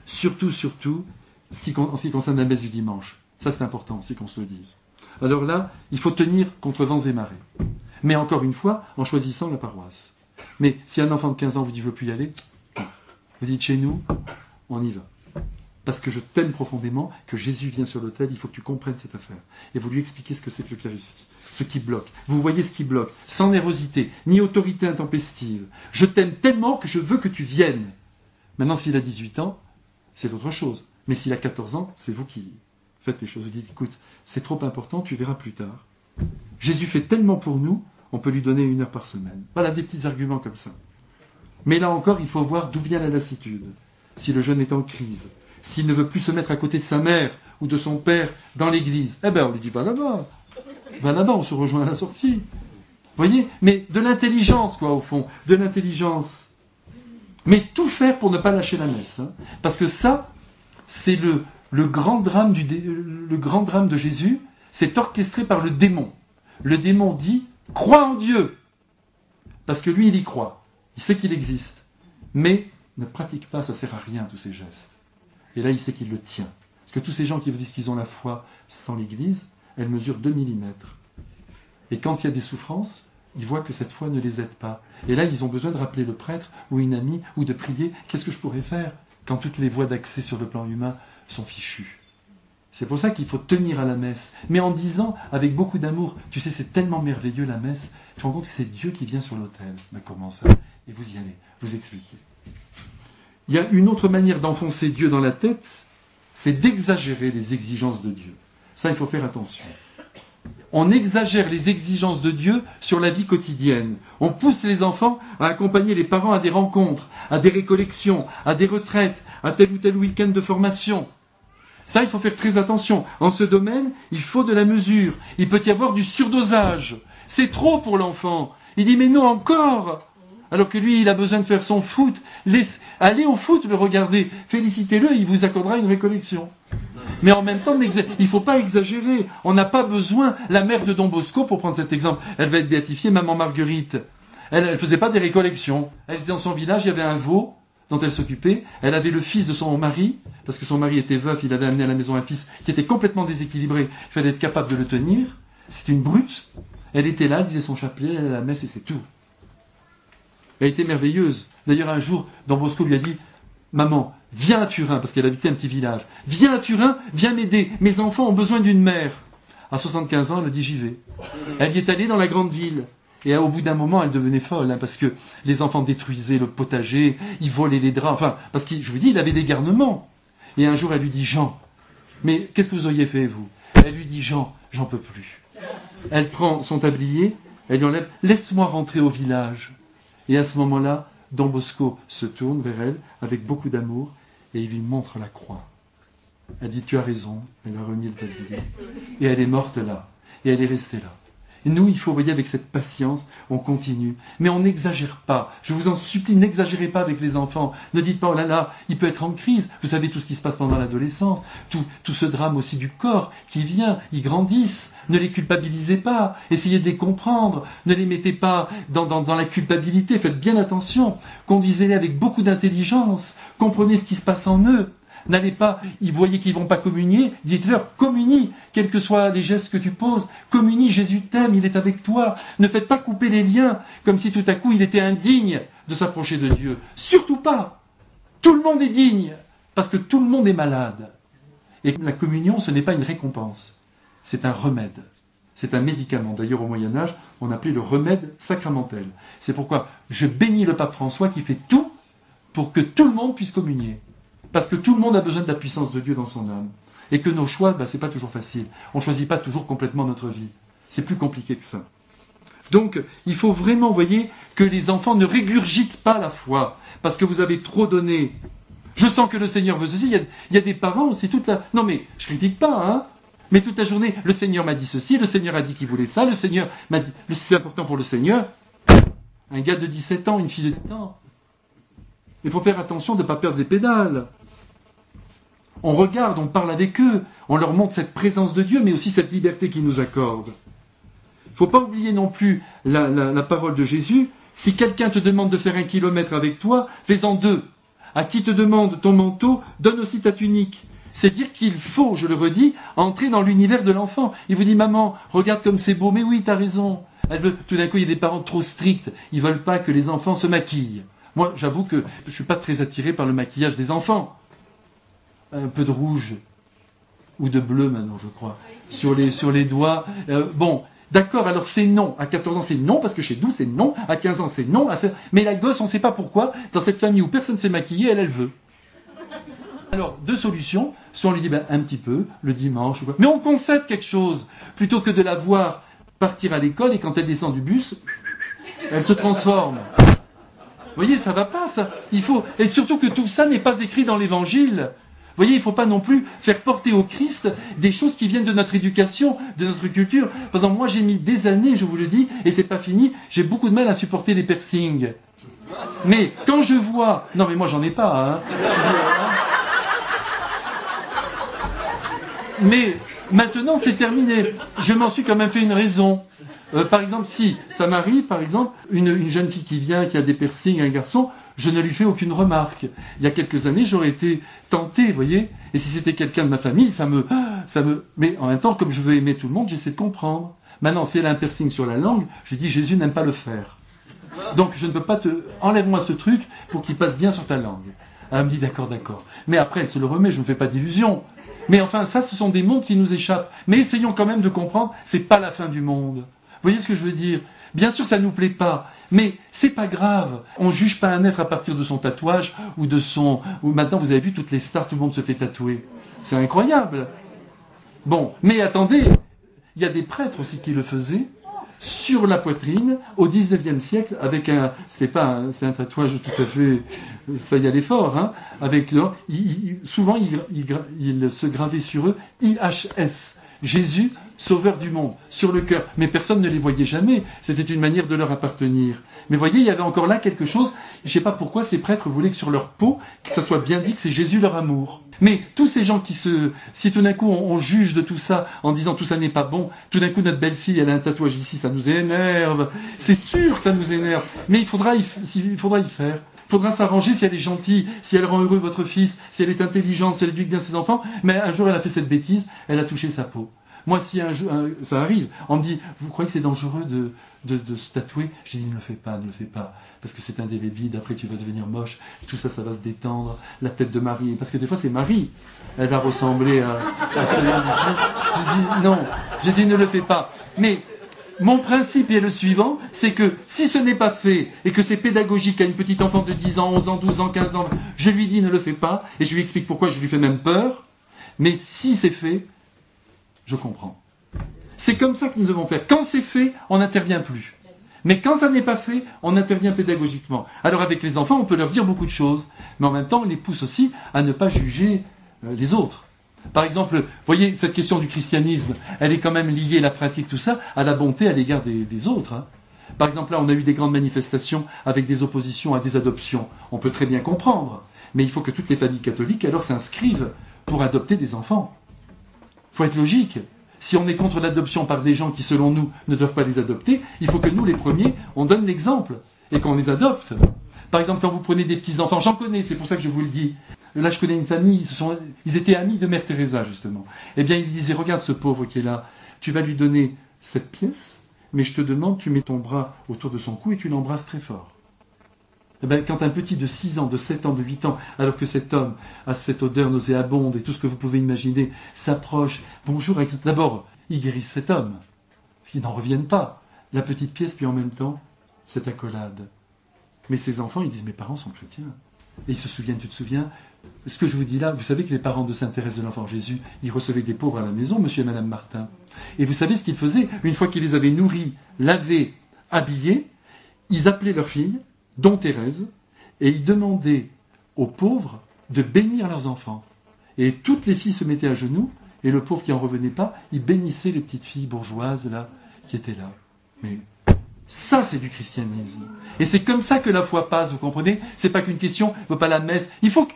surtout, en ce qui concerne la messe du dimanche, ça c'est important aussi qu'on se le dise. Alors là, il faut tenir contre vents et marées. Mais encore une fois, en choisissant la paroisse. Mais si un enfant de 15 ans vous dit « je veux plus y aller », vous dites « chez nous, on y va ». Parce que je t'aime profondément, que Jésus vient sur l'autel, il faut que tu comprennes cette affaire. Et vous lui expliquez ce que c'est que l'Eucharistie, ce qui bloque. Vous voyez ce qui bloque, sans nervosité, ni autorité intempestive. Je t'aime tellement que je veux que tu viennes. Maintenant, s'il a 18 ans, c'est autre chose. Mais s'il a 14 ans, c'est vous qui faites les choses. Vous dites, écoute, c'est trop important, tu verras plus tard. Jésus fait tellement pour nous, on peut lui donner 1 heure par semaine. Voilà, des petits arguments comme ça. Mais là encore, il faut voir d'où vient la lassitude. Si le jeune est en crise, s'il ne veut plus se mettre à côté de sa mère ou de son père dans l'église, eh bien, on lui dit, va là-bas, on se rejoint à la sortie. Vous voyez? Mais de l'intelligence, quoi, au fond, de l'intelligence. Mais tout faire pour ne pas lâcher la messe. Hein. Parce que ça, c'est le grand drame de Jésus, c'est orchestré par le démon. Le démon dit, crois en Dieu. Parce que lui, il y croit. Il sait qu'il existe. Mais ne pratique pas, ça ne sert à rien, tous ces gestes. Et là, il sait qu'il le tient. Parce que tous ces gens qui vous disent qu'ils ont la foi sans l'Église, elle mesure 2 mm. Et quand il y a des souffrances, ils voient que cette foi ne les aide pas. Et là, ils ont besoin de rappeler le prêtre ou une amie ou de prier. Qu'est-ce que je pourrais faire quand toutes les voies d'accès sur le plan humain sont fichues? C'est pour ça qu'il faut tenir à la messe. Mais en disant, avec beaucoup d'amour, tu sais, c'est tellement merveilleux la messe, tu te rends compte que c'est Dieu qui vient sur l'autel. Mais comment ça? Et vous y allez, vous expliquez. Il y a une autre manière d'enfoncer Dieu dans la tête, c'est d'exagérer les exigences de Dieu. Ça, il faut faire attention. On exagère les exigences de Dieu sur la vie quotidienne. On pousse les enfants à accompagner les parents à des rencontres, à des récollections, à des retraites, à tel ou tel week-end de formation. Ça, il faut faire très attention. En ce domaine, il faut de la mesure. Il peut y avoir du surdosage. C'est trop pour l'enfant. Il dit, mais non, encore. Alors que lui, il a besoin de faire son foot. Allez au foot, le regarder. Félicitez-le, il vous accordera une récollection. Mais en même temps, il ne faut pas exagérer. On n'a pas besoin. La mère de Don Bosco, pour prendre cet exemple, elle va être béatifiée, maman Marguerite. Elle ne faisait pas des récollections. Elle était dans son village, il y avait un veau dont elle s'occupait. Elle avait le fils de son mari, parce que son mari était veuf, il avait amené à la maison un fils qui était complètement déséquilibré. Il fallait être capable de le tenir. C'était une brute. Elle était là, elle disait son chapelet, elle allait à la messe et c'est tout. Elle était merveilleuse. D'ailleurs, un jour, Don Bosco lui a dit « Maman, viens à Turin », parce qu'elle habitait un petit village. « Viens à Turin, viens m'aider. Mes enfants ont besoin d'une mère. » À 75 ans, elle a dit « J'y vais ». Elle y est allée dans la grande ville. Et au bout d'un moment, elle devenait folle, parce que les enfants détruisaient le potager, ils volaient les draps, enfin, parce que, je vous dis, il avait des garnements. Et un jour, elle lui dit, Jean, mais qu'est-ce que vous auriez fait, vous? Elle lui dit, Jean, j'en peux plus. Elle prend son tablier, elle lui enlève, laisse-moi rentrer au village. Et à ce moment-là, Don Bosco se tourne vers elle, avec beaucoup d'amour, et il lui montre la croix. Elle dit, tu as raison, elle a remis le tablier. Et elle est morte là, et elle est restée là. Et nous, il faut, voyez, avec cette patience, on continue. Mais on n'exagère pas. Je vous en supplie, n'exagérez pas avec les enfants. Ne dites pas, oh là là, il peut être en crise. Vous savez tout ce qui se passe pendant l'adolescence. Tout ce drame aussi du corps qui vient. Ils grandissent. Ne les culpabilisez pas. Essayez de les comprendre. Ne les mettez pas dans la culpabilité. Faites bien attention. Conduisez-les avec beaucoup d'intelligence. Comprenez ce qui se passe en eux. N'allez pas, vous voyez qu'ils vont pas communier, dites-leur, communie, quels que soient les gestes que tu poses, communie, Jésus t'aime, il est avec toi. Ne faites pas couper les liens, comme si tout à coup il était indigne de s'approcher de Dieu. Surtout pas. Tout le monde est digne, parce que tout le monde est malade. Et la communion, ce n'est pas une récompense, c'est un remède. C'est un médicament. D'ailleurs, au Moyen-Âge, on appelait le remède sacramentel. C'est pourquoi je bénis le pape François qui fait tout pour que tout le monde puisse communier. Parce que tout le monde a besoin de la puissance de Dieu dans son âme. Et que nos choix, c'est pas toujours facile. On ne choisit pas toujours complètement notre vie. C'est plus compliqué que ça. Donc, il faut vraiment, vous voyez, que les enfants ne régurgitent pas la foi. Parce que vous avez trop donné. Je sens que le Seigneur veut ceci. Il y a des parents aussi toute la... Non mais, je critique pas, hein. Mais toute la journée, le Seigneur m'a dit ceci, le Seigneur a dit qu'il voulait ça, le Seigneur m'a dit... C'est important pour le Seigneur. Un gars de 17 ans, une fille de 17 ans. Il faut faire attention de ne pas perdre les pédales. On regarde, on parle avec eux, on leur montre cette présence de Dieu, mais aussi cette liberté qu'il nous accorde. Il ne faut pas oublier non plus la parole de Jésus. Si quelqu'un te demande de faire 1 kilomètre avec toi, fais-en 2. À qui te demande ton manteau, donne aussi ta tunique. C'est dire qu'il faut, je le redis, entrer dans l'univers de l'enfant. Il vous dit, maman, regarde comme c'est beau. Mais oui, t'as raison. Tout d'un coup, il y a des parents trop stricts. Ils ne veulent pas que les enfants se maquillent. Moi, j'avoue que je ne suis pas très attiré par le maquillage des enfants. Un peu de rouge, ou de bleu maintenant, je crois, sur les doigts. Bon, d'accord, alors c'est non. À 14 ans, c'est non, parce que chez nous, c'est non. À 15 ans, c'est non. Mais la gosse, on ne sait pas pourquoi, dans cette famille où personne ne s'est maquillé, elle veut. Alors, 2 solutions. Soit on lui dit, un petit peu, le dimanche, ou quoi. Mais on concède quelque chose, plutôt que de la voir partir à l'école, et quand elle descend du bus, elle se transforme. Vous voyez, ça va pas, ça. Et surtout que tout ça n'est pas écrit dans l'Évangile. Vous voyez, il ne faut pas non plus faire porter au Christ des choses qui viennent de notre éducation, de notre culture. Par exemple, moi j'ai mis des années, je vous le dis, et c'est pas fini, j'ai beaucoup de mal à supporter les piercings. Mais quand je vois... Non mais moi j'en ai pas, hein. Mais maintenant c'est terminé. Je m'en suis quand même fait une raison. Par exemple, si ça m'arrive, par exemple, une jeune fille qui vient, qui a des piercings, un garçon, je ne lui fais aucune remarque. Il y a quelques années, j'aurais été tenté, vous voyez. Et si c'était quelqu'un de ma famille, ça me... Mais en même temps, comme je veux aimer tout le monde, j'essaie de comprendre. Maintenant, si elle a un piercing sur la langue, je dis Jésus n'aime pas le faire. Donc je ne peux pas enlève-moi ce truc pour qu'il passe bien sur ta langue. Elle me dit d'accord. Mais après, elle se le remet, je ne me fais pas d'illusions. Mais enfin, ça, ce sont des mondes qui nous échappent. Mais essayons quand même de comprendre, c'est pas la fin du monde. Vous voyez ce que je veux dire? Bien sûr, ça ne nous plaît pas, mais c'est pas grave. On ne juge pas un être à partir de son tatouage ou de son... Ou maintenant, vous avez vu, toutes les stars, tout le monde se fait tatouer. C'est incroyable. Bon, mais attendez, il y a des prêtres aussi qui le faisaient sur la poitrine au 19e siècle avec un... c'est un tatouage tout à fait... Ça y allait fort, hein. Avec souvent, il se gravait sur eux IHS, Jésus, sauveur du monde, sur le cœur. Mais personne ne les voyait jamais. C'était une manière de leur appartenir. Mais voyez, il y avait encore là quelque chose. Je ne sais pas pourquoi ces prêtres voulaient que sur leur peau, que ça soit bien dit que c'est Jésus leur amour. Mais tous ces gens si tout d'un coup on juge de tout ça en disant tout ça n'est pas bon, tout d'un coup notre belle-fille elle a un tatouage ici, ça nous énerve. C'est sûr que ça nous énerve. Mais il faudra y faire. Il faudra s'arranger si elle est gentille, si elle rend heureux votre fils, si elle est intelligente, si elle éduque bien ses enfants. Mais un jour, elle a fait cette bêtise, elle a touché sa peau. Moi, si un jour, ça arrive, on me dit, vous croyez que c'est dangereux de se tatouer? J'ai dit, ne le fais pas, parce que c'est indélébile, après tu vas devenir moche, tout ça, ça va se détendre, la tête de Marie, parce que des fois c'est Marie, elle va ressembler à J'ai dit, non, j'ai dit, ne le fais pas. Mais mon principe est le suivant, c'est que si ce n'est pas fait, et que c'est pédagogique à une petite enfant de 10 ans, 11 ans, 12 ans, 15 ans, je lui dis, ne le fais pas, et je lui explique pourquoi, je lui fais même peur, mais si c'est fait, je comprends. C'est comme ça que nous devons faire. Quand c'est fait, on n'intervient plus. Mais quand ça n'est pas fait, on intervient pédagogiquement. Alors avec les enfants, on peut leur dire beaucoup de choses, mais en même temps, on les pousse aussi à ne pas juger les autres. Par exemple, vous voyez, cette question du christianisme, elle est quand même liée, la pratique, tout ça, à la bonté à l'égard des autres. Hein. Par exemple, là, on a eu des grandes manifestations avec des oppositions à des adoptions. On peut très bien comprendre, mais il faut que toutes les familles catholiques, alors, s'inscrivent pour adopter des enfants. Il faut être logique. Si on est contre l'adoption par des gens qui, selon nous, ne doivent pas les adopter, il faut que nous, les premiers, on donne l'exemple et qu'on les adopte. Par exemple, quand vous prenez des petits-enfants, j'en connais, c'est pour ça que je vous le dis. Là, je connais une famille, ils étaient amis de Mère Teresa, justement. Eh bien, ils disaient, regarde ce pauvre qui est là, tu vas lui donner cette pièce, mais je te demande, tu mets ton bras autour de son cou et tu l'embrasses très fort. Eh bien, quand un petit de 6 ans, de 7 ans, de 8 ans, alors que cet homme a cette odeur nauséabonde et tout ce que vous pouvez imaginer, s'approche, bonjour, d'abord, ils guérissent cet homme. Ils n'en reviennent pas. La petite pièce, puis en même temps, cette accolade. Mais ces enfants, ils disent, mes parents sont chrétiens. Et ils se souviennent, tu te souviens, ce que je vous dis là, vous savez que les parents de Sainte Thérèse de l'Enfant Jésus, ils recevaient des pauvres à la maison, monsieur et madame Martin. Et vous savez ce qu'ils faisaient? Une fois qu'ils les avaient nourris, lavés, habillés, ils appelaient leur fille, dont Thérèse, et ils demandaient aux pauvres de bénir leurs enfants. Et toutes les filles se mettaient à genoux, et le pauvre qui n'en revenait pas, il bénissait les petites filles bourgeoises là, qui étaient là. Mais ça, c'est du christianisme. Et c'est comme ça que la foi passe, vous comprenez? C'est pas qu'une question, il ne faut pas la messe. Il faut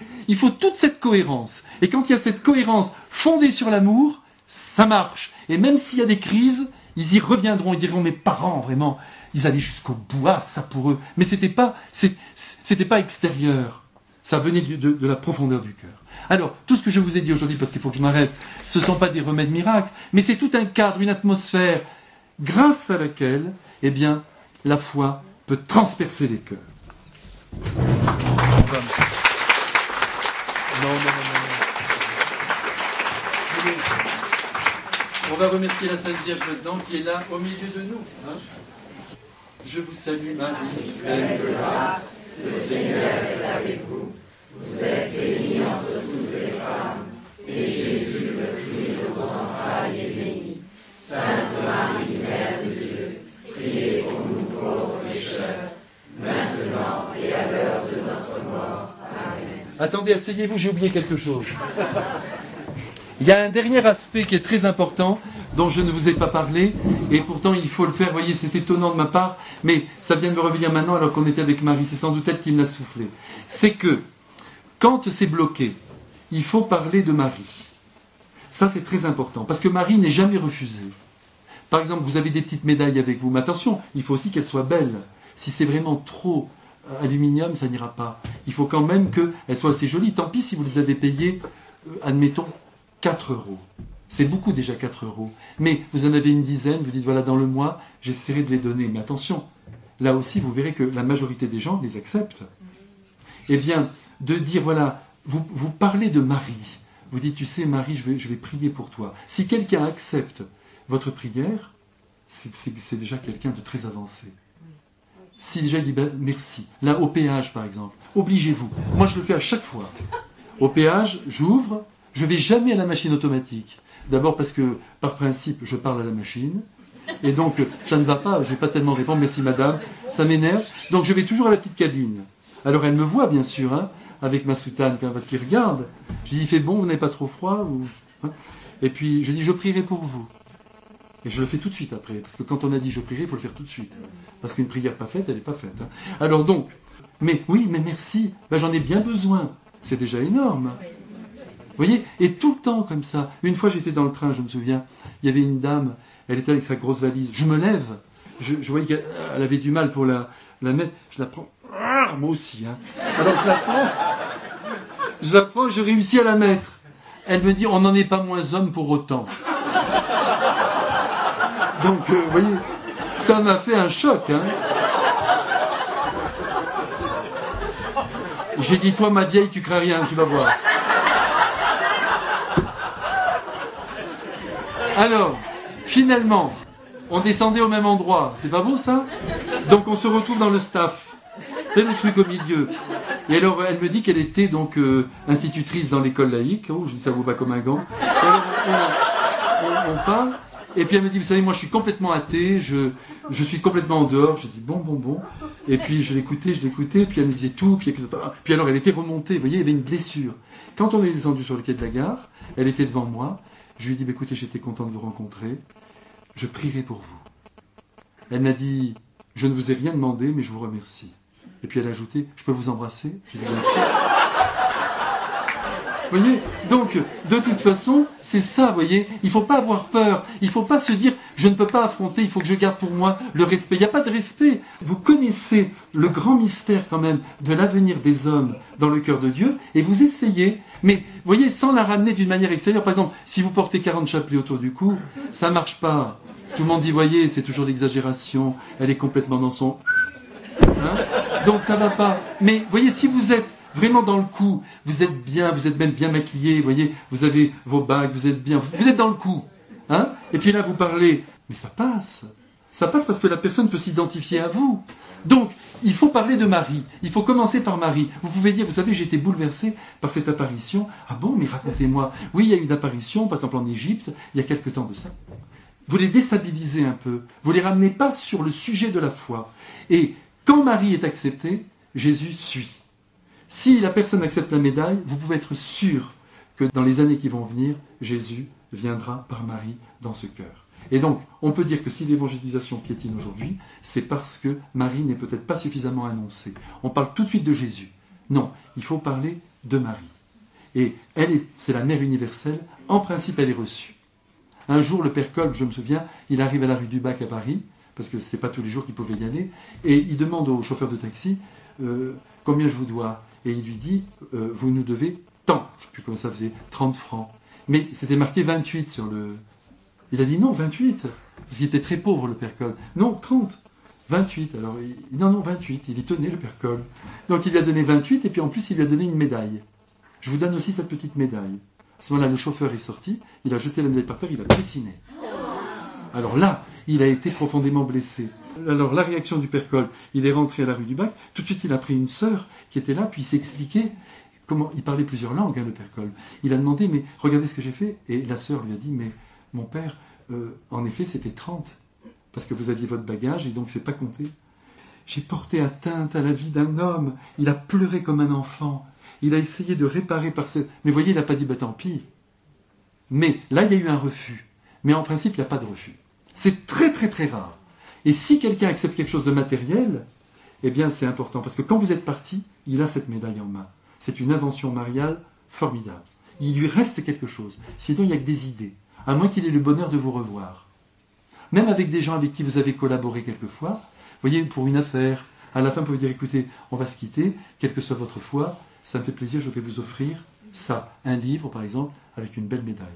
toute cette cohérence. Et quand il y a cette cohérence fondée sur l'amour, ça marche. Et même s'il y a des crises, ils y reviendront, ils diront, mes parents, vraiment, ils allaient jusqu'au bout, ça pour eux. Mais c'était pas extérieur. Ça venait de la profondeur du cœur. Alors, tout ce que je vous ai dit aujourd'hui, parce qu'il faut que je m'arrête, ce ne sont pas des remèdes miracles, mais c'est tout un cadre, une atmosphère, grâce à laquelle, eh bien, la foi peut transpercer les cœurs. On va remercier la Sainte Vierge maintenant, qui est là, au milieu de nous. Hein. Je vous salue, Marie, pleine de grâce, le Seigneur est avec vous. Vous êtes bénie entre toutes les femmes, et Jésus, le fruit de vos entrailles, est béni. Sainte Marie, Mère de Dieu, priez pour nous pauvres pécheurs, maintenant et à l'heure de notre mort. Amen. Attendez, asseyez-vous, j'ai oublié quelque chose. Il y a un dernier aspect qui est très important, dont je ne vous ai pas parlé, et pourtant il faut le faire. Vous voyez, c'est étonnant de ma part, mais ça vient de me revenir maintenant alors qu'on était avec Marie, c'est sans doute elle qui me l'a soufflé. C'est que, quand c'est bloqué, il faut parler de Marie. Ça, c'est très important, parce que Marie n'est jamais refusée. Par exemple, vous avez des petites médailles avec vous, mais attention, il faut aussi qu'elles soient belles. Si c'est vraiment trop aluminium, ça n'ira pas. Il faut quand même qu'elles soient assez jolies. Tant pis si vous les avez payées, admettons, 4 €. C'est beaucoup déjà 4 €. Mais vous en avez une dizaine, vous dites voilà, dans le mois, j'essaierai de les donner. Mais attention, là aussi, vous verrez que la majorité des gens les acceptent. Eh bien, de dire voilà, vous parlez de Marie. Vous dites, tu sais, Marie, je vais prier pour toi. Si quelqu'un accepte votre prière, c'est déjà quelqu'un de très avancé. Si déjà il dit ben, merci. Là, au péage, par exemple, obligez-vous. Moi, je le fais à chaque fois. Au péage, j'ouvre. Je ne vais jamais à la machine automatique. D'abord parce que, par principe, je parle à la machine. Et donc, ça ne va pas. Je ne vais pas tellement répondre. Merci, madame. Ça m'énerve. Donc, je vais toujours à la petite cabine. Alors, elle me voit, bien sûr, hein, avec ma soutane, parce qu'il regarde. Je dis, il fait bon, vous n'avez pas trop froid hein. Et puis, je dis, je prierai pour vous. Et je le fais tout de suite après. Parce que quand on a dit je prierai, il faut le faire tout de suite. Parce qu'une prière pas faite, elle n'est pas faite. Hein. Alors donc, mais oui, mais merci. Ben, j'en ai bien besoin. C'est déjà énorme. Vous voyez? Et tout le temps comme ça. Une fois, j'étais dans le train, je me souviens. Il y avait une dame, elle était avec sa grosse valise. Je me lève. Je voyais qu'elle avait du mal pour la mettre. Je la prends. moi aussi. Hein. Alors je la prends, je réussis à la mettre. Elle me dit, on n'en est pas moins homme pour autant. Donc, vous voyez, ça m'a fait un choc. Hein. J'ai dit, toi, ma vieille, tu crains rien, tu vas voir. Alors, finalement, on descendait au même endroit. C'est pas beau, ça? Donc, on se retrouve dans le staff. C'est le truc au milieu. Et alors, elle me dit qu'elle était donc institutrice dans l'école laïque. Oh, je dis, ça vous va comme un gant. Et alors, on parle. Et puis elle me dit, vous savez, moi je suis complètement athée, je suis complètement en dehors. J'ai dit, bon. Et puis je l'écoutais, puis elle me disait tout, puis alors elle était remontée, vous voyez, il y avait une blessure. Quand on est descendu sur le quai de la gare, elle était devant moi, je lui ai dit, écoutez, j'étais content de vous rencontrer, je prierai pour vous. Elle m'a dit, je ne vous ai rien demandé, mais je vous remercie. Et puis elle a ajouté, je peux vous embrasser? J'ai dit, bien sûr. Vous voyez, donc, de toute façon, c'est ça, vous voyez, il ne faut pas avoir peur, il ne faut pas se dire, je ne peux pas affronter, il faut que je garde pour moi le respect. Il n'y a pas de respect. Vous connaissez le grand mystère quand même de l'avenir des hommes dans le cœur de Dieu, et vous essayez, mais, vous voyez, sans la ramener d'une manière extérieure. Par exemple, si vous portez 40 chapelets autour du cou, ça ne marche pas. Tout le monde dit, voyez, c'est toujours l'exagération, elle est complètement dans son... Hein, donc ça ne va pas. Mais, vous voyez, si vous êtes vraiment dans le coup, vous êtes bien, vous êtes même bien maquillé, vous voyez, vous avez vos bagues, vous êtes bien, vous êtes dans le coup, hein. Et puis là, vous parlez, mais ça passe parce que la personne peut s'identifier à vous. Donc, il faut parler de Marie, il faut commencer par Marie. Vous pouvez dire, vous savez, j'ai été bouleversé par cette apparition. Ah bon, mais racontez-moi. Oui, il y a eu une apparition, par exemple en Égypte, il y a quelque temps de ça. Vous les déstabilisez un peu, vous les ramenez pas sur le sujet de la foi. Et quand Marie est acceptée, Jésus suit. Si la personne accepte la médaille, vous pouvez être sûr que dans les années qui vont venir, Jésus viendra par Marie dans ce cœur. Et donc, on peut dire que si l'évangélisation piétine aujourd'hui, c'est parce que Marie n'est peut-être pas suffisamment annoncée. On parle tout de suite de Jésus. Non, il faut parler de Marie. Et c'est la mère universelle. En principe, elle est reçue. Un jour, le père Kolb, je me souviens, il arrive à la rue du Bac à Paris, parce que ce n'était pas tous les jours qu'il pouvait y aller, et il demande au chauffeur de taxi, combien je vous dois? Et il lui dit, vous nous devez tant. Je ne sais plus comment ça faisait, 30 francs. Mais c'était marqué 28 sur le... Il a dit non, 28. Parce qu'il était très pauvre, le père Kolb. Non, 30. 28. Alors, non, 28. Il y tenait, le père Kolb. Donc, il lui a donné 28, et puis en plus, il lui a donné une médaille. Je vous donne aussi cette petite médaille. À ce moment-là, le chauffeur est sorti, il a jeté la médaille par terre, il a piétiné. Alors là, il a été profondément blessé. Alors la réaction du père Kolb, il est rentré à la rue du Bac, tout de suite il a pris une sœur qui était là, puis il s'est expliqué comment, il parlait plusieurs langues, hein, le père Kolb. Il a demandé, mais regardez ce que j'ai fait, et la sœur lui a dit, mais mon père, en effet c'était 30, parce que vous aviez votre bagage, et donc c'est pas compté. J'ai porté atteinte à la vie d'un homme, il a pleuré comme un enfant, il a essayé de réparer par cette... Mais voyez, il n'a pas dit, bah tant pis. Mais là, il y a eu un refus. Mais en principe, il n'y a pas de refus. C'est très très très rare. Et si quelqu'un accepte quelque chose de matériel, eh bien c'est important. Parce que quand vous êtes parti, il a cette médaille en main. C'est une invention mariale formidable. Il lui reste quelque chose. Sinon, il n'y a que des idées. À moins qu'il ait le bonheur de vous revoir. Même avec des gens avec qui vous avez collaboré quelquefois, vous voyez, pour une affaire, à la fin, vous pouvez dire, écoutez, on va se quitter, quelle que soit votre foi, ça me fait plaisir, je vais vous offrir ça. Un livre, par exemple, avec une belle médaille.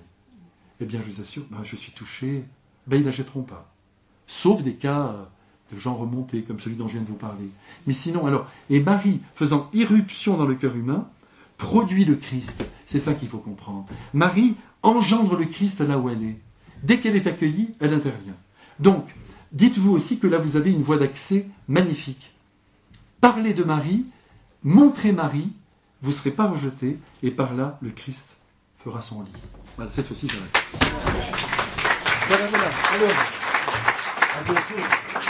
Eh bien, je vous assure, je suis touché. Ils n'achèteront pas. Sauf des cas de gens remontés, comme celui dont je viens de vous parler. Mais sinon, alors, et Marie, faisant irruption dans le cœur humain, produit le Christ. C'est ça qu'il faut comprendre. Marie engendre le Christ là où elle est. Dès qu'elle est accueillie, elle intervient. Donc, dites-vous aussi que là, vous avez une voie d'accès magnifique. Parlez de Marie, montrez Marie, vous ne serez pas rejeté, et par là, le Christ fera son lit. Voilà, cette fois-ci, j'arrête. Voilà. Alors, à bientôt.